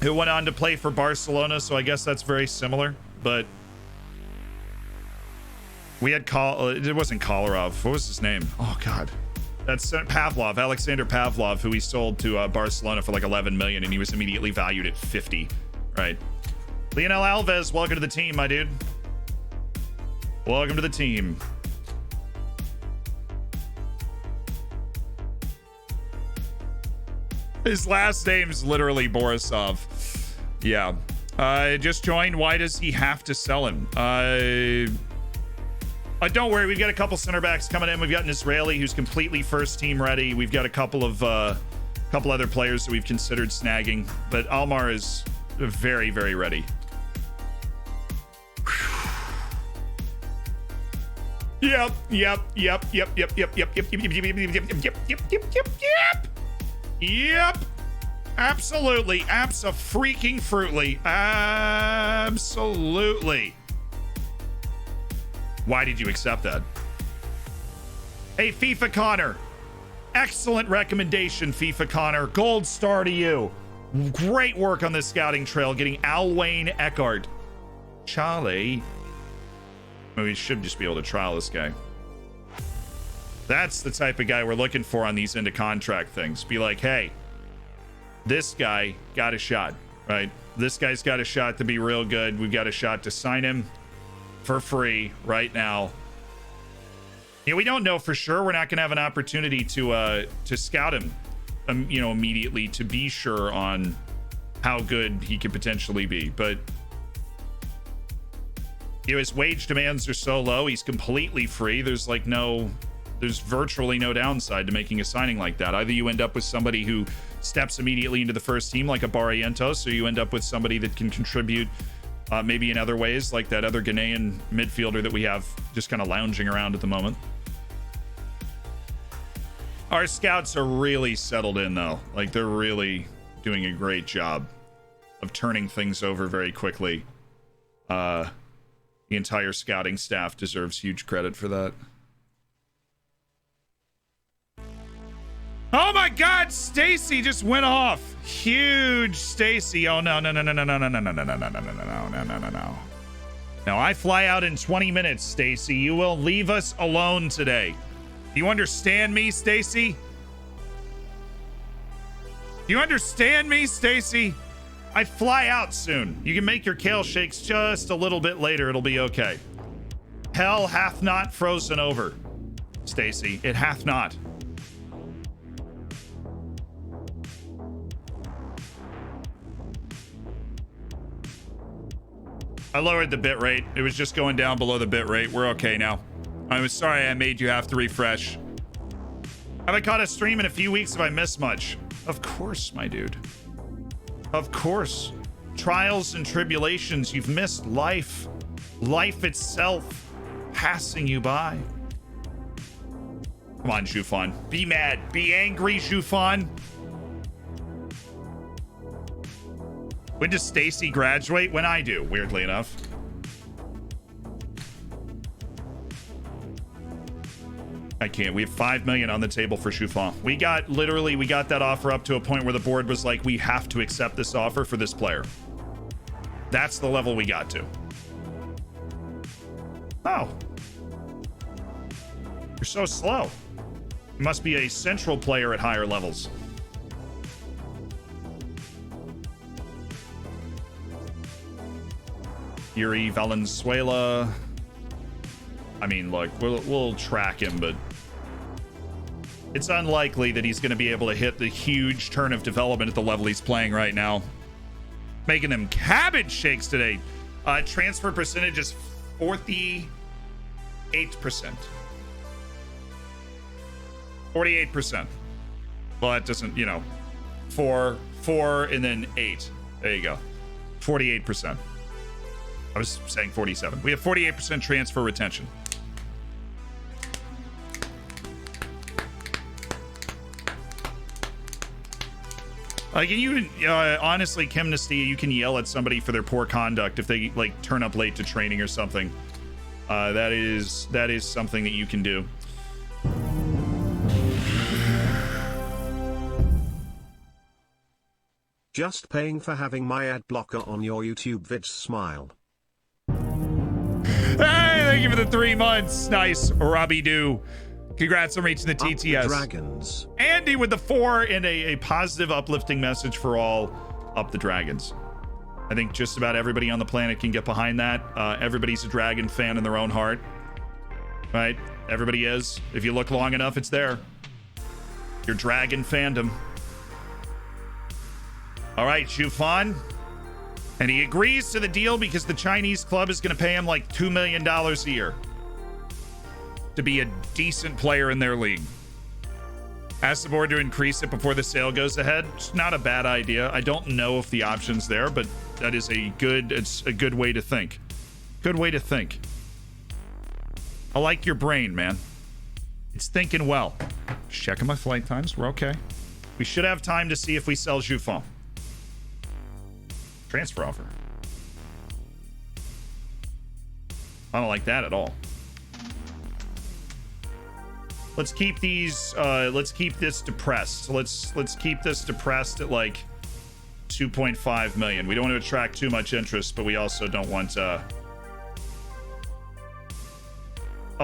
who went on to play for Barcelona, so I guess that's very similar. But we had it wasn't Kolarov. What was his name? Oh God, that's Pavlov, Alexander Pavlov, who we sold to Barcelona for like 11 million, and he was immediately valued at 50. Right. Lionel Alves, welcome to the team, my dude. Welcome to the team. His last name's literally Borisov. Yeah. Just joined. Why does he have to sell him? Don't worry. We've got a couple center backs coming in. We've got an Israeli who's completely first team ready. We've got a couple other players that we've considered snagging, but Almar is very, very ready. Yep. Absolutely. Abso-freaking-fruitly. Absolutely. Why did you accept that? Hey, FIFA Connor. Excellent recommendation, FIFA Connor. Gold star to you. Great work on this scouting trail, getting Alwayne Eckhart. Charlie. Well, we should just be able to trial this guy. That's the type of guy we're looking for on these into contract things. Be like, hey, this guy got a shot, right? This guy's got a shot to be real good. We've got a shot to sign him for free right now. Yeah, we don't know for sure. We're not going to have an opportunity to scout him, immediately to be sure on how good he could potentially be. But his wage demands are so low. He's completely free. There's virtually no downside to making a signing like that. Either you end up with somebody who steps immediately into the first team like a Barrientos, or you end up with somebody that can contribute maybe in other ways, like that other Ghanaian midfielder that we have just kind of lounging around at the moment. Our scouts are really settled in, though. Like, they're really doing a great job of turning things over very quickly. The entire scouting staff deserves huge credit for that. Oh my God, Stacy just went off. Huge Stacy. Oh no. Now I fly out in 20 minutes, Stacy. You will leave us alone today. Do you understand me, Stacy? Do you understand me, Stacy? I fly out soon. You can make your kale shakes just a little bit later. It'll be okay. Hell hath not frozen over, Stacy. It hath not. I lowered the bit rate. It was just going down below the bit rate. We're okay now. I'm sorry I made you have to refresh. Have I caught a stream in a few weeks if I missed much? Of course, my dude. Of course. Trials and tribulations. You've missed life. Life itself passing you by. Come on, Jufon. Be mad. Be angry, Jufon. When does Stacy graduate? When I do, weirdly enough. I can't. We have 5 million on the table for Jufon. We got that offer up to a point where the board was like, we have to accept this offer for this player. That's the level we got to. Oh. You're so slow. You must be a central player at higher levels. Yuri Valenzuela. I mean, look, we'll track him, but it's unlikely that he's going to be able to hit the huge turn of development at the level he's playing right now. Making them cabbage shakes today. Transfer percentage is 48%. 48%. Well, that doesn't, 4, and then 8. There you go. 48%. I was saying 47. We have 48% transfer retention. Like, and you, honestly, Chemnesty, you can yell at somebody for their poor conduct if they turn up late to training or something. That is something that you can do. Just paying for having my ad blocker on your YouTube vids, smile. Hey, thank you for the 3 months. Nice, Robbie Doo. Congrats on reaching the TTS. Up the dragons. Andy with the 4 and a positive, uplifting message for all. Up the dragons. I think just about everybody on the planet can get behind that. Everybody's a dragon fan in their own heart. Right? Everybody is. If you look long enough, it's there. Your dragon fandom. All right, Xufan. And he agrees to the deal because the Chinese club is going to pay him like $2 million a year to be a decent player in their league. Ask the board to increase it before the sale goes ahead. It's not a bad idea. I don't know if the option's there, but that is it's a good way to think. Good way to think. I like your brain, man. It's thinking well. Just checking my flight times. We're okay. We should have time to see if we sell Xufan. Transfer offer. I don't like that at all. Let's keep these let's keep this depressed. Let's keep this depressed at like 2.5 million. We don't want to attract too much interest, but we also don't want oh,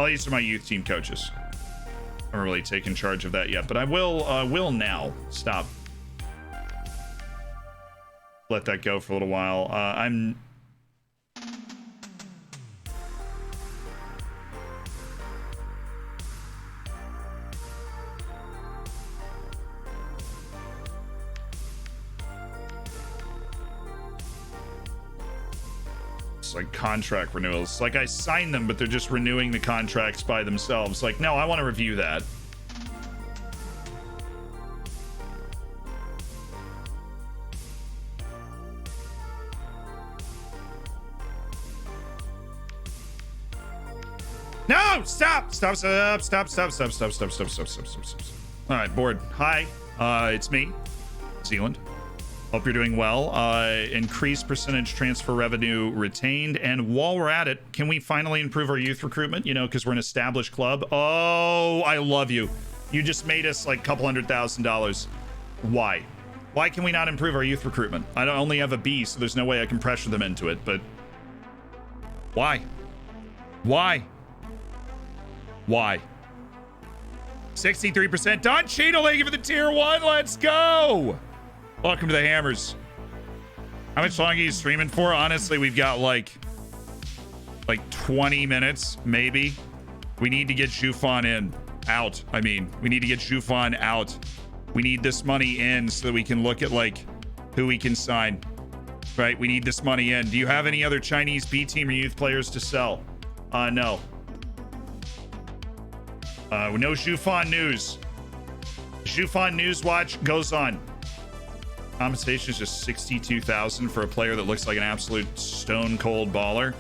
these are my youth team coaches. I haven't really taken charge of that yet, but I will now. Stop. Let that go for a little while. I'm it's like contract renewals. Like I signed them, but they're just renewing the contracts by themselves. Like, no, I want to review that. No! Stop! Stop! Stop! Stop! Stop! Stop! Stop! Stop! Stop! Stop! Stop! Stop! All right, board. Hi, it's me, Zealand. Hope you're doing well. Increased percentage transfer revenue retained. And while we're at it, can we finally improve our youth recruitment? You know, because we're an established club. Oh, I love you. You just made us like a couple $100,000. Why? Why can we not improve our youth recruitment? I don't only have a B, so there's no way I can pressure them into it. But why? Why? Why? 63% done. Cheeto, thank you for the tier 1. Let's go. Welcome to the Hammers. How much longer are you streaming for? Honestly, we've got like 20 minutes, maybe. We need to get Xufan in. Out. I mean, we need to get Xufan out. We need this money in so that we can look at like who we can sign. Right? We need this money in. Do you have any other Chinese B team or youth players to sell? No. No Xufan news. Xufan News Watch goes on. Compensation is just 62,000 for a player that looks like an absolute stone cold baller.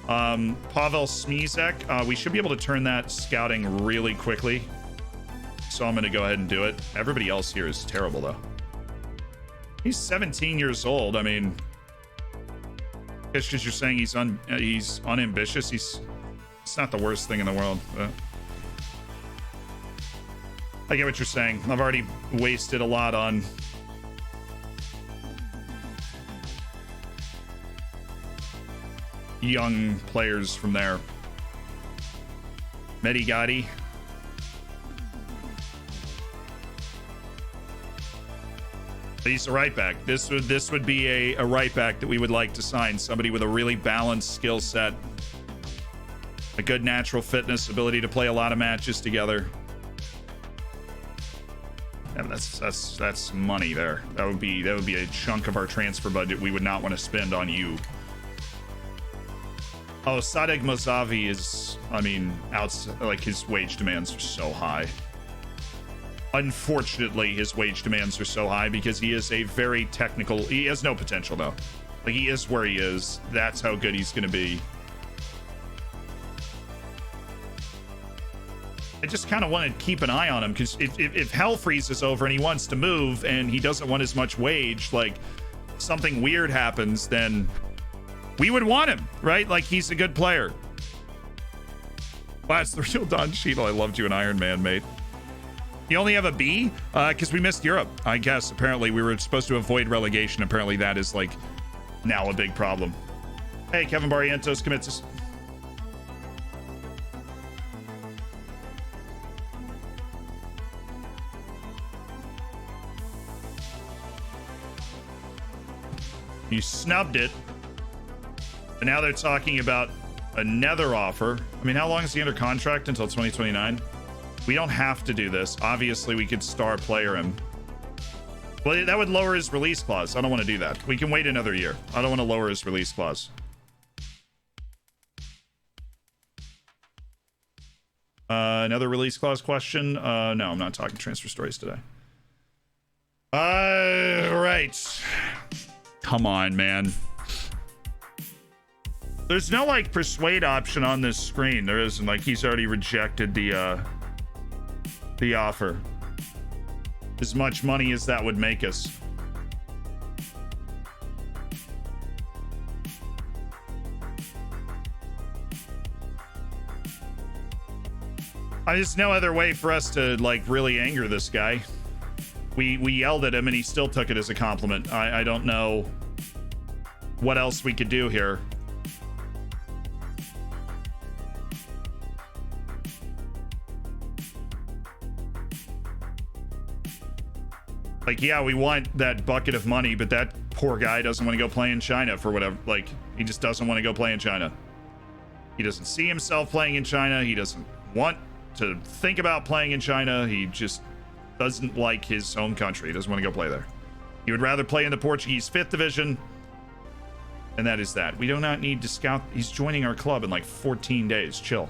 Pavel Smizek, we should be able to turn that scouting really quickly. So I'm going to go ahead and do it. Everybody else here is terrible though. He's 17 years old. I mean, just because you're saying he's unambitious, it's not the worst thing in the world. I get what you're saying. I've already wasted a lot on young players from there. Medigatti. He's a right back. This would be a right back that we would like to sign. Somebody with a really balanced skill set, a good natural fitness, ability to play a lot of matches together. And that's money there. That would be a chunk of our transfer budget we would not want to spend on you. Oh, Sadegh Mozavi is, I mean, like his wage demands are so high. Unfortunately, his wage demands are so high because he is a very technical. He has no potential though. Like he is where he is. That's how good he's going to be. I just kind of want to keep an eye on him because if hell freezes over and he wants to move and he doesn't want as much wage, like something weird happens, then we would want him, right? Like he's a good player. Wow, it's the real Don Cheadle. I loved you in Iron Man, mate. You only have a B? Because we missed Europe, I guess. Apparently, we were supposed to avoid relegation. Apparently, that is, like, now a big problem. Hey, Kevin Barrientos commits us. You snubbed it. And now they're talking about another offer. I mean, how long is he under contract? Until 2029? We don't have to do this. Obviously, we could star player him. Well, that would lower his release clause. I don't want to do that. We can wait another year. I don't want to lower his release clause. Another release clause question? No, I'm not talking transfer stories today. Right. Come on, man. There's no, like, persuade option on this screen. There isn't. Like, he's already rejected the offer. As much money as that would make us. There's no other way for us to, like, really anger this guy. We yelled at him and he still took it as a compliment. I don't know what else we could do here. Like, yeah, we want that bucket of money, but that poor guy doesn't want to go play in China for whatever. Like, he just doesn't want to go play in China. He doesn't see himself playing in China. He doesn't want to think about playing in China. He just doesn't like his home country. He doesn't want to go play there. He would rather play in the Portuguese 5th division. And that is that. We do not need to scout. He's joining our club in like 14 days. Chill.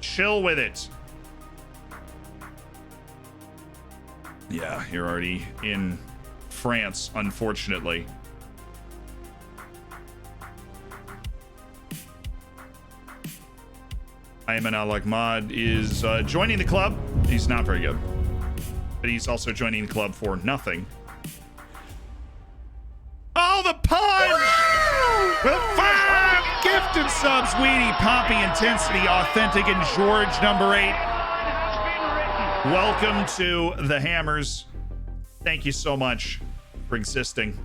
Chill with it. Yeah, you're already in France, unfortunately. Ayman Al-Ahmad is joining the club. He's not very good. But he's also joining the club for nothing. Oh, the punch! With 5 gifted subs. Weedy, Poppy, Intensity, Authentic, and George, number 8. Welcome to the Hammers. Thank you so much for existing.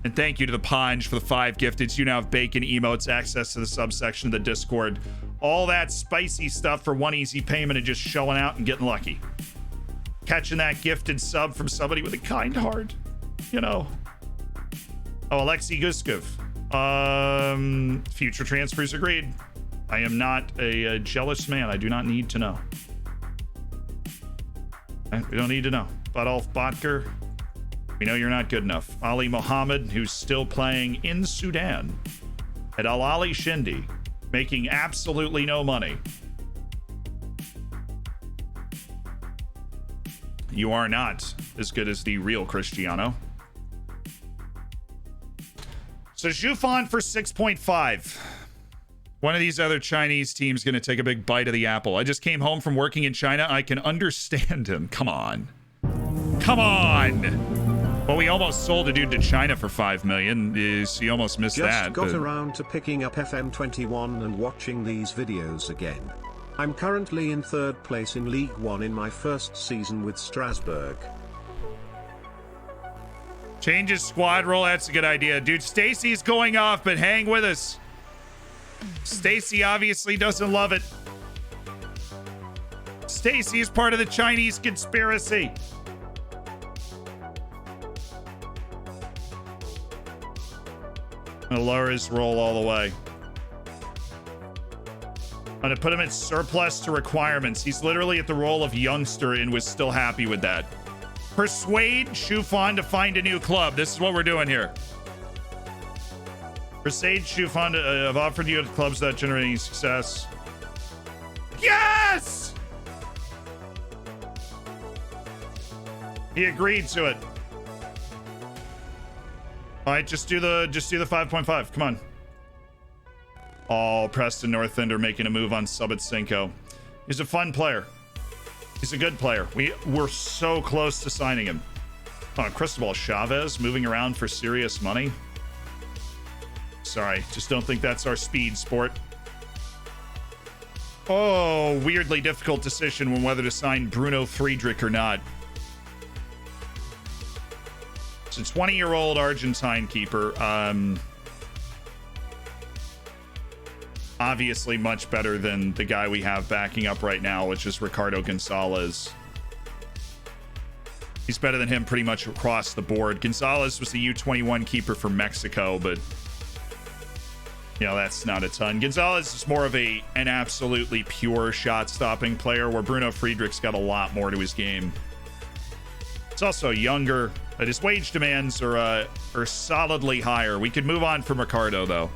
And thank you to the Ponge for the 5 gifted. You now have bacon emotes, access to the subsection of the Discord. All that spicy stuff for one easy payment and just showing out and getting lucky. Catching that gifted sub from somebody with a kind heart. You know. Oh, Alexei Guskov. Future transfers agreed. I am not a jealous man. I do not need to know. We don't need to know. Badolf Botker, we know you're not good enough. Ali Mohammed, who's still playing in Sudan. At Al Ali Shindi, making absolutely no money. You are not as good as the real Cristiano. So Zhufan for 6.5. One of these other Chinese teams going to take a big bite of the apple. I just came home from working in China. I can understand him. Come on. Come on. Well, we almost sold a dude to China for 5 million. You almost missed that. Just got around to picking up FM21 and watching these videos again. I'm currently in 3rd place in League 1 in my first season with Strasbourg. Change his squad role. That's a good idea. Dude, Stacy's going off, but hang with us. Stacy obviously doesn't love it. Stacy is part of the Chinese conspiracy. I'm gonna lower his roll all the way. I'm gonna put him at surplus to requirements. He's literally at the role of youngster and was still happy with that. Persuade Shufan to find a new club. This is what we're doing here. Persuade Shufan to have offered you clubs that generate any success. Yes! He agreed to it. All right, just do the 5.5. Come on. Oh, Preston North End are making a move on Subit Cinco. He's a fun player. He's a good player. We're so close to signing him. Oh, Cristobal Chavez moving around for serious money. Sorry, just don't think that's our speed, sport. Oh, weirdly difficult decision when whether to sign Bruno Friedrich or not. It's a 20-year-old Argentine keeper. Obviously much better than the guy we have backing up right now, which is Ricardo Gonzalez. He's better than him pretty much across the board. Gonzalez was the U21 keeper for Mexico, but you know, that's not a ton. Gonzalez is more of an absolutely pure shot-stopping player, where Bruno Friedrich's got a lot more to his game. It's also younger, but his wage demands are solidly higher. We could move on from Ricardo, though.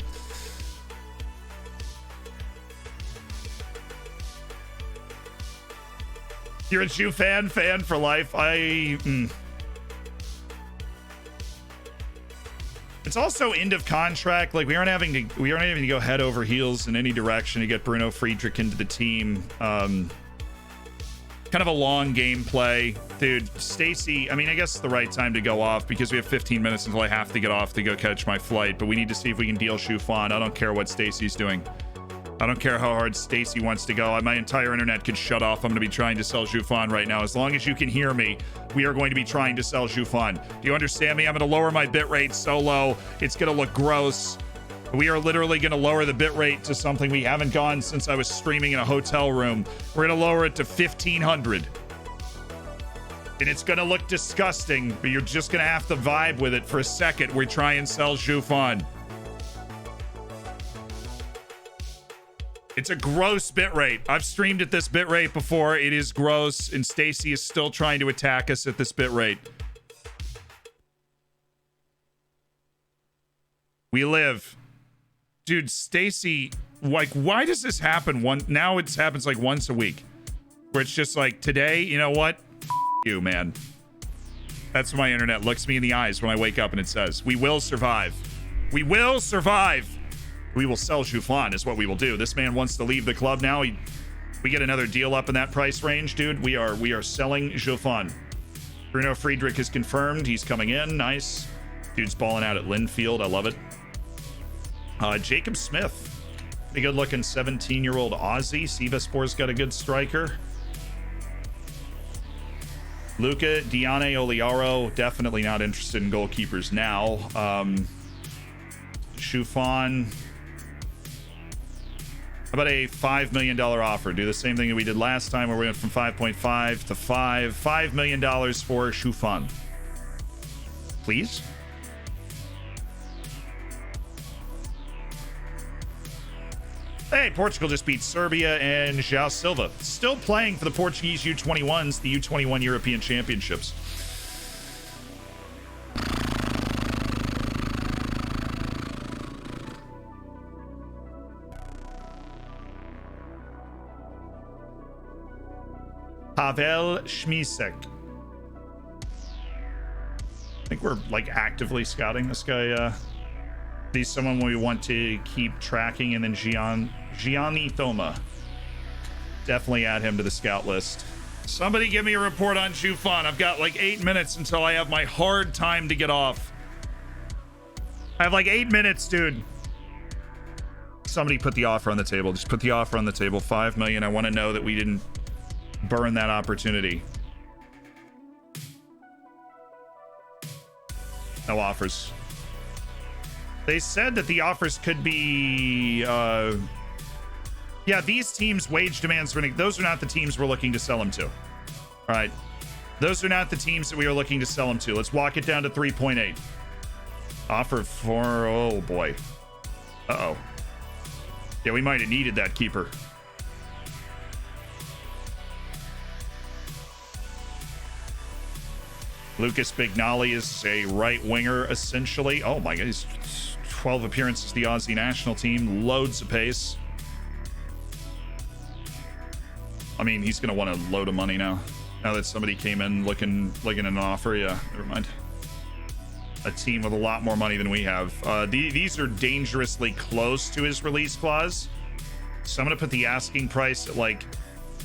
You're a Jew fan for life. It's also end of contract. Like, we aren't having to go head over heels in any direction to get Bruno Friedrich into the team. Kind of a long gameplay, dude. Stacy, I mean, I guess it's the right time to go off because we have 15 minutes until I have to get off to go catch my flight. But we need to see if we can deal Shufan. I don't care what Stacy's doing. I don't care how hard Stacy wants to go. My entire internet could shut off. I'm going to be trying to sell Shufan right now. As long as you can hear me, we are going to be trying to sell Shufan. Do you understand me? I'm going to lower my bitrate so low, it's going to look gross. We are literally going to lower the bitrate to something we haven't gone since I was streaming in a hotel room. We're going to lower it to 1500. And it's going to look disgusting, but you're just going to have to vibe with it for a second. We try and sell Shufan. It's a gross bitrate. I've streamed at this bitrate before. It is gross, and Stacy is still trying to attack us at this bitrate. We live. Dude, Stacy, like, why does this happen? Now it happens like once a week, where it's just like, today, you know what? You, man. That's what my internet looks me in the eyes when I wake up and it says, we will survive. We will survive. We will sell Shufan is what we will do. This man wants to leave the club now. We get another deal up in that price range, dude. We are selling Shufan. Bruno Friedrich is confirmed. He's coming in. Nice. Dude's balling out at Linfield. I love it. Jacob Smith. A good looking 17-year-old Aussie. Sivaspor's got a good striker. Luca Diane Oliaro. Definitely not interested in goalkeepers now. Shufan. How about a $5 million offer? Do the same thing that we did last time, where we went from 5.5 to 5. $5 million for Shufan. Please? Hey, Portugal just beat Serbia, and João Silva still playing for the Portuguese U21s, the U21 European Championships. Pavel Schmisek. I think we're like actively scouting this guy. He's someone we want to keep tracking. And then Gianni Thoma. Definitely add him to the scout list. Somebody give me a report on Shufan. I've got like 8 minutes until I have my hard time to get off. I have like 8 minutes, dude. Somebody put the offer on the table. Just put the offer on the table. 5 million. I want to know that we didn't burn that opportunity. No offers. They said that the offers could be yeah, these teams' wage demands, those are not the teams we're looking to sell them to. All right, those are not the teams that we are looking to sell them to. Let's walk it down to 3.8. Offer for, oh boy. Uh-oh. Yeah, we might have needed that keeper. Lucas Bignali is a right winger, essentially. Oh my god, he's 12 appearances to the Aussie national team, loads of pace. I mean, he's gonna want a load of money now. Now that somebody came in looking at an offer. Yeah, never mind. A team with a lot more money than we have. These are dangerously close to his release clause. So I'm gonna put the asking price at like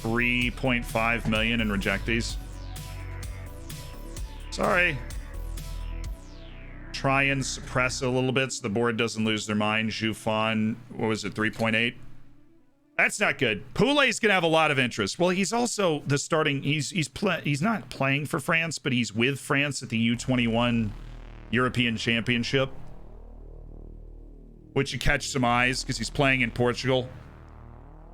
3.5 million and reject these. Sorry. Try and suppress it a little bit so the board doesn't lose their mind. Jufan, what was it, 3.8? That's not good. Poulet's gonna have a lot of interest. Well, he's also the starting. He's not playing for France, but he's with France at the U21 European Championship, which you catch some eyes because he's playing in Portugal.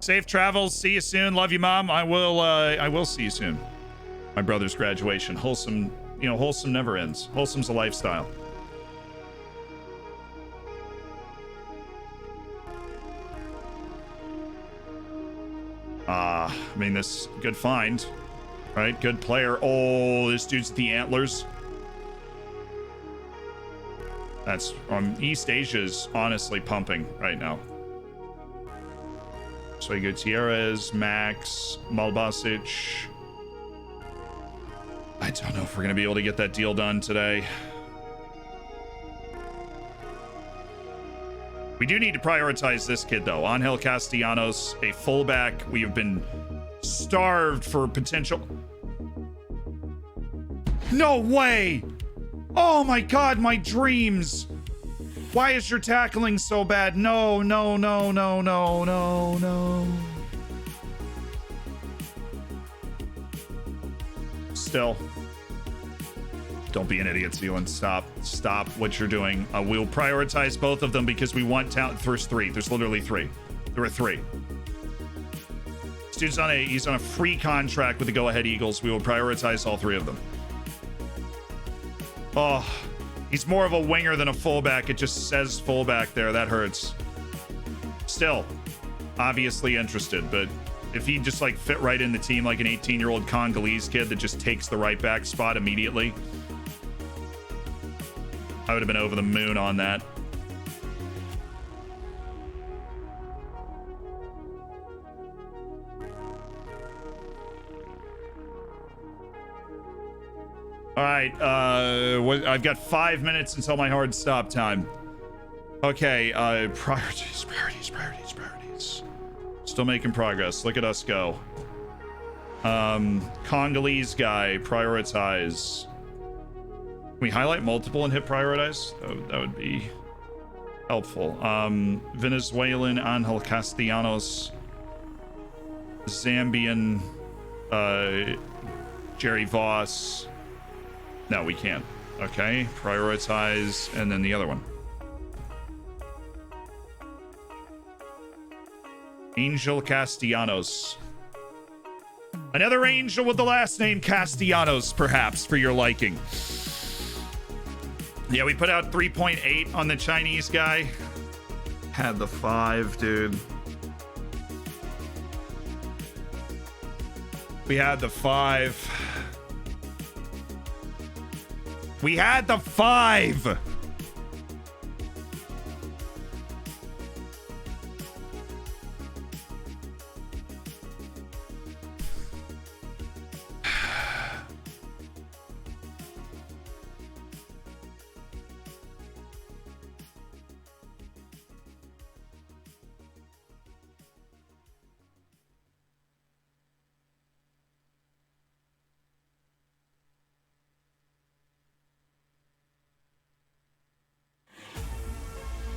Safe travels. See you soon. Love you, Mom. I will see you soon. My brother's graduation. Wholesome, wholesome never ends. Wholesome's a lifestyle. I mean, this good find, right? Good player. Oh, this dude's the Antlers. That's East Asia's honestly pumping right now. So Gutierrez, Max, Malbasic. I don't know if we're gonna be able to get that deal done today. We do need to prioritize this kid, though. Angel Castellanos, a fullback. We have been starved for potential. No way! Oh my God, my dreams! Why is your tackling so bad? No, no, no, no, no, no, no. Still. Don't be an idiot, Zealand. Stop what you're doing. We'll prioritize both of them because we want talent. There's three. There's literally three. There are three. This dude's he's on a free contract with the Go Ahead Eagles. We will prioritize all three of them. Oh, he's more of a winger than a fullback. It just says fullback there. That hurts. Still, obviously interested, but if he just like fit right in the team like an 18-year-old Congolese kid that just takes the right back spot immediately, I would have been over the moon on that. All right, I've got 5 minutes until my hard stop time. Okay, priorities. Still making progress. Look at us go. Congolese guy, prioritize. Can we highlight multiple and hit prioritize? That would be helpful. Venezuelan Angel Castellanos. Zambian Jerry Voss. No, we can't. Okay, prioritize, and then the other one. Angel Castellanos. Another angel with the last name Castellanos, perhaps, for your liking. Yeah, we put out 3.8 on the Chinese guy. Had the 5, dude. We had the 5. We had the 5.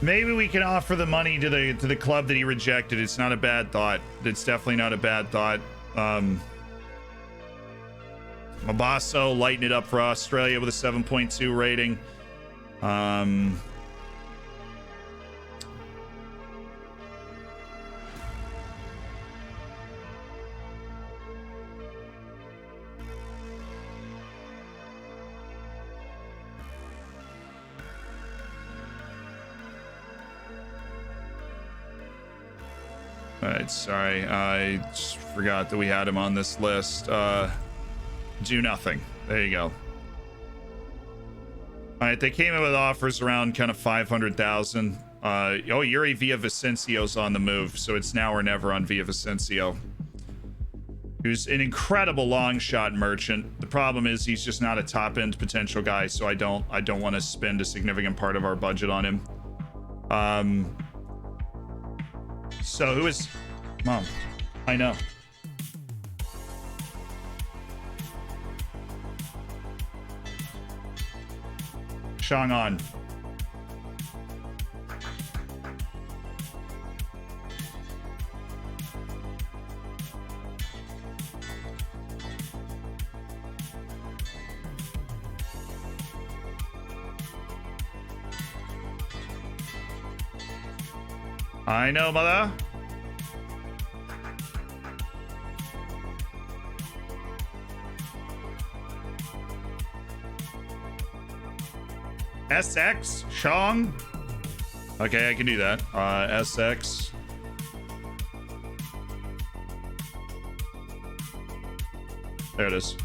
Maybe we can offer the money to the club that he rejected. It's not a bad thought. It's definitely not a bad thought. Mabasso lighting it up for Australia with a 7.2 rating. All right, sorry. I just forgot that we had him on this list. Do nothing. There you go. All right, they came in with offers around kind of 500,000. Yuri Villavicencio's on the move, so it's now or never on Villavicencio. Who's an incredible long shot merchant. The problem is he's just not a top end potential guy, so I don't want to spend a significant part of our budget on him. So who is Mom? I know. Chang'an. I know, mother. SX, Shong. Okay, I can do that. SX. There it is.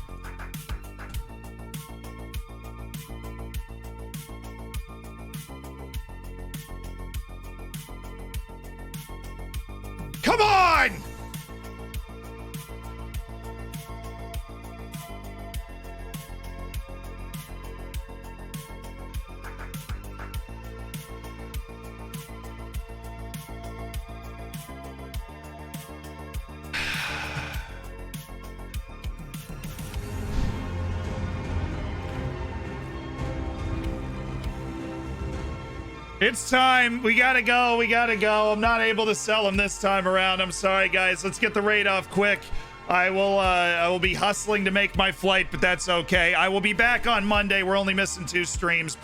Come on! It's time. We gotta go. We gotta go. I'm not able to sell him this time around. I'm sorry, guys. Let's get the raid off quick. I will be hustling to make my flight, but that's okay. I will be back on Monday. We're only missing 2 streams.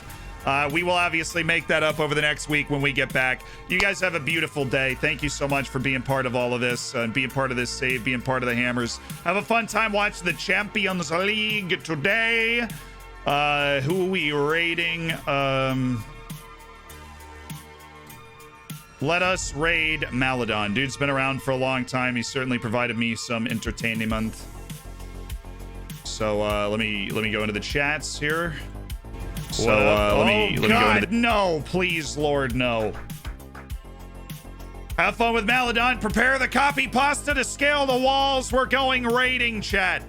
We will obviously make that up over the next week when we get back. You guys have a beautiful day. Thank you so much for being part of all of this and being part of this save, being part of the Hammers. Have a fun time watching the Champions League today. Who are we raiding? Let us raid Maladon. Dude's been around for a long time. He certainly provided me some entertainment. So let me go into the chats here. So let me go into the... No, please, Lord, no. Have fun with Maladon. Prepare the copy pasta to scale the walls. We're going raiding, chat.